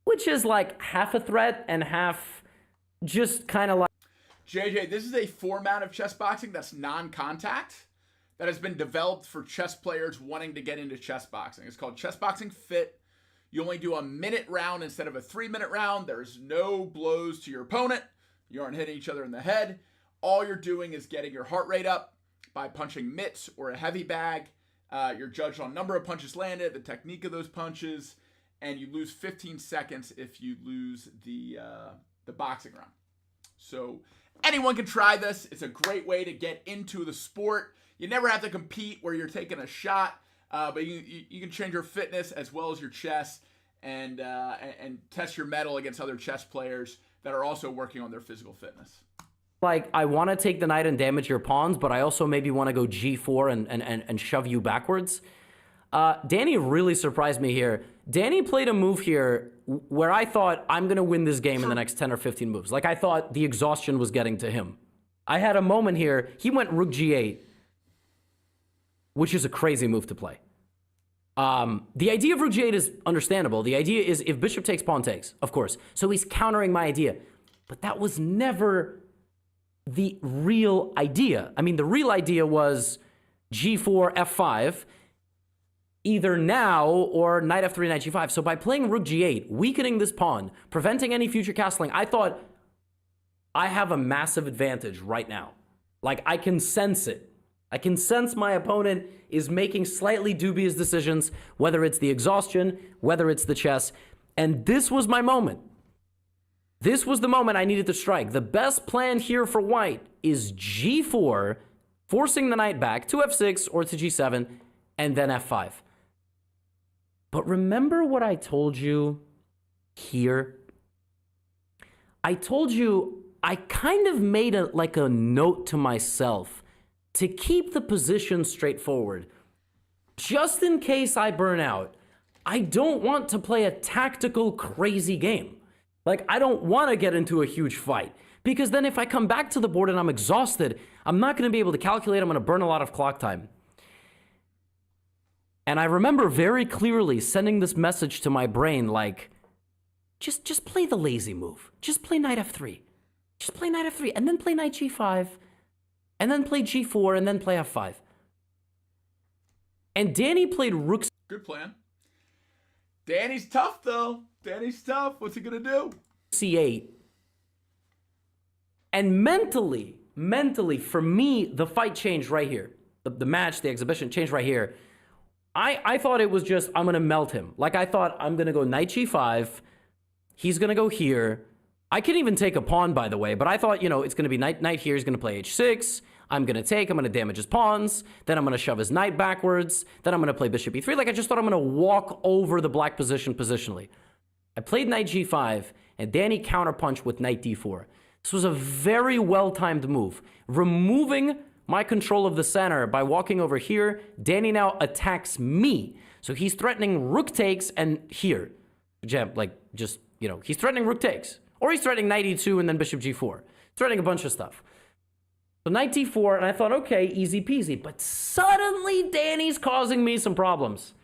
which is like half a threat and half just kind of like... JJ, this is a format of chess boxing that's non-contact that has been developed for chess players wanting to get into chess boxing. It's called Chess Boxing Fit. You only do a minute round instead of a 3-minute round. There's no blows to your opponent. You aren't hitting each other in the head. All you're doing is getting your heart rate up by punching mitts or a heavy bag. You're judged on number of punches landed, the technique of those punches, and you lose 15 seconds if you lose the boxing round. So anyone can try this. It's a great way to get into the sport. You never have to compete where you're taking a shot, but you can change your fitness as well as your chess and test your mettle against other chess players that are also working on their physical fitness. Like, I want to take the knight and damage your pawns, but I also maybe want to go g4 and shove you backwards. Danny really surprised me here. Danny played a move here where I thought I'm going to win this game in the next 10 or 15 moves. Like, I thought the exhaustion was getting to him. I had a moment here. He went rook g8, which is a crazy move to play. The idea of rook g8 is understandable. The idea is if bishop takes, pawn takes, of course. So he's countering my idea. But that was never the real idea. I mean, the real idea was g4, f5, either now or knight f3, knight g5. So by playing rook g8, weakening this pawn, preventing any future castling, I thought I have a massive advantage right now. Like, I can sense it. I can sense my opponent is making slightly dubious decisions, whether it's the exhaustion, whether it's the chess. And this was my moment. This was the moment I needed to strike. The best plan here for white is g4, forcing the knight back to f6 or to g7, and then f5. But remember what I told you here? I told you I kind of made a note to myself to keep the position straightforward. Just in case I burn out, I don't want to play a tactical, crazy game. Like, I don't want to get into a huge fight. Because then if I come back to the board and I'm exhausted, I'm not going to be able to calculate. I'm going to burn a lot of clock time. And I remember very clearly sending this message to my brain, like, just play the lazy move. Just play knight f3. Just play knight f3, and then play knight g5, and then play g4, and then play f5. And Danny played rook. Good plan. Danny's tough, though. Danny's tough. What's he going to do? c8. And mentally, for me, the fight changed right here. The match, the exhibition changed right here. I thought it was just, I'm going to melt him. Like, I thought, I'm going to go knight g5. He's going to go here. I can even take a pawn, by the way, but I thought, you know, it's going to be knight here. He's going to play h6. I'm going to take. I'm going to damage his pawns. Then I'm going to shove his knight backwards. Then I'm going to play bishop e3. Like, I just thought I'm going to walk over the black position positionally. I played knight g5, and Danny counterpunched with knight d4. This was a very well-timed move. Removing my control of the center by walking over here, Danny now attacks me. So he's threatening rook takes and here. He's threatening rook takes. Or he's threatening knight e2 and then bishop g4. Threatening a bunch of stuff. So knight d4, and I thought, okay, easy peasy. But suddenly Danny's causing me some problems.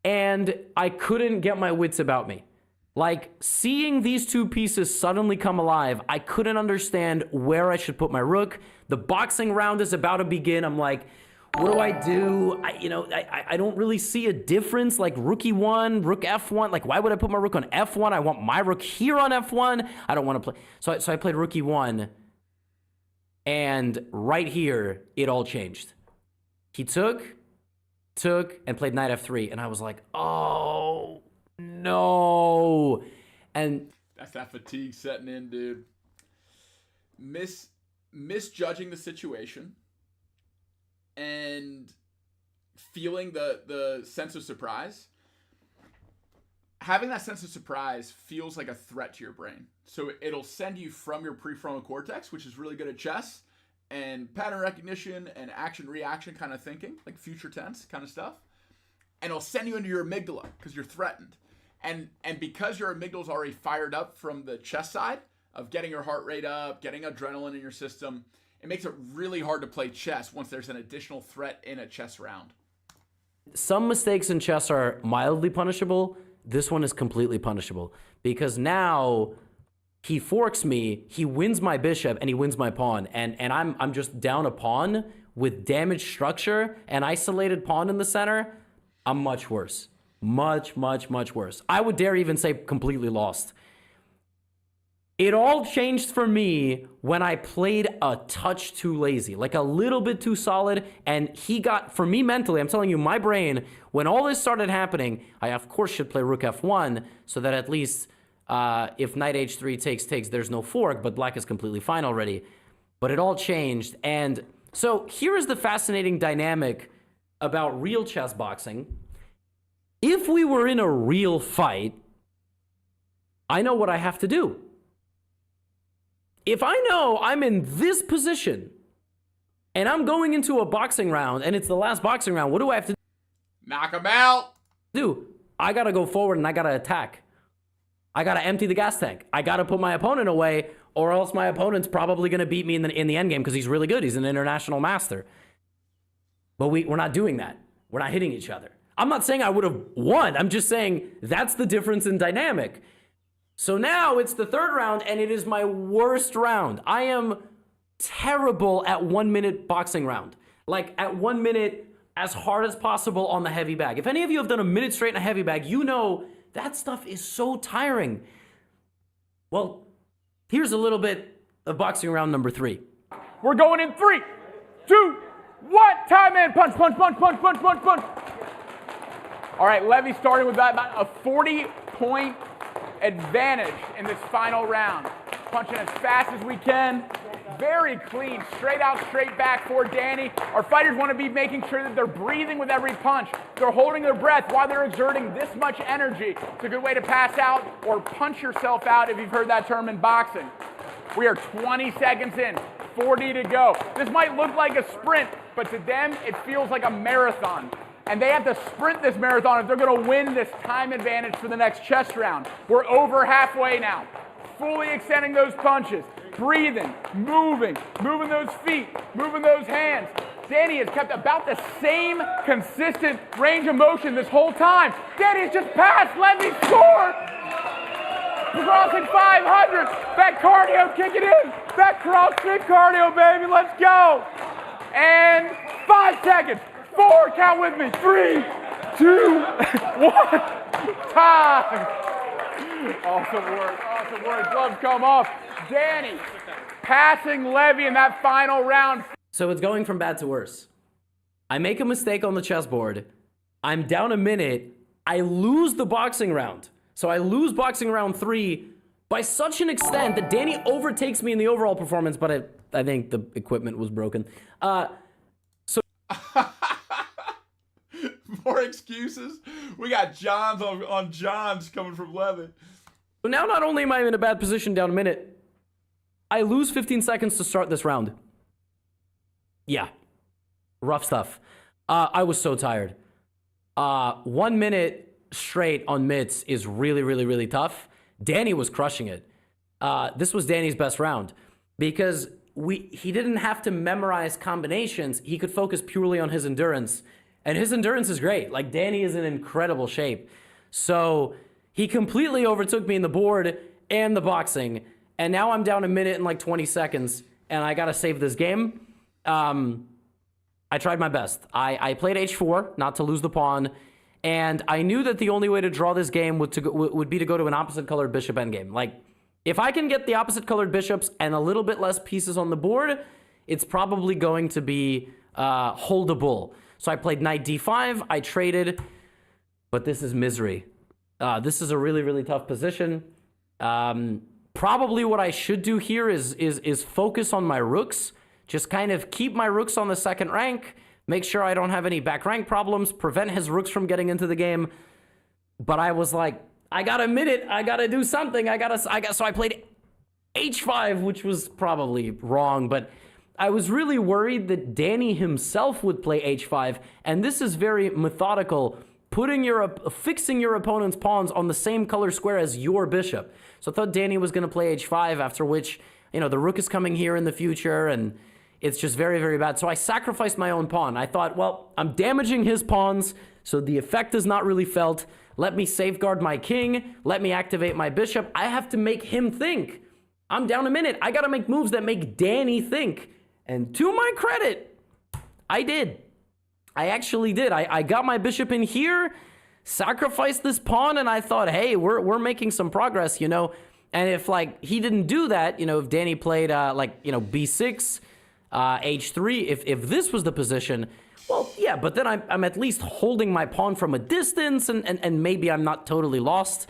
And I couldn't get my wits about me. Like, seeing these two pieces suddenly come alive, I couldn't understand where I should put my rook. The boxing round is about to begin. I'm like, what do I do? I don't really see a difference. Like, rook e1, rook f1. Like, why would I put my rook on f1? I want my rook here on f1. I don't want to play. So I played rook e1. And right here, it all changed. He took, and played knight f3. And I was like, oh, no. And that's that fatigue setting in, dude. Misjudging the situation and feeling the sense of surprise. Having that sense of surprise feels like a threat to your brain. So it'll send you from your prefrontal cortex, which is really good at chess, and pattern recognition and action-reaction kind of thinking, like future tense kind of stuff. And it'll send you into your amygdala because you're threatened. And because your amygdala's already fired up from the chess side of getting your heart rate up, getting adrenaline in your system, it makes it really hard to play chess once there's an additional threat in a chess round. Some mistakes in chess are mildly punishable. This one is completely punishable because now he forks me, he wins my bishop, and he wins my pawn. And I'm just down a pawn with damaged structure and isolated pawn in the center. I'm much worse. Much, much, much worse. I would dare even say completely lost. It all changed for me when I played a touch too lazy, like a little bit too solid, and he got, for me mentally, I'm telling you, my brain, when all this started happening, I of course should play rook f1, so that at least if knight h3 takes, there's no fork, but black is completely fine already. But it all changed, and so here is the fascinating dynamic about real chess boxing. If we were in a real fight, I know what I have to do. If I know I'm in this position and I'm going into a boxing round and it's the last boxing round, what do I have to Knock him out. do? I got to go forward and I got to attack. I got to empty the gas tank. I got to put my opponent away, or else my opponent's probably going to beat me in the end game because he's really good. He's an international master. But we're not doing that. We're not hitting each other. I'm not saying I would have won. I'm just saying that's the difference in dynamic. So now it's the third round, and it is my worst round. I am terrible at 1 minute boxing round. Like at 1 minute, as hard as possible on the heavy bag. If any of you have done a minute straight in a heavy bag, you know that stuff is so tiring. Well, here's a little bit of boxing round number 3. We're going in 3, 2, 1. Time in. Punch, punch, punch, punch, punch, punch, punch. All right, Levy starting with about a 40-point advantage in this final round. Punching as fast as we can. Very clean, straight out, straight back for Danny. Our fighters want to be making sure that they're breathing with every punch. They're holding their breath while they're exerting this much energy. It's a good way to pass out or punch yourself out if you've heard that term in boxing. We are 20 seconds in, 40 to go. This might look like a sprint, but to them, it feels like a marathon. And they have to sprint this marathon if they're going to win this time advantage for the next chess round. We're over halfway now. Fully extending those punches. Breathing, moving those feet, moving those hands. Danny has kept about the same consistent range of motion this whole time. Danny has just passed. Let me score. Crossing 500. That cardio, kick it in. That CrossFit cardio, baby. Let's go. And 5 seconds. 4, count with me. 3, 2, 1. Time. Awesome work. Gloves come off. Danny passing Levy in that final round. So it's going from bad to worse. I make a mistake on the chessboard. I'm down a minute. I lose the boxing round. So I lose boxing round 3 by such an extent that Danny overtakes me in the overall performance, but I think the equipment was broken. More excuses. We got Johns on Johns coming from Levy. So now not only am I in a bad position down a minute, I lose 15 seconds to start this round. Yeah, rough stuff. I was so tired. 1 minute straight on mitts is really, really, really tough. Danny was crushing it. This was Danny's best round because he didn't have to memorize combinations. He could focus purely on his endurance, and his endurance is great. Like, Danny is in incredible shape. So he completely overtook me in the board and the boxing, and now I'm down a minute and like 20 seconds, and I gotta save this game. I tried my best. I played h4, not to lose the pawn, and I knew that the only way to draw this game would be to go to an opposite colored bishop endgame. Like, if I can get the opposite colored bishops and a little bit less pieces on the board, it's probably going to be holdable. So I played knight d5, I traded, but this is misery. This is a really, really tough position. Probably what I should do here is focus on my rooks. Just kind of keep my rooks on the second rank, make sure I don't have any back rank problems, prevent his rooks from getting into the game. But I was like, I got a minute, I gotta do something, so I played h5, which was probably wrong, but I was really worried that Danny himself would play h5, and this is very methodical, fixing your opponent's pawns on the same color square as your bishop. So I thought Danny was gonna play h5, after which, the rook is coming here in the future, and it's just very, very bad. So I sacrificed my own pawn. I thought, well, I'm damaging his pawns, so the effect is not really felt. Let me safeguard my king. Let me activate my bishop. I have to make him think. I'm down a minute. I got to make moves that make Danny think. And to my credit, I did. I actually did. I got my bishop in here, sacrificed this pawn, and I thought, hey, we're making some progress, And if, he didn't do that, if Danny played, b6, h3, if this was the position, well, yeah, but then I'm at least holding my pawn from a distance, and maybe I'm not totally lost.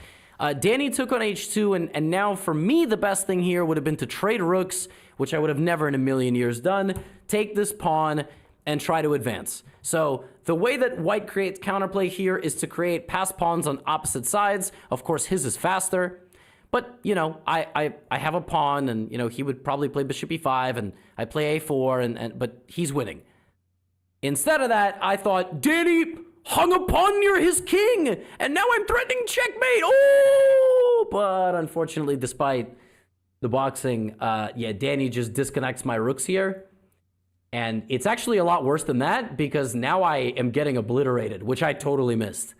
Danny took on h2, and now for me, the best thing here would have been to trade rooks, which I would have never in a million years done, take this pawn, and try to advance. So the way that white creates counterplay here is to create passed pawns on opposite sides. Of course, his is faster. But, I have a pawn, and, he would probably play bishop e5, and I play a4, but he's winning. Instead of that, I thought, Danny hung a pawn near his king, and now I'm threatening checkmate. Oh! But unfortunately, despite the boxing, Danny just disconnects my rooks here. And it's actually a lot worse than that, because now I am getting obliterated, which I totally missed.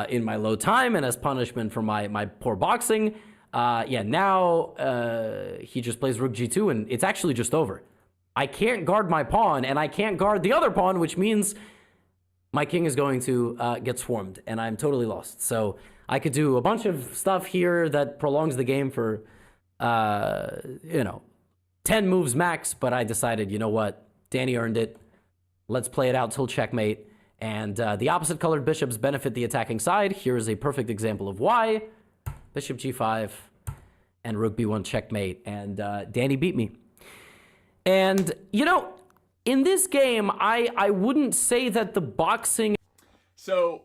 In my low time, and as punishment for my poor boxing, now he just plays rook g2, and it's actually just over. I can't guard my pawn, and I can't guard the other pawn, which means my king is going to get swarmed, and I'm totally lost. So I could do a bunch of stuff here that prolongs the game for, 10 moves max, but I decided, you know what, Danny earned it. Let's play it out till checkmate. And the opposite colored bishops benefit the attacking side. Here is a perfect example of why. Bishop g5 and rook b1 checkmate. And Danny beat me. And, in this game, I wouldn't say that the boxing... So,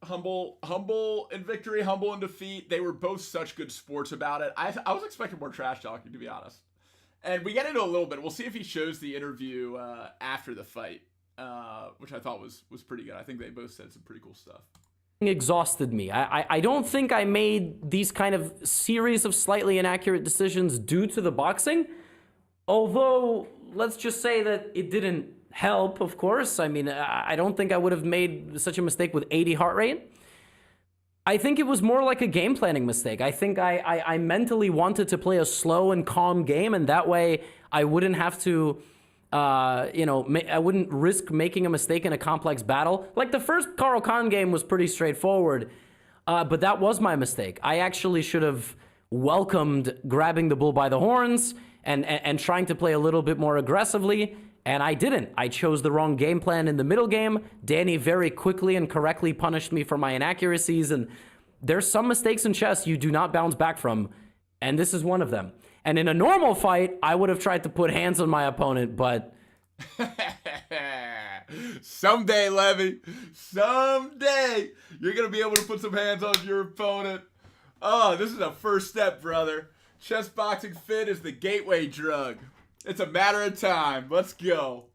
humble in victory, humble in defeat. They were both such good sports about it. I was expecting more trash talking, to be honest. And we get into a little bit. We'll see if he shows the interview after the fight. Which I thought was pretty good. I think they both said some pretty cool stuff. Exhausted me. I don't think I made these kind of series of slightly inaccurate decisions due to the boxing. Although, let's just say that it didn't help, of course. I mean, I don't think I would have made such a mistake with 80 heart rate. I think it was more like a game planning mistake. I think I mentally wanted to play a slow and calm game, and that way I wouldn't have to... I wouldn't risk making a mistake in a complex battle. Like the first Carl Khan game was pretty straightforward, but that was my mistake. I actually should have welcomed grabbing the bull by the horns and trying to play a little bit more aggressively, and I didn't. I chose the wrong game plan in the middle game. Danny very quickly and correctly punished me for my inaccuracies, and there's some mistakes in chess you do not bounce back from, and this is one of them. And in a normal fight, I would have tried to put hands on my opponent, but... Someday, Levy, someday, you're going to be able to put some hands on your opponent. Oh, this is a first step, brother. Chess Boxing Fit is the gateway drug. It's a matter of time. Let's go.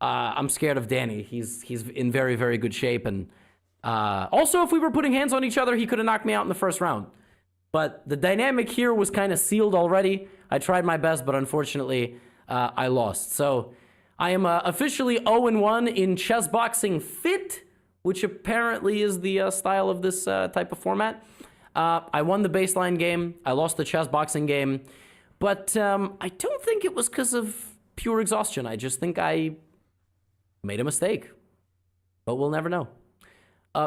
I'm scared of Danny. He's in very, very good shape. And also, if we were putting hands on each other, he could have knocked me out in the first round. But the dynamic here was kind of sealed already. I tried my best, but unfortunately, I lost. So I am officially 0-1 in Chess Boxing Fit, which apparently is the style of this type of format. I won the baseline game. I lost the chess boxing game. But I don't think it was because of pure exhaustion. I just think I made a mistake. But we'll never know.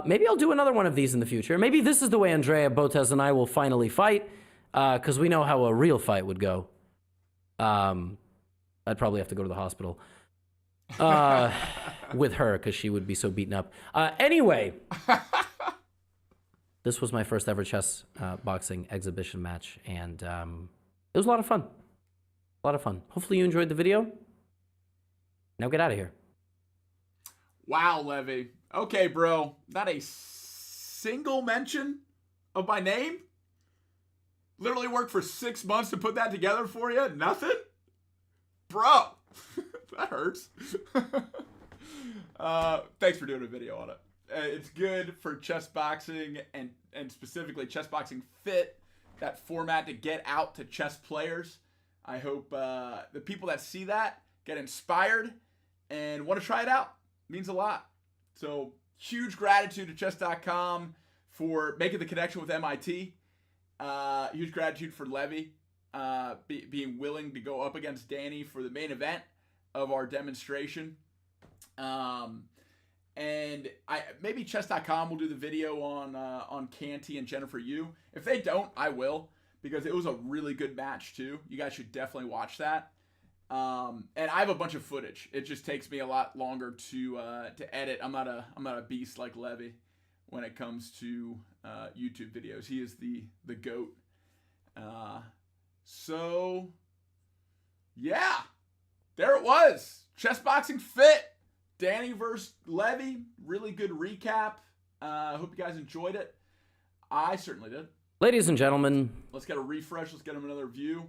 Maybe I'll do another one of these in the future. Maybe this is the way Andrea Botes and I will finally fight, because we know how a real fight would go. I'd probably have to go to the hospital with her, because she would be so beaten up. Anyway, this was my first ever chess boxing exhibition match, and it was a lot of fun. A lot of fun. Hopefully you enjoyed the video. Now get out of here. Wow, Levy. Okay, bro. Not a single mention of my name? Literally worked for 6 months to put that together for you? Nothing? Bro. That hurts. Thanks for doing a video on it. It's good for chess boxing and specifically Chess Boxing Fit, that format to get out to chess players. I hope the people that see that get inspired and want to try it out. It means a lot. So huge gratitude to chess.com for making the connection with MIT. Huge gratitude for Levy being willing to go up against Danny for the main event of our demonstration. And maybe chess.com will do the video on Canty and Jennifer Yu. If they don't, I will, because it was a really good match too. You guys should definitely watch that. And I have a bunch of footage. It just takes me a lot longer to edit. I'm not a beast like Levy when it comes to YouTube videos. He is the GOAT. So yeah, there it was. Chess Boxing Fit. Danny versus Levy. Really good recap. Hope you guys enjoyed it. I certainly did. Ladies and gentlemen. Let's get a refresh. Let's get him another view.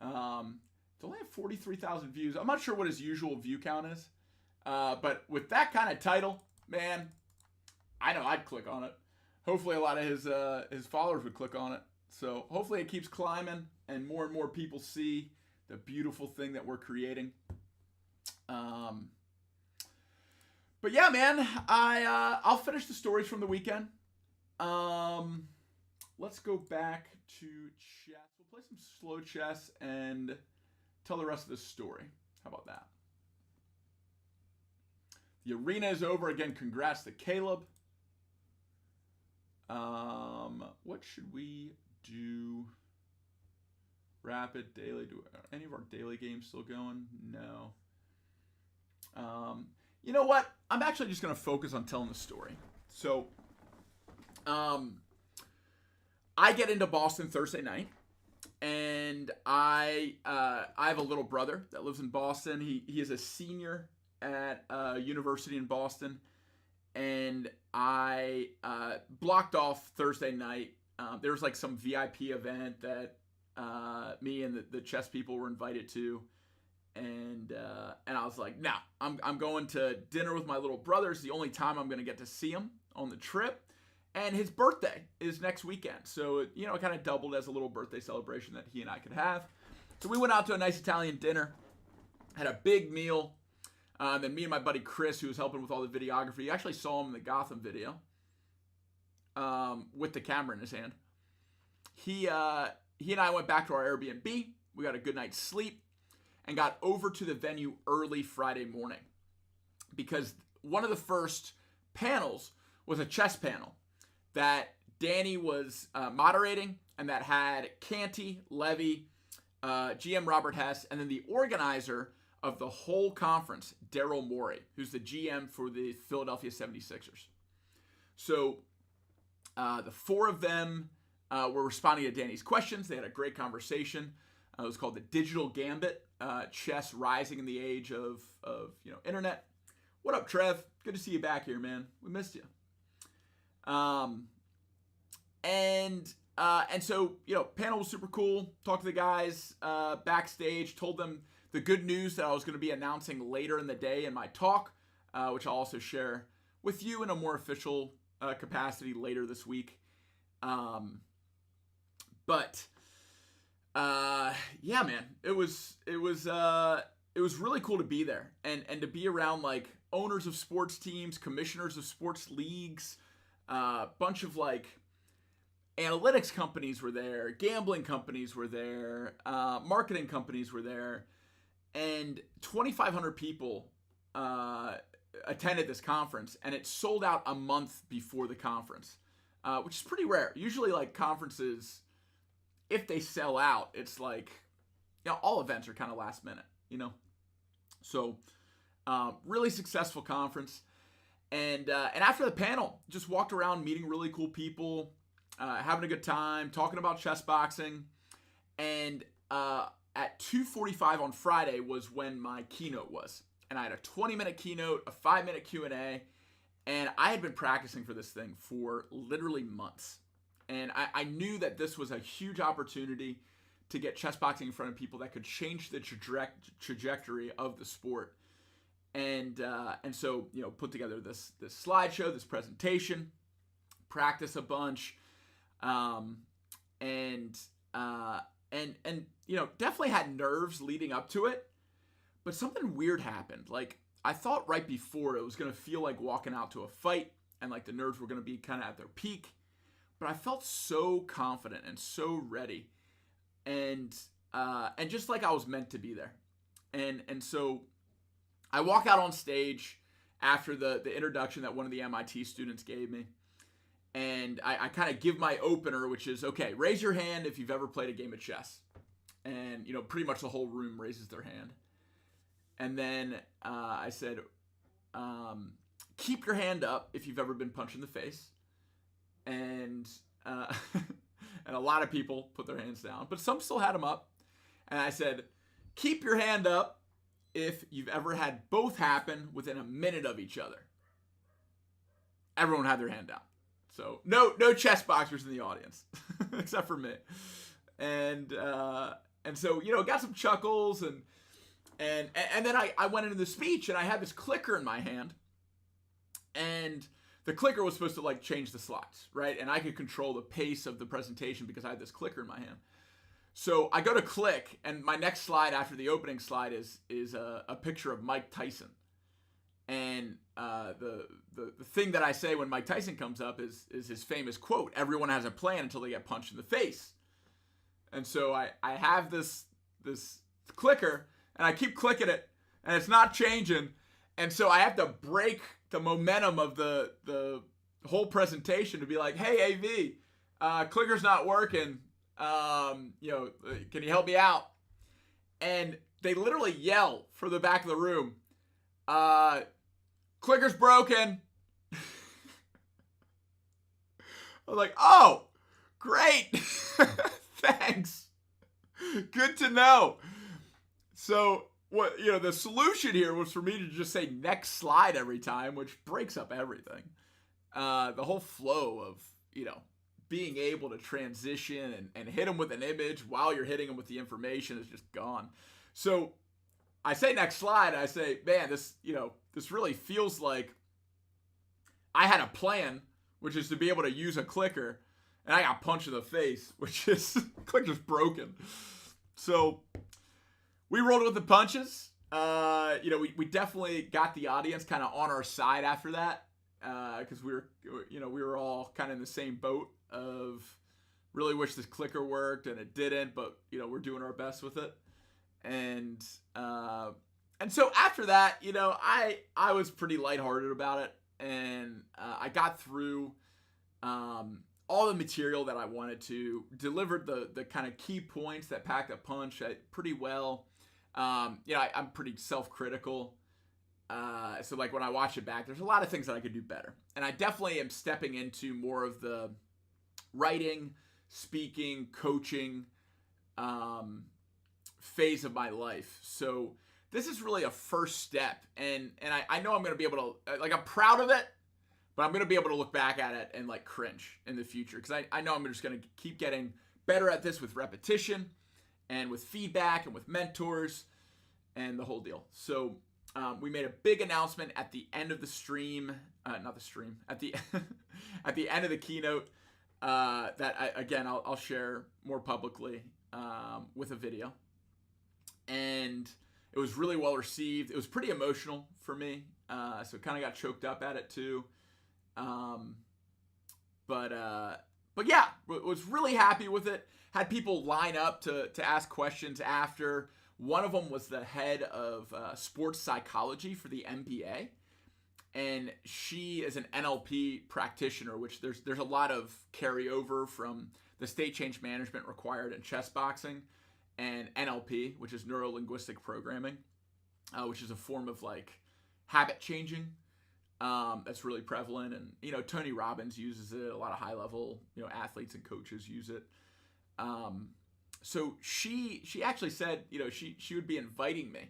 It's only have 43,000 views. I'm not sure what his usual view count is. But with that kind of title, man, I know I'd click on it. Hopefully a lot of his followers would click on it. So hopefully it keeps climbing and more people see the beautiful thing that we're creating. But yeah, man, I'll finish the stories from the weekend. Let's go back to chess. We'll play some slow chess and tell the rest of the story. How about that? The arena is over again. Congrats to Caleb. What should we do? Rapid daily. Do any of our daily games still going? No. You know what? I'm actually just going to focus on telling the story. So, I get into Boston Thursday night, and I have a little brother that lives in Boston. He is a senior at a university in Boston, and I blocked off Thursday night. There was like some VIP event that me and the chess people were invited to. And I was like, nah, I'm going to dinner with my little brother. It's the only time I'm going to get to see him on the trip. And his birthday is next weekend. So, it kind of doubled as a little birthday celebration that he and I could have. So we went out to a nice Italian dinner, had a big meal. Then me and my buddy Chris, who was helping with all the videography, you actually saw him in the Gotham video with the camera in his hand. He and I went back to our Airbnb. We got a good night's sleep. And got over to the venue early Friday morning because one of the first panels was a chess panel that Danny was moderating and that had Canty, Levy, GM Robert Hess, and then the organizer of the whole conference, Daryl Morey, who's the GM for the Philadelphia 76ers. So the four of them were responding to Danny's questions. They had a great conversation. It was called the Digital Gambit. Chess rising in the age of internet. What up, Trev? Good to see you back here, man. We missed you. And so, panel was super cool. Talked to the guys backstage, told them the good news that I was going to be announcing later in the day in my talk, which I'll also share with you in a more official capacity later this week. Yeah, man, it was really cool to be there and to be around like owners of sports teams, commissioners of sports leagues, bunch of like analytics companies were there, gambling companies were there, marketing companies were there, and 2,500 people attended this conference, and it sold out a month before the conference, which is pretty rare. Usually, like conferences, if they sell out, it's like, all events are kind of last minute, So, really successful conference, and after the panel, just walked around meeting really cool people, having a good time, talking about chess boxing, and at 2:45 on Friday was when my keynote was. And I had a 20-minute keynote, a 5-minute Q&A, and I had been practicing for this thing for literally months. And I knew that this was a huge opportunity to get chess boxing in front of people that could change the trajectory of the sport. And so, put together this slideshow, this presentation, practice a bunch, and definitely had nerves leading up to it, but something weird happened. Like, I thought right before it was going to feel like walking out to a fight and like the nerves were going to be kind of at their peak, but I felt so confident and so ready, and just like I was meant to be there. And so I walk out on stage after the introduction that one of the MIT students gave me, and I kind of give my opener, which is, okay, raise your hand if you've ever played a game of chess. And, pretty much the whole room raises their hand. And then I said, keep your hand up if you've ever been punched in the face. And and a lot of people put their hands down, but some still had them up. And I said, keep your hand up if you've ever had both happen within a minute of each other. Everyone had their hand down. So no chess boxers in the audience, except for me. And so, got some chuckles, and then I went into the speech, and I had this clicker in my hand, and the clicker was supposed to like change the slides, right? And I could control the pace of the presentation because I had this clicker in my hand. So I go to click, and my next slide after the opening slide is a picture of Mike Tyson. And the thing that I say when Mike Tyson comes up is his famous quote, "Everyone has a plan until they get punched in the face." And so I have this clicker, and I keep clicking it, and it's not changing. And so I have to break the momentum of the whole presentation to be like, "Hey, AV, clicker's not working. Can you help me out?" And they literally yell from the back of the room, "Clicker's broken." I was like, "Oh, great." Thanks. Good to know. So what, the solution here was for me to just say next slide every time, which breaks up everything. The whole flow of, being able to transition and hit them with an image while you're hitting them with the information is just gone. So I say next slide, and I say, man, this really feels like I had a plan, which is to be able to use a clicker, and I got punched in the face, which is, clicker's broken. So we rolled with the punches. We definitely got the audience kind of on our side after that, because we were all kind of in the same boat of really wish this clicker worked, and it didn't, but we're doing our best with it. And so after that, I was pretty lighthearted about it, and I got through all the material that I wanted to, delivered the kind of key points that packed a punch pretty well. I'm pretty self-critical. So like when I watch it back, there's a lot of things that I could do better. And I definitely am stepping into more of the writing, speaking, coaching phase of my life. So this is really a first step. And I know I'm going to be able to, I'm proud of it, but I'm going to be able to look back at it and like cringe in the future, because I know I'm just going to keep getting better at this with repetition and with feedback and with mentors and the whole deal. So we made a big announcement at the end of the stream, not the stream, at the at the end of the keynote that I'll share more publicly with a video. And it was really well received. It was pretty emotional for me, so kind of got choked up at it too. But yeah, was really happy with it. Had people line up to ask questions after. One of them was the head of sports psychology for the NBA, and she is an NLP practitioner, which there's a lot of carryover from the state change management required in chess boxing, and NLP, which is neuro-linguistic programming, which is a form of like habit changing that's really prevalent. And Tony Robbins uses it. A lot of high level athletes and coaches use it. So she actually said she would be inviting me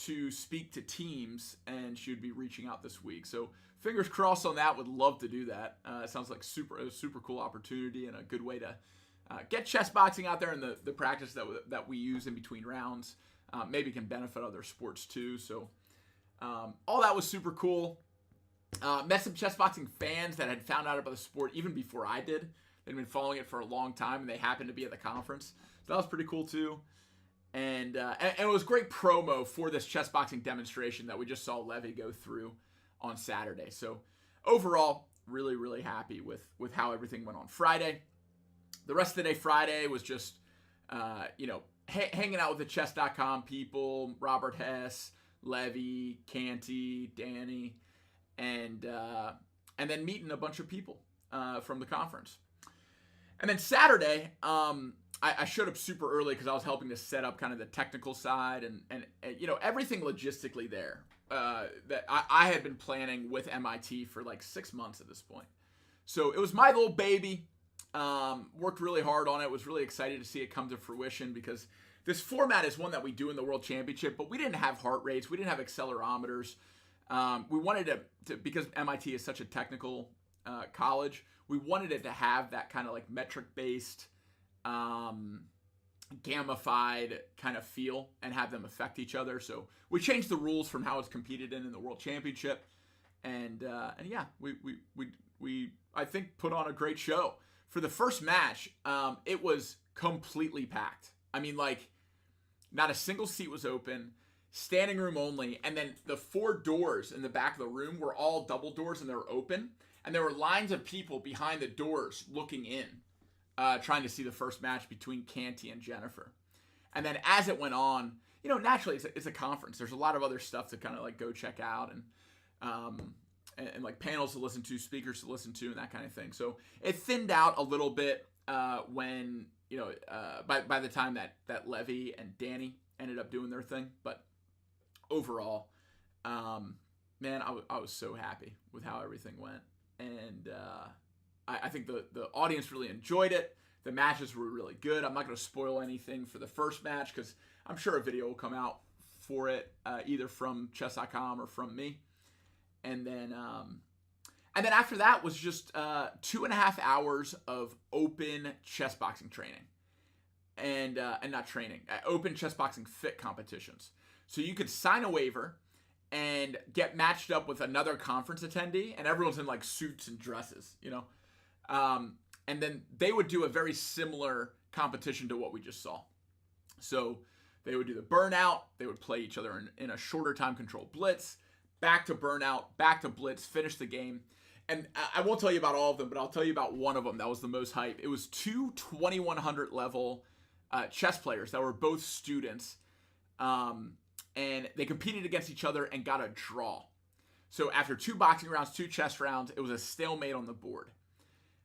to speak to teams, and she would be reaching out this week. So fingers crossed on that. Would love to do that. It sounds like a super cool opportunity and a good way to get chess boxing out there, and the practice that we use in between rounds maybe can benefit other sports too. So all that was super cool. Met some chess boxing fans that had found out about the sport even before I did. They'd been following it for a long time, and they happened to be at the conference. So that was pretty cool too. And it was great promo for this chess boxing demonstration that we just saw Levy go through on Saturday. So overall, really, really happy with how everything went on Friday. The rest of the day Friday was just, hanging out with the chess.com people, Robert Hess, Levy, Canty, Danny, and then meeting a bunch of people from the conference. And then Saturday, I showed up super early because I was helping to set up kind of the technical side and everything logistically there that I had been planning with MIT for like 6 months at this point. So it was my little baby. Worked really hard on it. Was really excited to see it come to fruition, because this format is one that we do in the World Championship, but we didn't have heart rates. We didn't have accelerometers. We wanted to because MIT is such a technical college, we wanted it to have that kind of like metric-based, gamified kind of feel and have them affect each other. So we changed the rules from how it's competed in the World Championship, and yeah, we I think put on a great show. For the first match, it was completely packed. I mean, like, not a single seat was open, standing room only, and then the 4 doors in the back of the room were all double doors, and they were open, and there were lines of people behind the doors looking in, trying to see the first match between Canty and Jennifer. And then as it went on, naturally it's a conference. There's a lot of other stuff to kind of like go check out, and like panels to listen to, speakers to listen to, and that kind of thing. So it thinned out a little bit when by the time that Levy and Danny ended up doing their thing. But overall, man, I was so happy with how everything went, and I think the audience really enjoyed it. The matches were really good. I'm not going to spoil anything for the first match because I'm sure a video will come out for it, either from chess.com or from me. And then after that was just 2.5 hours of open chess boxing training, and not training, open chess boxing fit competitions. So you could sign a waiver and get matched up with another conference attendee, and everyone's in like suits and dresses, and then they would do a very similar competition to what we just saw. So they would do the burnout. They would play each other in a shorter time control blitz. Back to burnout, back to blitz, finish the game. And I won't tell you about all of them, but I'll tell you about one of them that was the most hype. It was 2 2100 level chess players that were both students. And they competed against each other and got a draw. So after 2 boxing rounds, 2 chess rounds, it was a stalemate on the board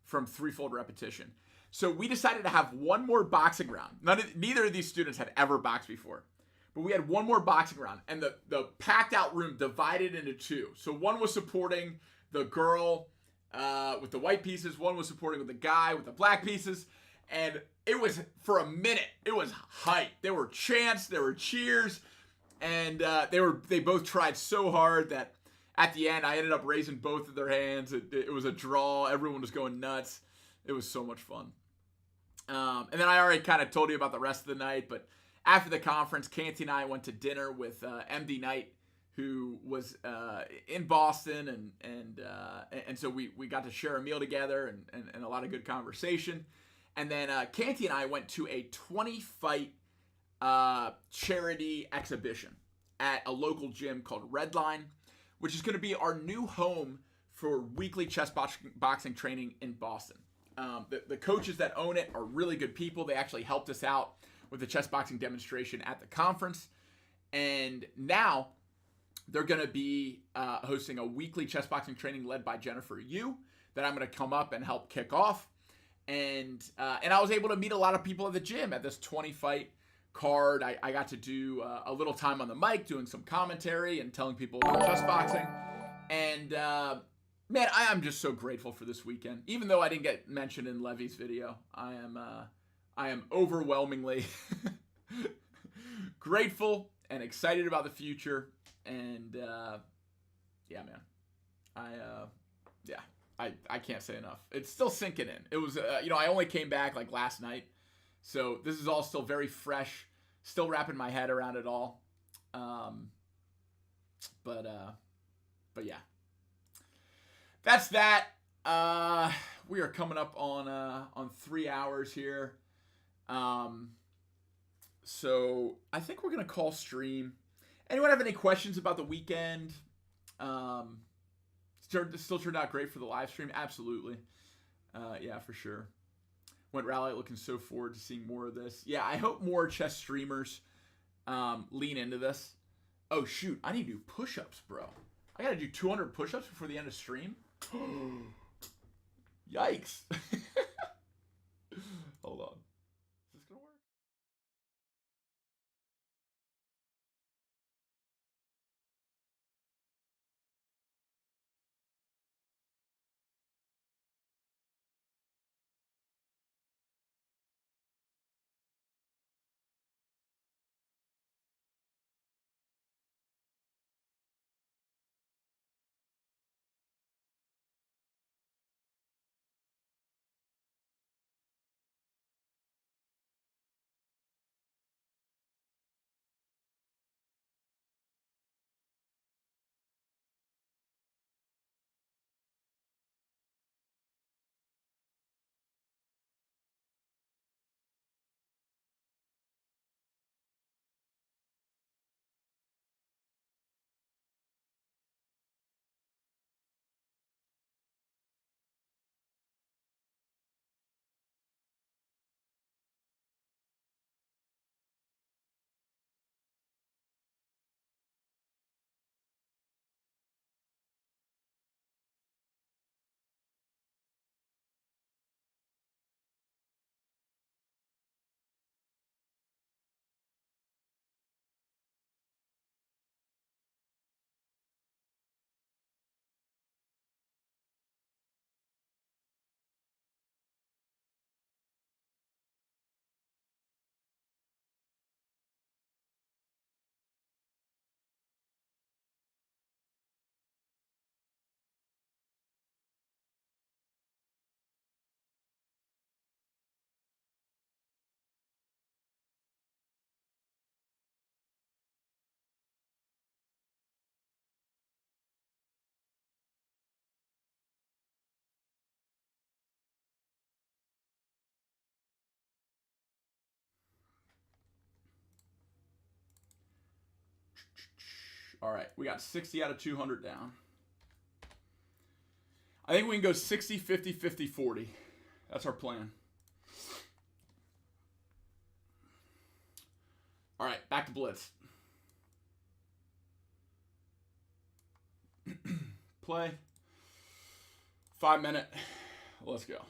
from threefold repetition. So we decided to have one more boxing round. Neither of these students had ever boxed before. But we had one more boxing round, and the packed out room divided into 2. So one was supporting the girl with the white pieces, one was supporting the guy with the black pieces, and it was, for a minute, it was hype. There were chants, there were cheers, and they both tried so hard that at the end, I ended up raising both of their hands. It was a draw. Everyone was going nuts. It was so much fun. And then I already kind of told you about the rest of the night, but after the conference, Canty and I went to dinner with MD Knight, who was in Boston, and so we got to share a meal together and a lot of good conversation. And then Canty and I went to a 20-fight charity exhibition at a local gym called Redline, which is going to be our new home for weekly chess boxing training in Boston. The coaches that own it are really good people. They actually helped us out with the chess boxing demonstration at the conference. And now they're going to be hosting a weekly chess boxing training led by Jennifer Yu that I'm going to come up and help kick off. And I was able to meet a lot of people at the gym at this 20-fight card. I got to do a little time on the mic doing some commentary and telling people about chess boxing. And man, I am just so grateful for this weekend. Even though I didn't get mentioned in Levy's video, I am overwhelmingly grateful and excited about the future. And yeah, man, I can't say enough. It's still sinking in. It was, I only came back like last night, so this is all still very fresh. Still wrapping my head around it all. But yeah, that's that. We are coming up on 3 hours here. So I think we're gonna call stream. Anyone have any questions about the weekend? Still turned out great for the live stream. Absolutely. Yeah, for sure. Went rally, looking so forward to seeing more of this. Yeah, I hope more chess streamers lean into this. Oh shoot, I need to do push-ups, bro. I gotta do 200 push-ups before the end of stream. Yikes. Hold on. Is this gonna work? All right, we got 60 out of 200 down. I think we can go 60, 50, 50, 40. That's our plan. All right, back to blitz. Play. 5 minute. Let's go.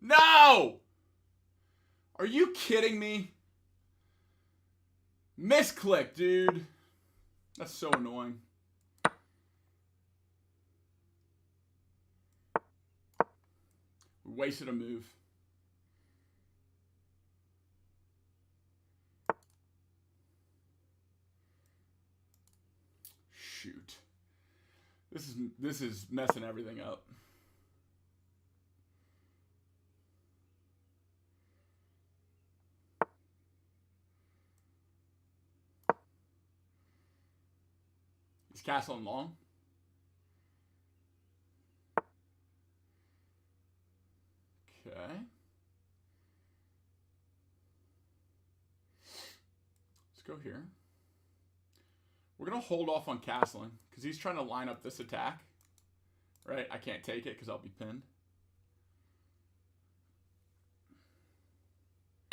No! Are you kidding me? Misclick, dude. That's so annoying. We wasted a move. Shoot. This is messing everything up. He's castling long. Okay. Let's go here. We're going to hold off on castling because he's trying to line up this attack. Right? I can't take it because I'll be pinned.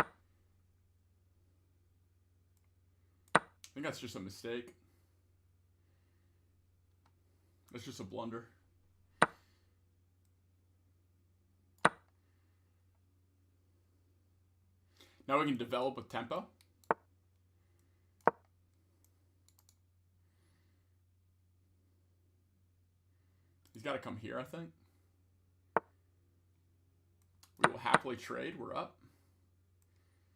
I think that's just a mistake. That's just a blunder. Now we can develop with tempo. He's got to come here, I think. We will happily trade. We're up.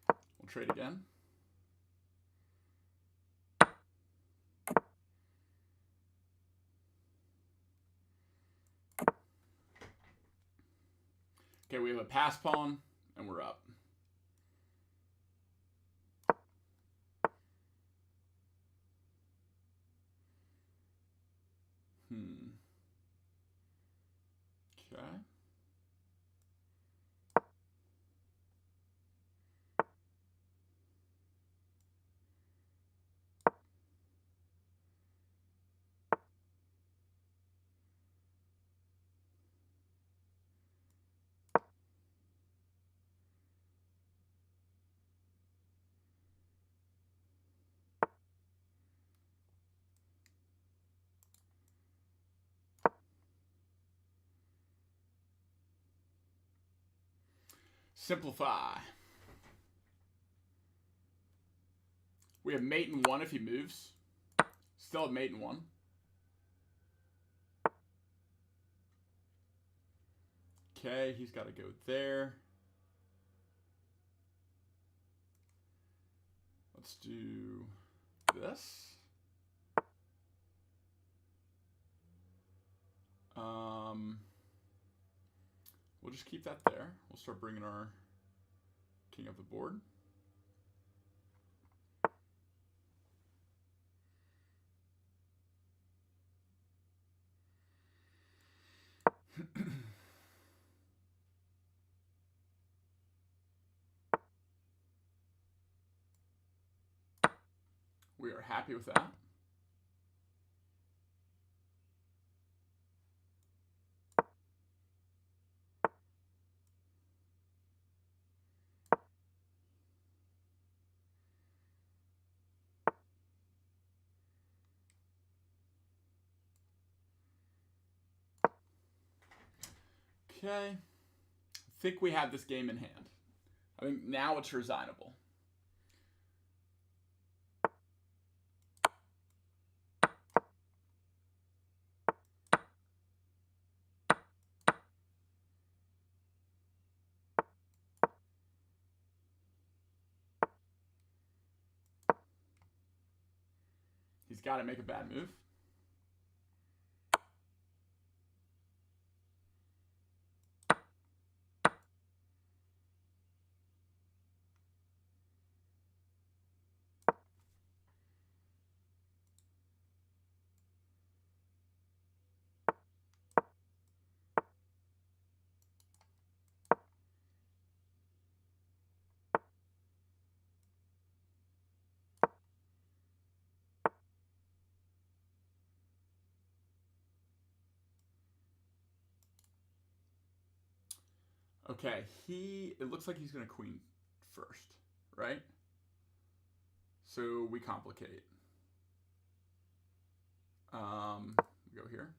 We'll trade again. Okay, we have a pass pawn, and we're up. Okay. Simplify. We have mate in 1 if he moves. Still have mate in 1. Okay, he's got to go there. Let's do this. We'll just keep that there. We'll start bringing our king up the board. We are happy with that. Okay. I think we have this game in hand. I think now it's resignable. He's got to make a bad move. Okay, it looks like he's going to queen first, right? So we complicate. We go here.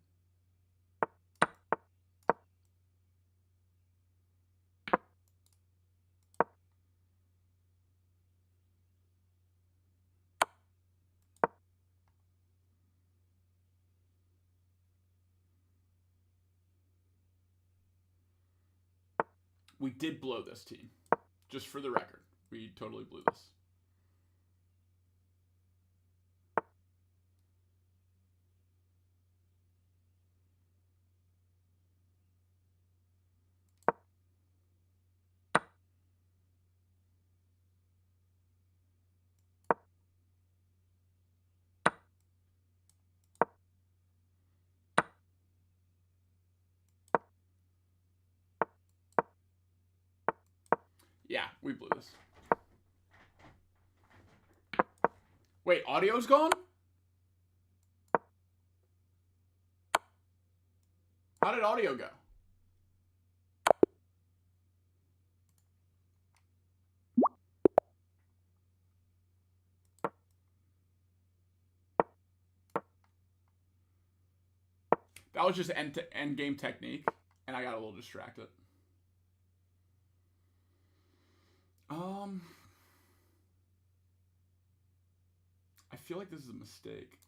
We did blow this team. Just for the record. We totally blew this. Yeah, we blew this. Wait, audio's gone? How did audio go? That was just end game technique, and I got a little distracted. I feel like this is a mistake.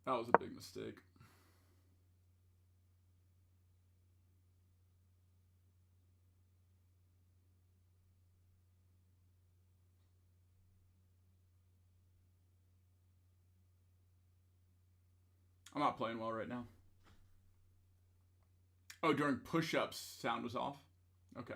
That was a big mistake. I'm not playing well right now. Oh, during push-ups, sound was off? Okay.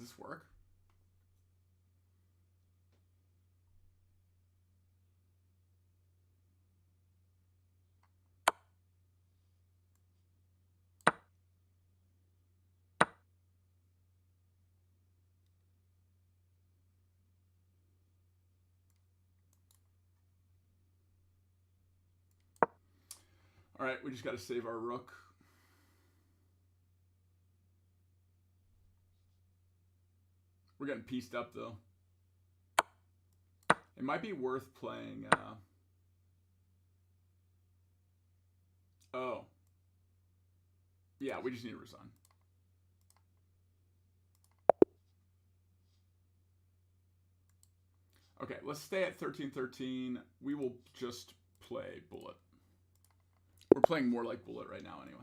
Does this work? All right, we just got to save our rook. We're getting pieced up, though. It might be worth playing... Oh. Yeah, we just need to resign. Okay, let's stay at 13-13. We will just play bullet. We're playing more like bullet right now anyway.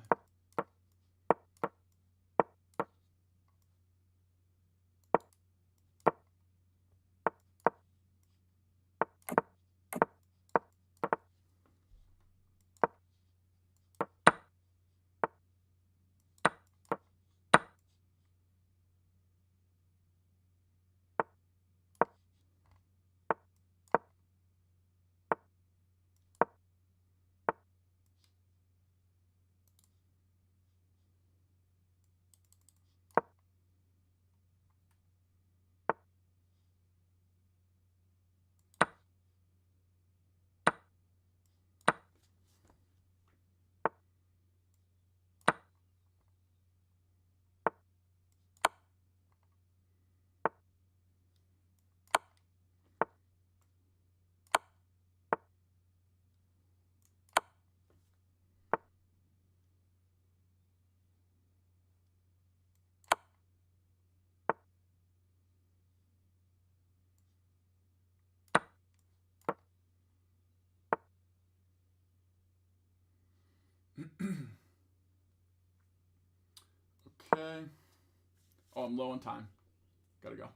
Okay. Oh, I'm low on time. Gotta go.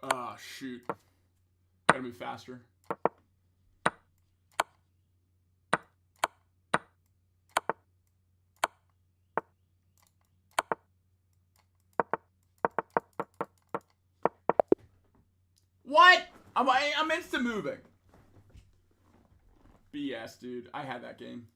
Ah, shoot. Gotta move faster. What? I'm instant moving. BS, dude. I had that game.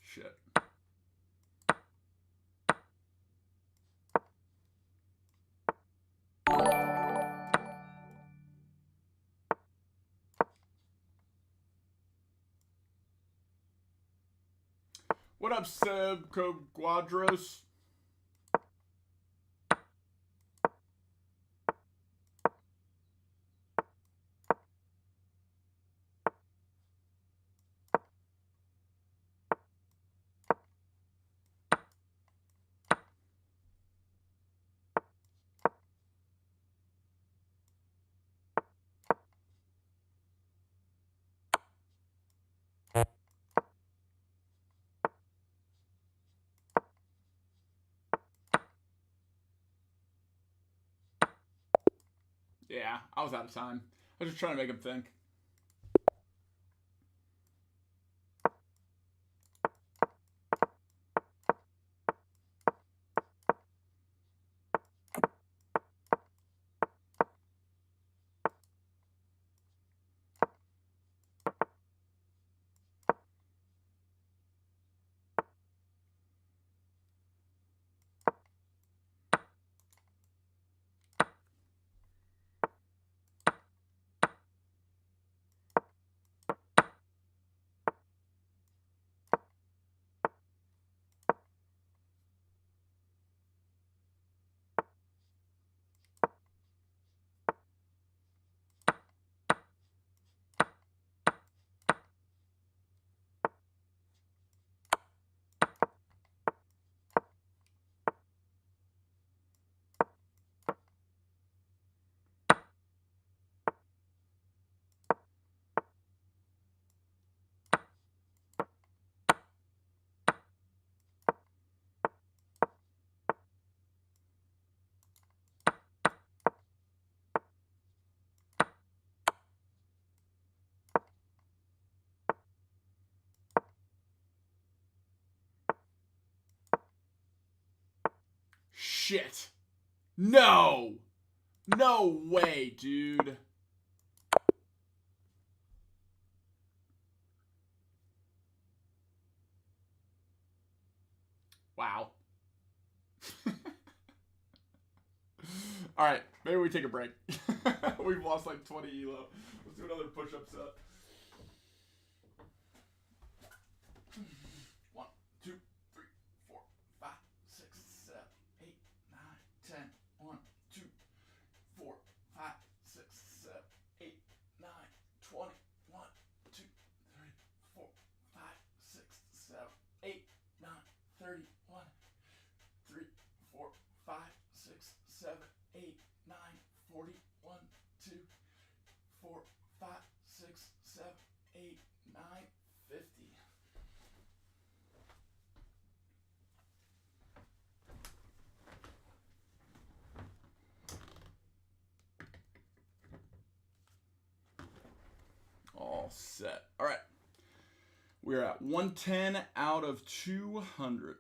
Shit. What up, Seb Quadros? Yeah, I was out of time. I was just trying to make him think. Shit. No. No way, dude. Wow. All right, maybe we take a break. We've lost like 20 elo. Let's do another push-up set. 1, 2, 3, 4, 5, 6, 7, 8, 9, 10. 1, 6, 7, 8, 9, 40. 1, 2, 4, 5, 6, 7, 8, 9, 50. All set. All right. We're at 110 out of 200.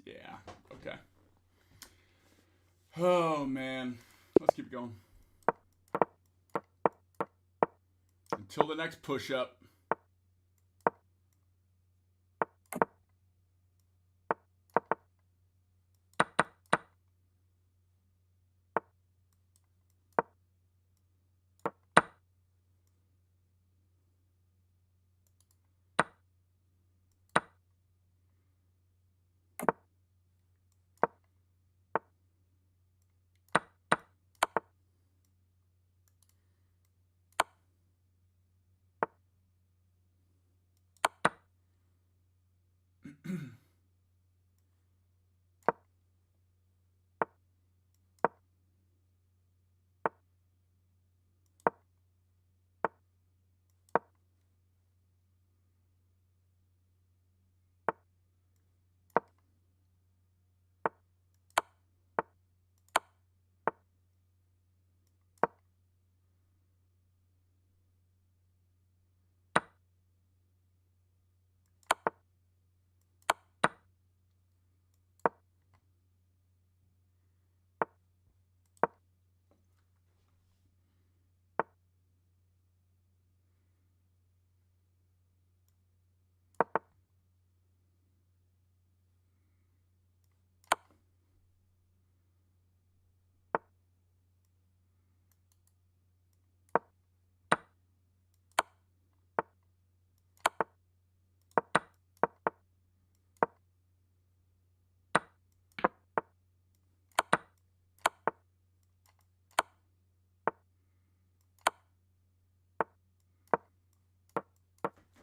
Yeah, okay. Oh, man. Let's keep going. Until the next push-up.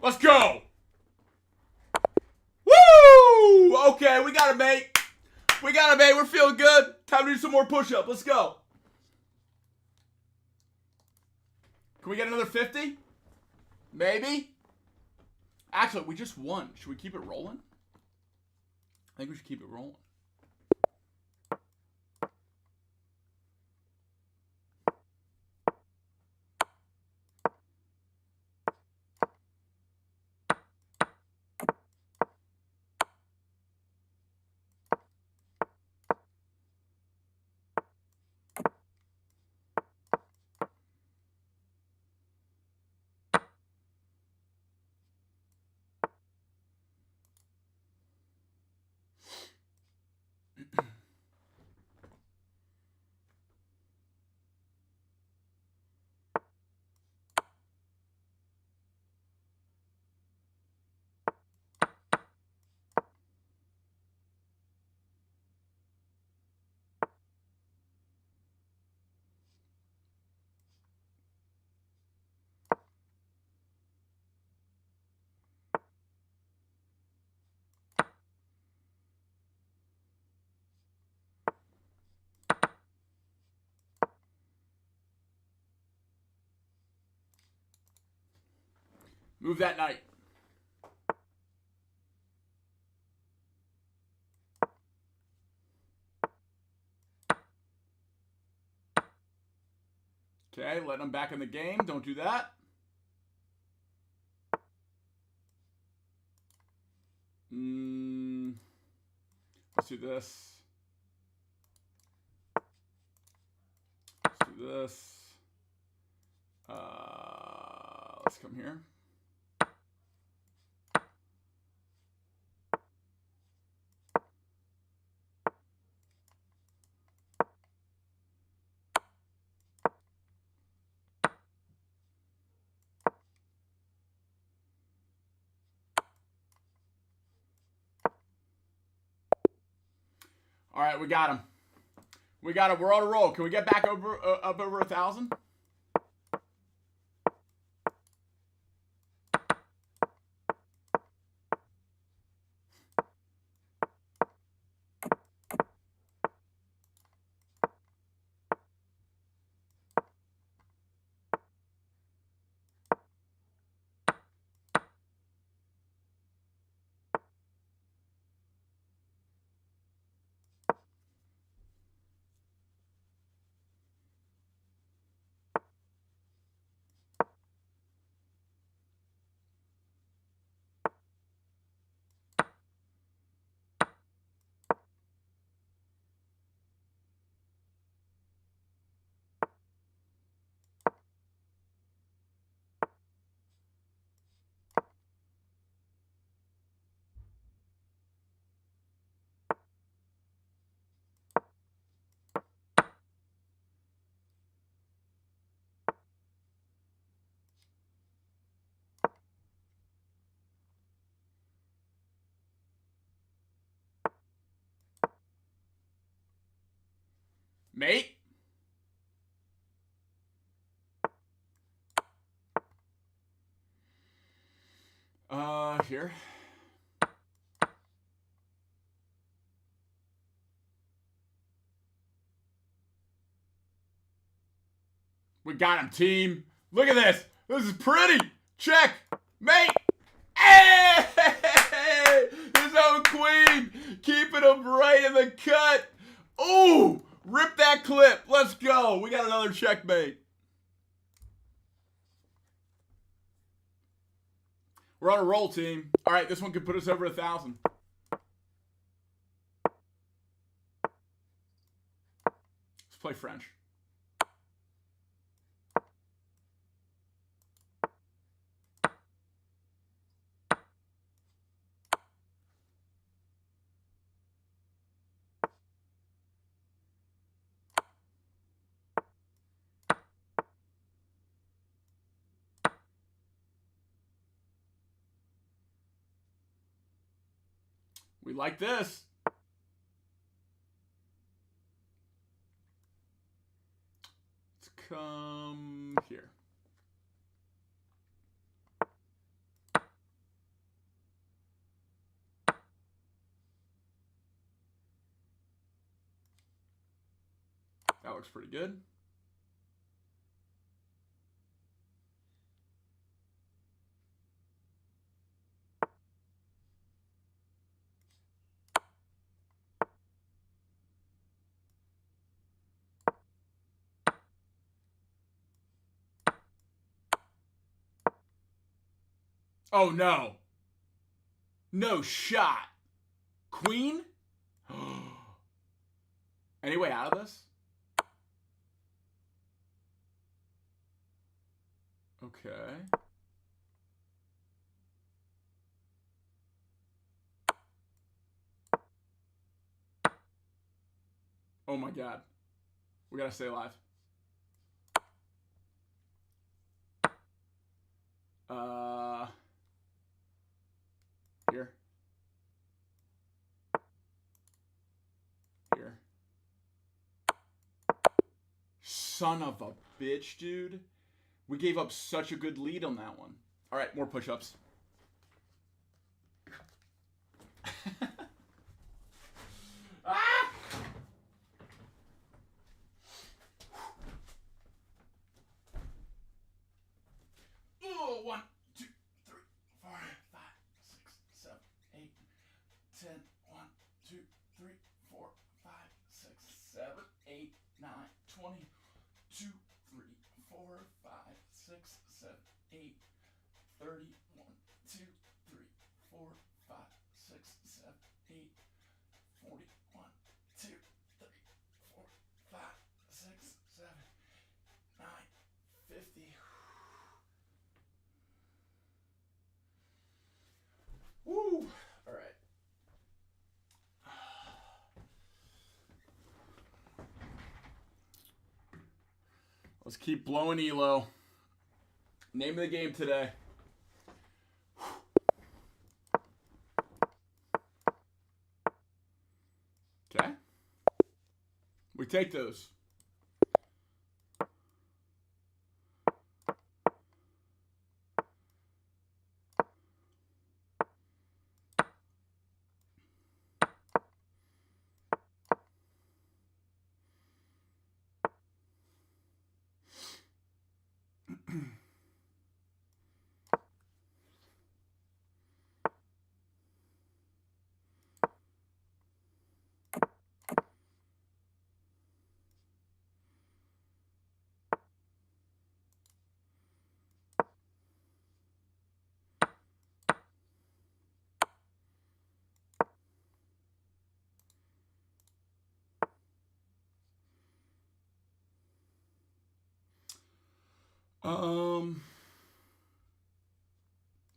Let's go! Woo! Okay, we got it, mate. We got it, mate. We're feeling good. Time to do some more push-up. Let's go. Can we get another 50? Maybe? Actually, we just won. Should we keep it rolling? I think we should keep it rolling. Move that knight. Okay, letting them back in the game. Don't do that. Let's do this. Let's do this. Let's come here. All right, we got him. We got him. We're on a roll. Can we get back over up over 1,000? Mate? Here. We got him, team. Look at this. This is pretty. Check. Mate. Hey! His own queen. Keeping him right in the cut. Ooh! Rip that clip. Let's go. We got another checkmate. We're on a roll, team. All right, this one could put us over 1,000. Let's play French. We like this. Let's come here. That looks pretty good. Oh, no. No shot. Queen? Any way out of this? Okay. Oh my God. We gotta stay alive. Here. Here. Son of a bitch, dude. We gave up such a good lead on that one. All right, more push-ups. Ah! Oh, 1, 2, 3. Let's keep blowing Elo. Name of the game today. Okay. We take those.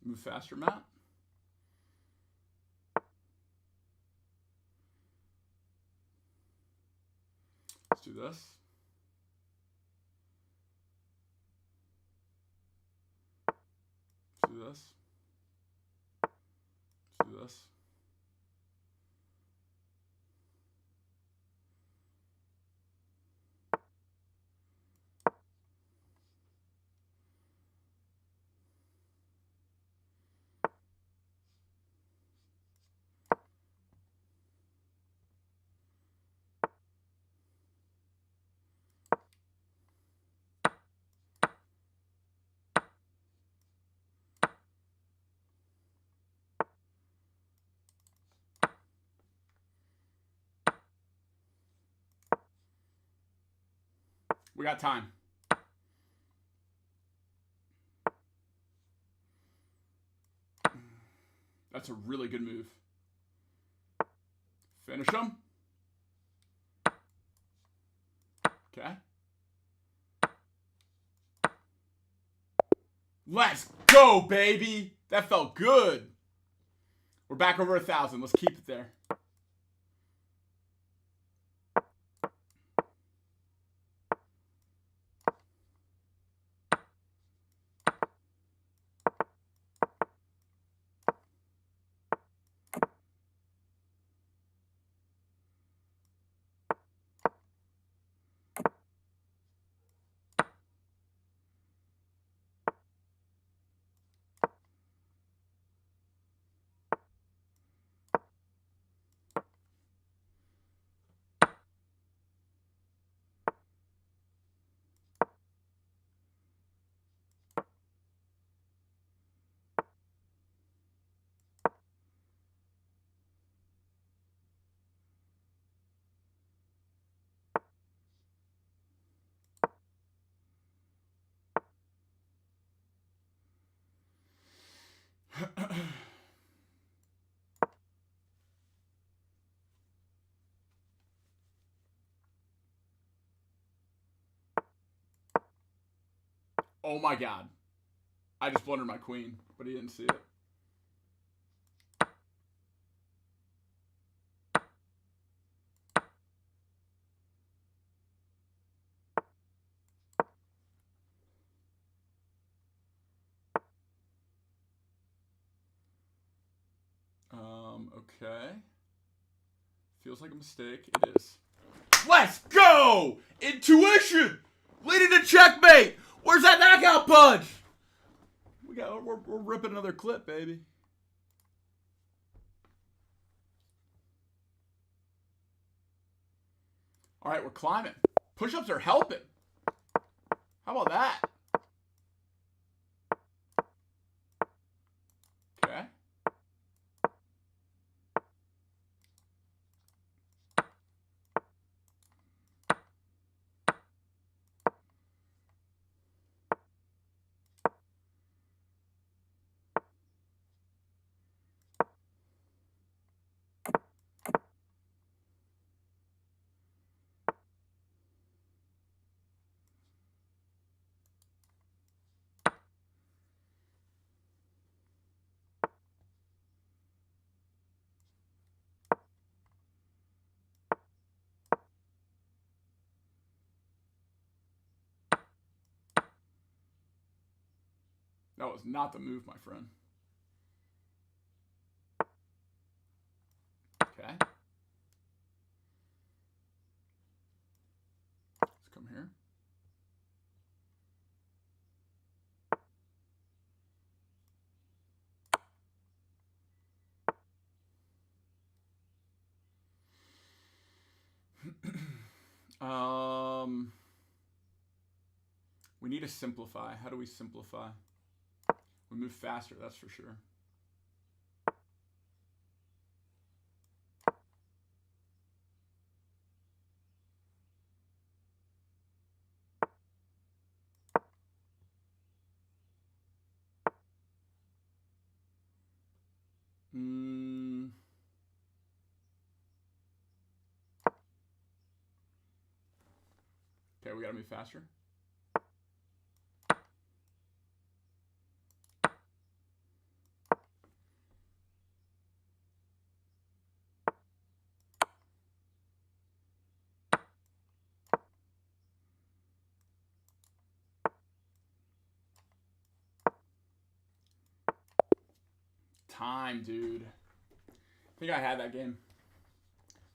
Move faster, Matt. Let's do this. Let's do this. Let's do this. We got time. That's a really good move. Finish him. Okay. Let's go, baby. That felt good. We're back over 1,000. Let's keep it there. Oh my God. I just blundered my queen, but he didn't see it. Okay. Feels like a mistake. It is. Let's go! Intuition! Leading to checkmate! Where's that knockout punch? We're ripping another clip, baby. All right, we're climbing. Push-ups are helping. How about that? Okay. That was not the move, my friend. Okay. Let's come here. We need to simplify. How do we simplify? We move faster, that's for sure. Okay, we gotta move faster. Time, dude. I think I had that game.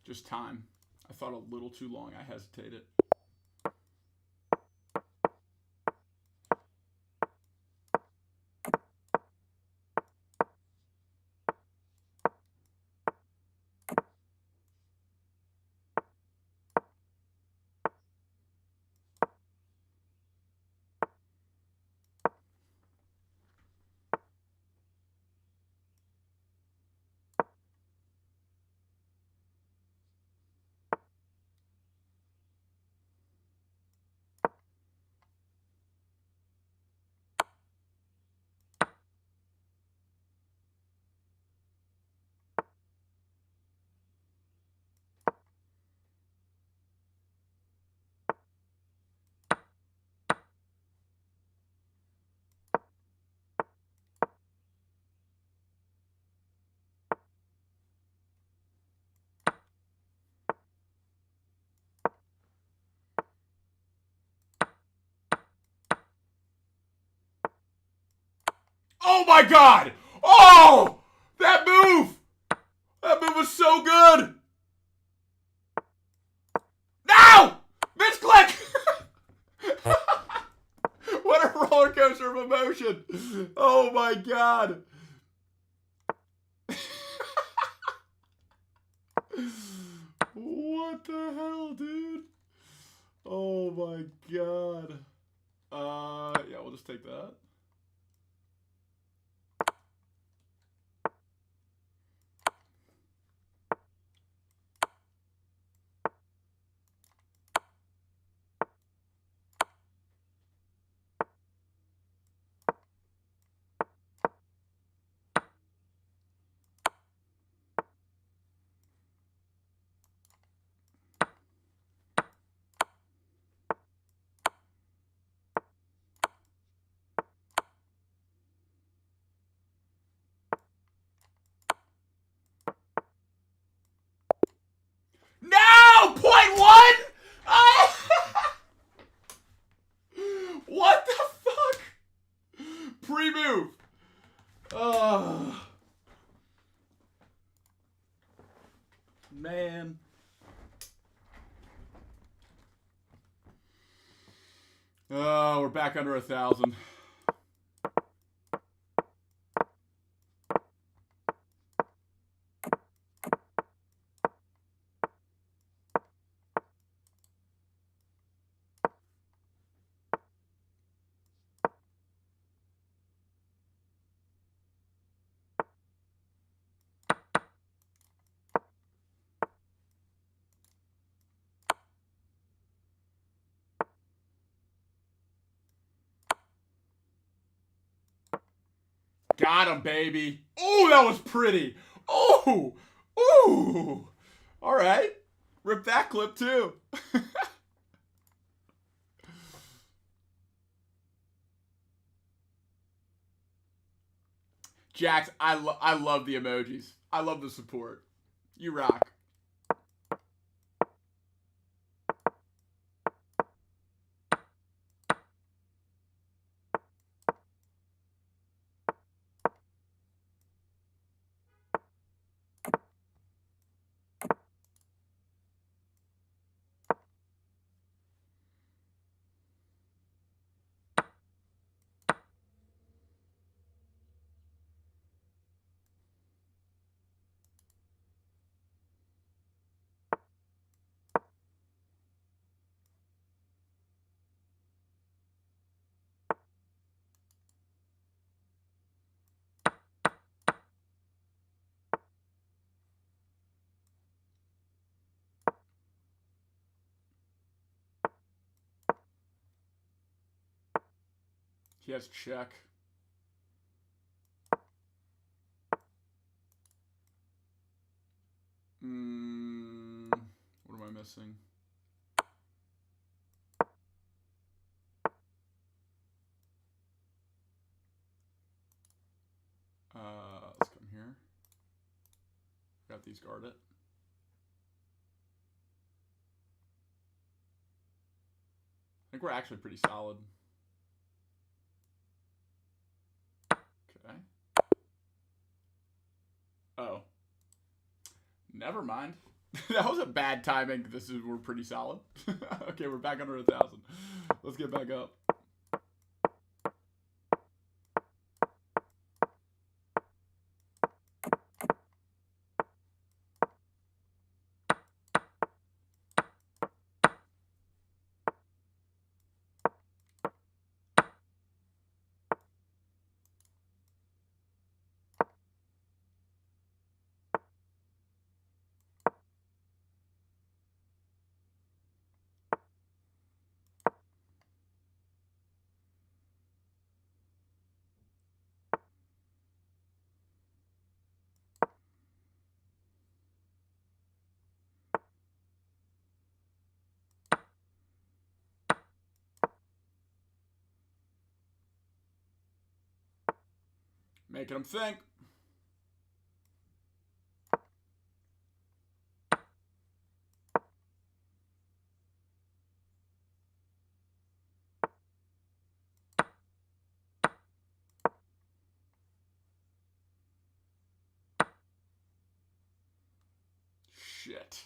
Just time. I thought a little too long. I hesitated. Oh my God! Oh! That move! That move was so good! No! Misclick! What a roller coaster of emotion! Oh my God! What the hell, dude? Oh my God. Yeah, we'll just take that. No! Point one? Oh! What the fuck? Pre-move. Oh. Man. Oh, we're back under 1,000. Got him, baby. Oh, that was pretty. Oh, ooh. All right. Rip that clip, too. Jax, I love the emojis. I love the support. You rock. He has check. What am I missing? Let's come here. Got these guarded. I think we're actually pretty solid. Okay. Oh. Never mind. That was a bad timing. We're pretty solid. Okay, we're back under 1,000. Let's get back up. Making them think. Shit.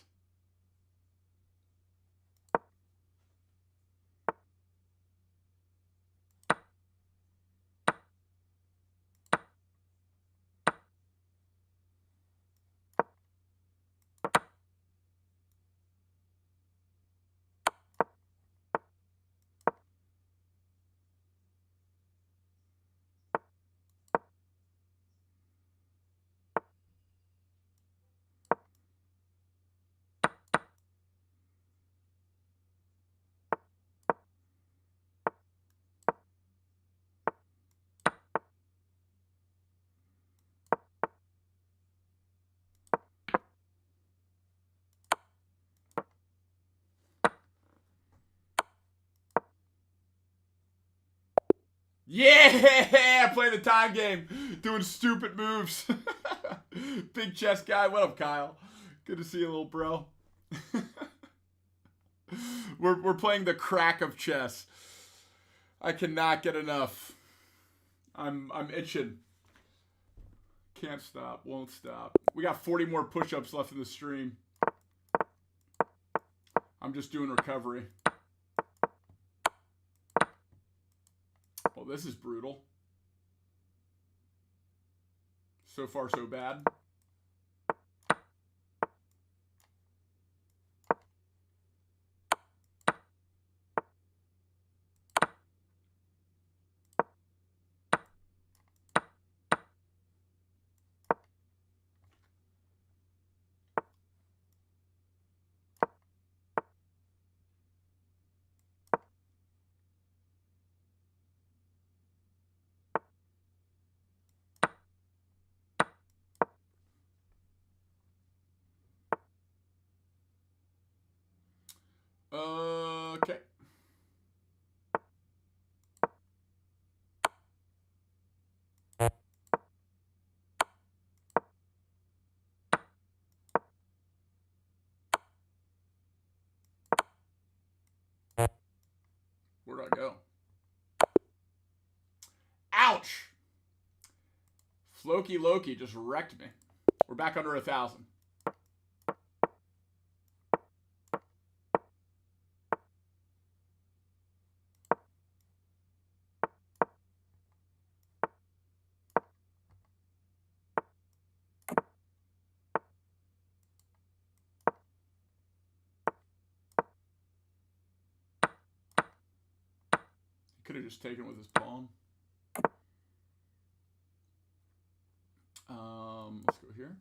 Yeah, playing the time game, doing stupid moves. Big chess guy. What up, Kyle? Good to see you, little bro. We're playing the crack of chess. I cannot get enough. I'm itching. Can't stop. Won't stop. We got 40 more push-ups left in the stream. I'm just doing recovery. Well, this is brutal. So far, so bad. Okay. Where'd I go? Ouch! Floki Loki just wrecked me. We're back under 1,000. Could have just taken it with his pawn. Let's go here.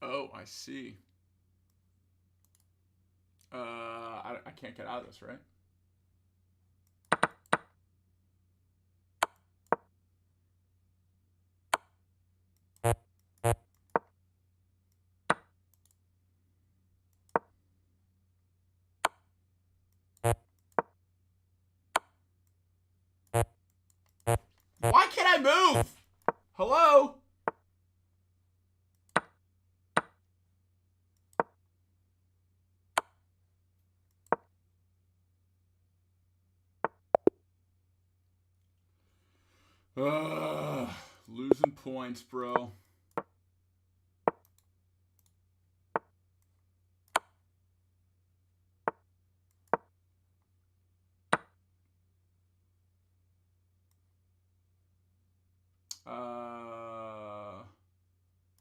Oh, I see. I can't get out of this, right? Why can't I move? Hello? Losing points, bro.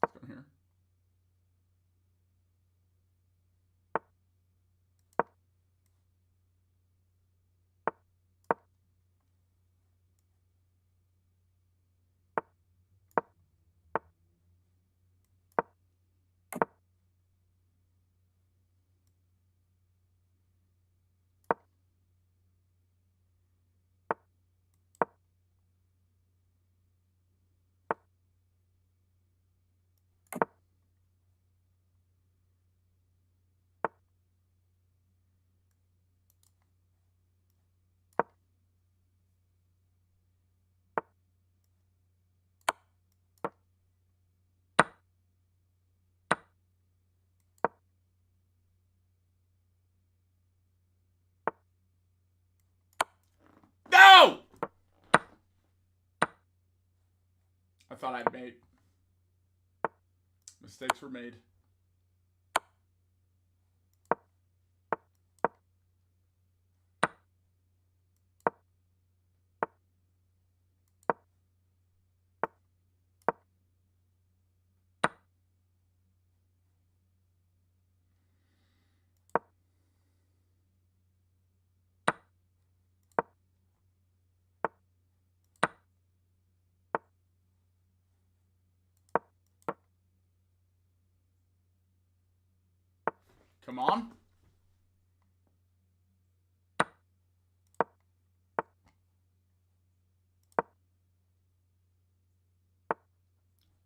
Let's go here. No! I thought I'd made. Mistakes were made. Come on.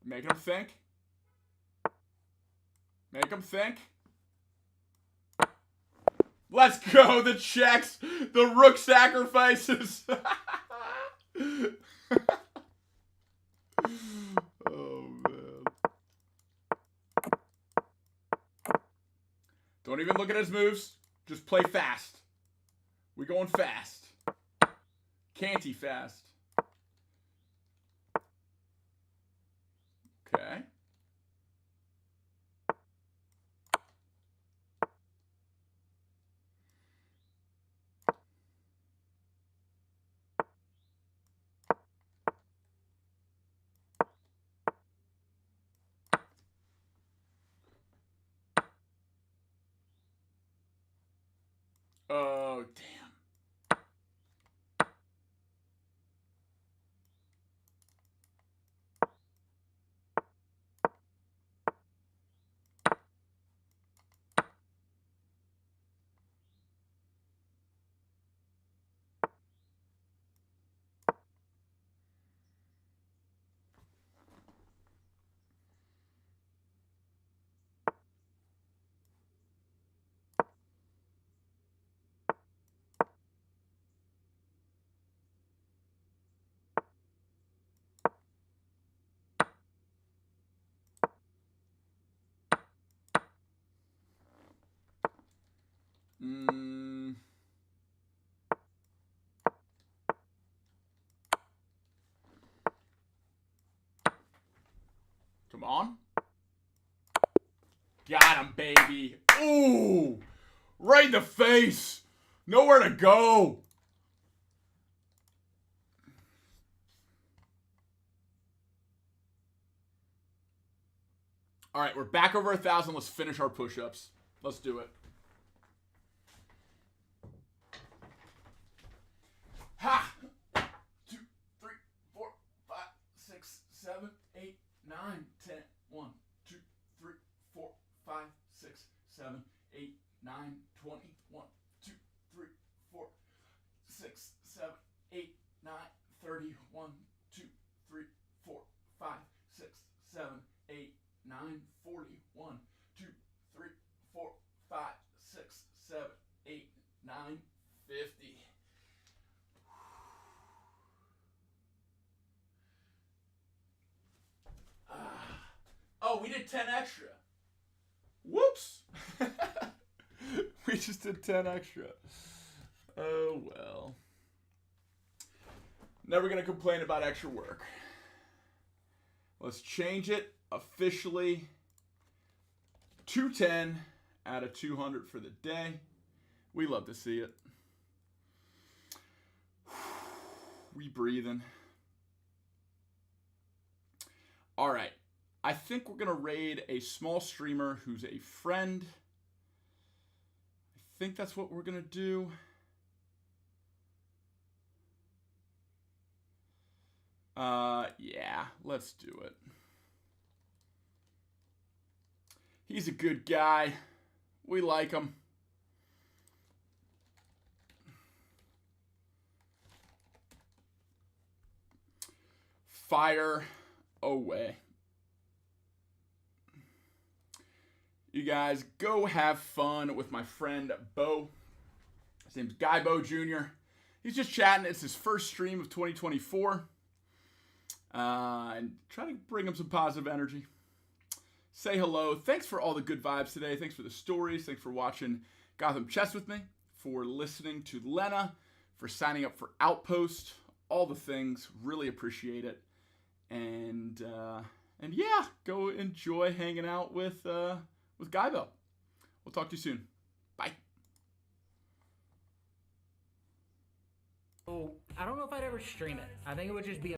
Make him think. Make him think. Let's go. The checks. The rook sacrifices. Oh, man. Don't even look at his moves. Just play fast. We going fast. Canty fast. Okay. Oh, damn. Come on. Got him, baby. Ooh. Right in the face. Nowhere to go. All right, we're back over 1,000. Let's finish our push-ups. Let's do it. Ha! 2, 3, 4, 5, 6, 7, 8, 9, 10. 1, 2, 3, we did 10 extra. Whoops. We just did 10 extra. Oh, well. Never going to complain about extra work. Let's change it officially. 210 out of 200 for the day. We love to see it. We breathing. All right. I think we're going to raid a small streamer who's a friend. I think that's what we're going to do. Yeah, let's do it. He's a good guy. We like him. Fire away. You guys go have fun with my friend Bo. His name's Guy Bo Jr. He's just chatting. It's his first stream of 2024. And try to bring him some positive energy. Say hello. Thanks for all the good vibes today. Thanks for the stories. Thanks for watching Gotham Chess with me. For listening to Lena. For signing up for Outpost. All the things. Really appreciate it. And yeah, go enjoy hanging out with Guybo. We'll talk to you soon. Bye. Oh, I don't know if I'd ever stream it. I think it would just be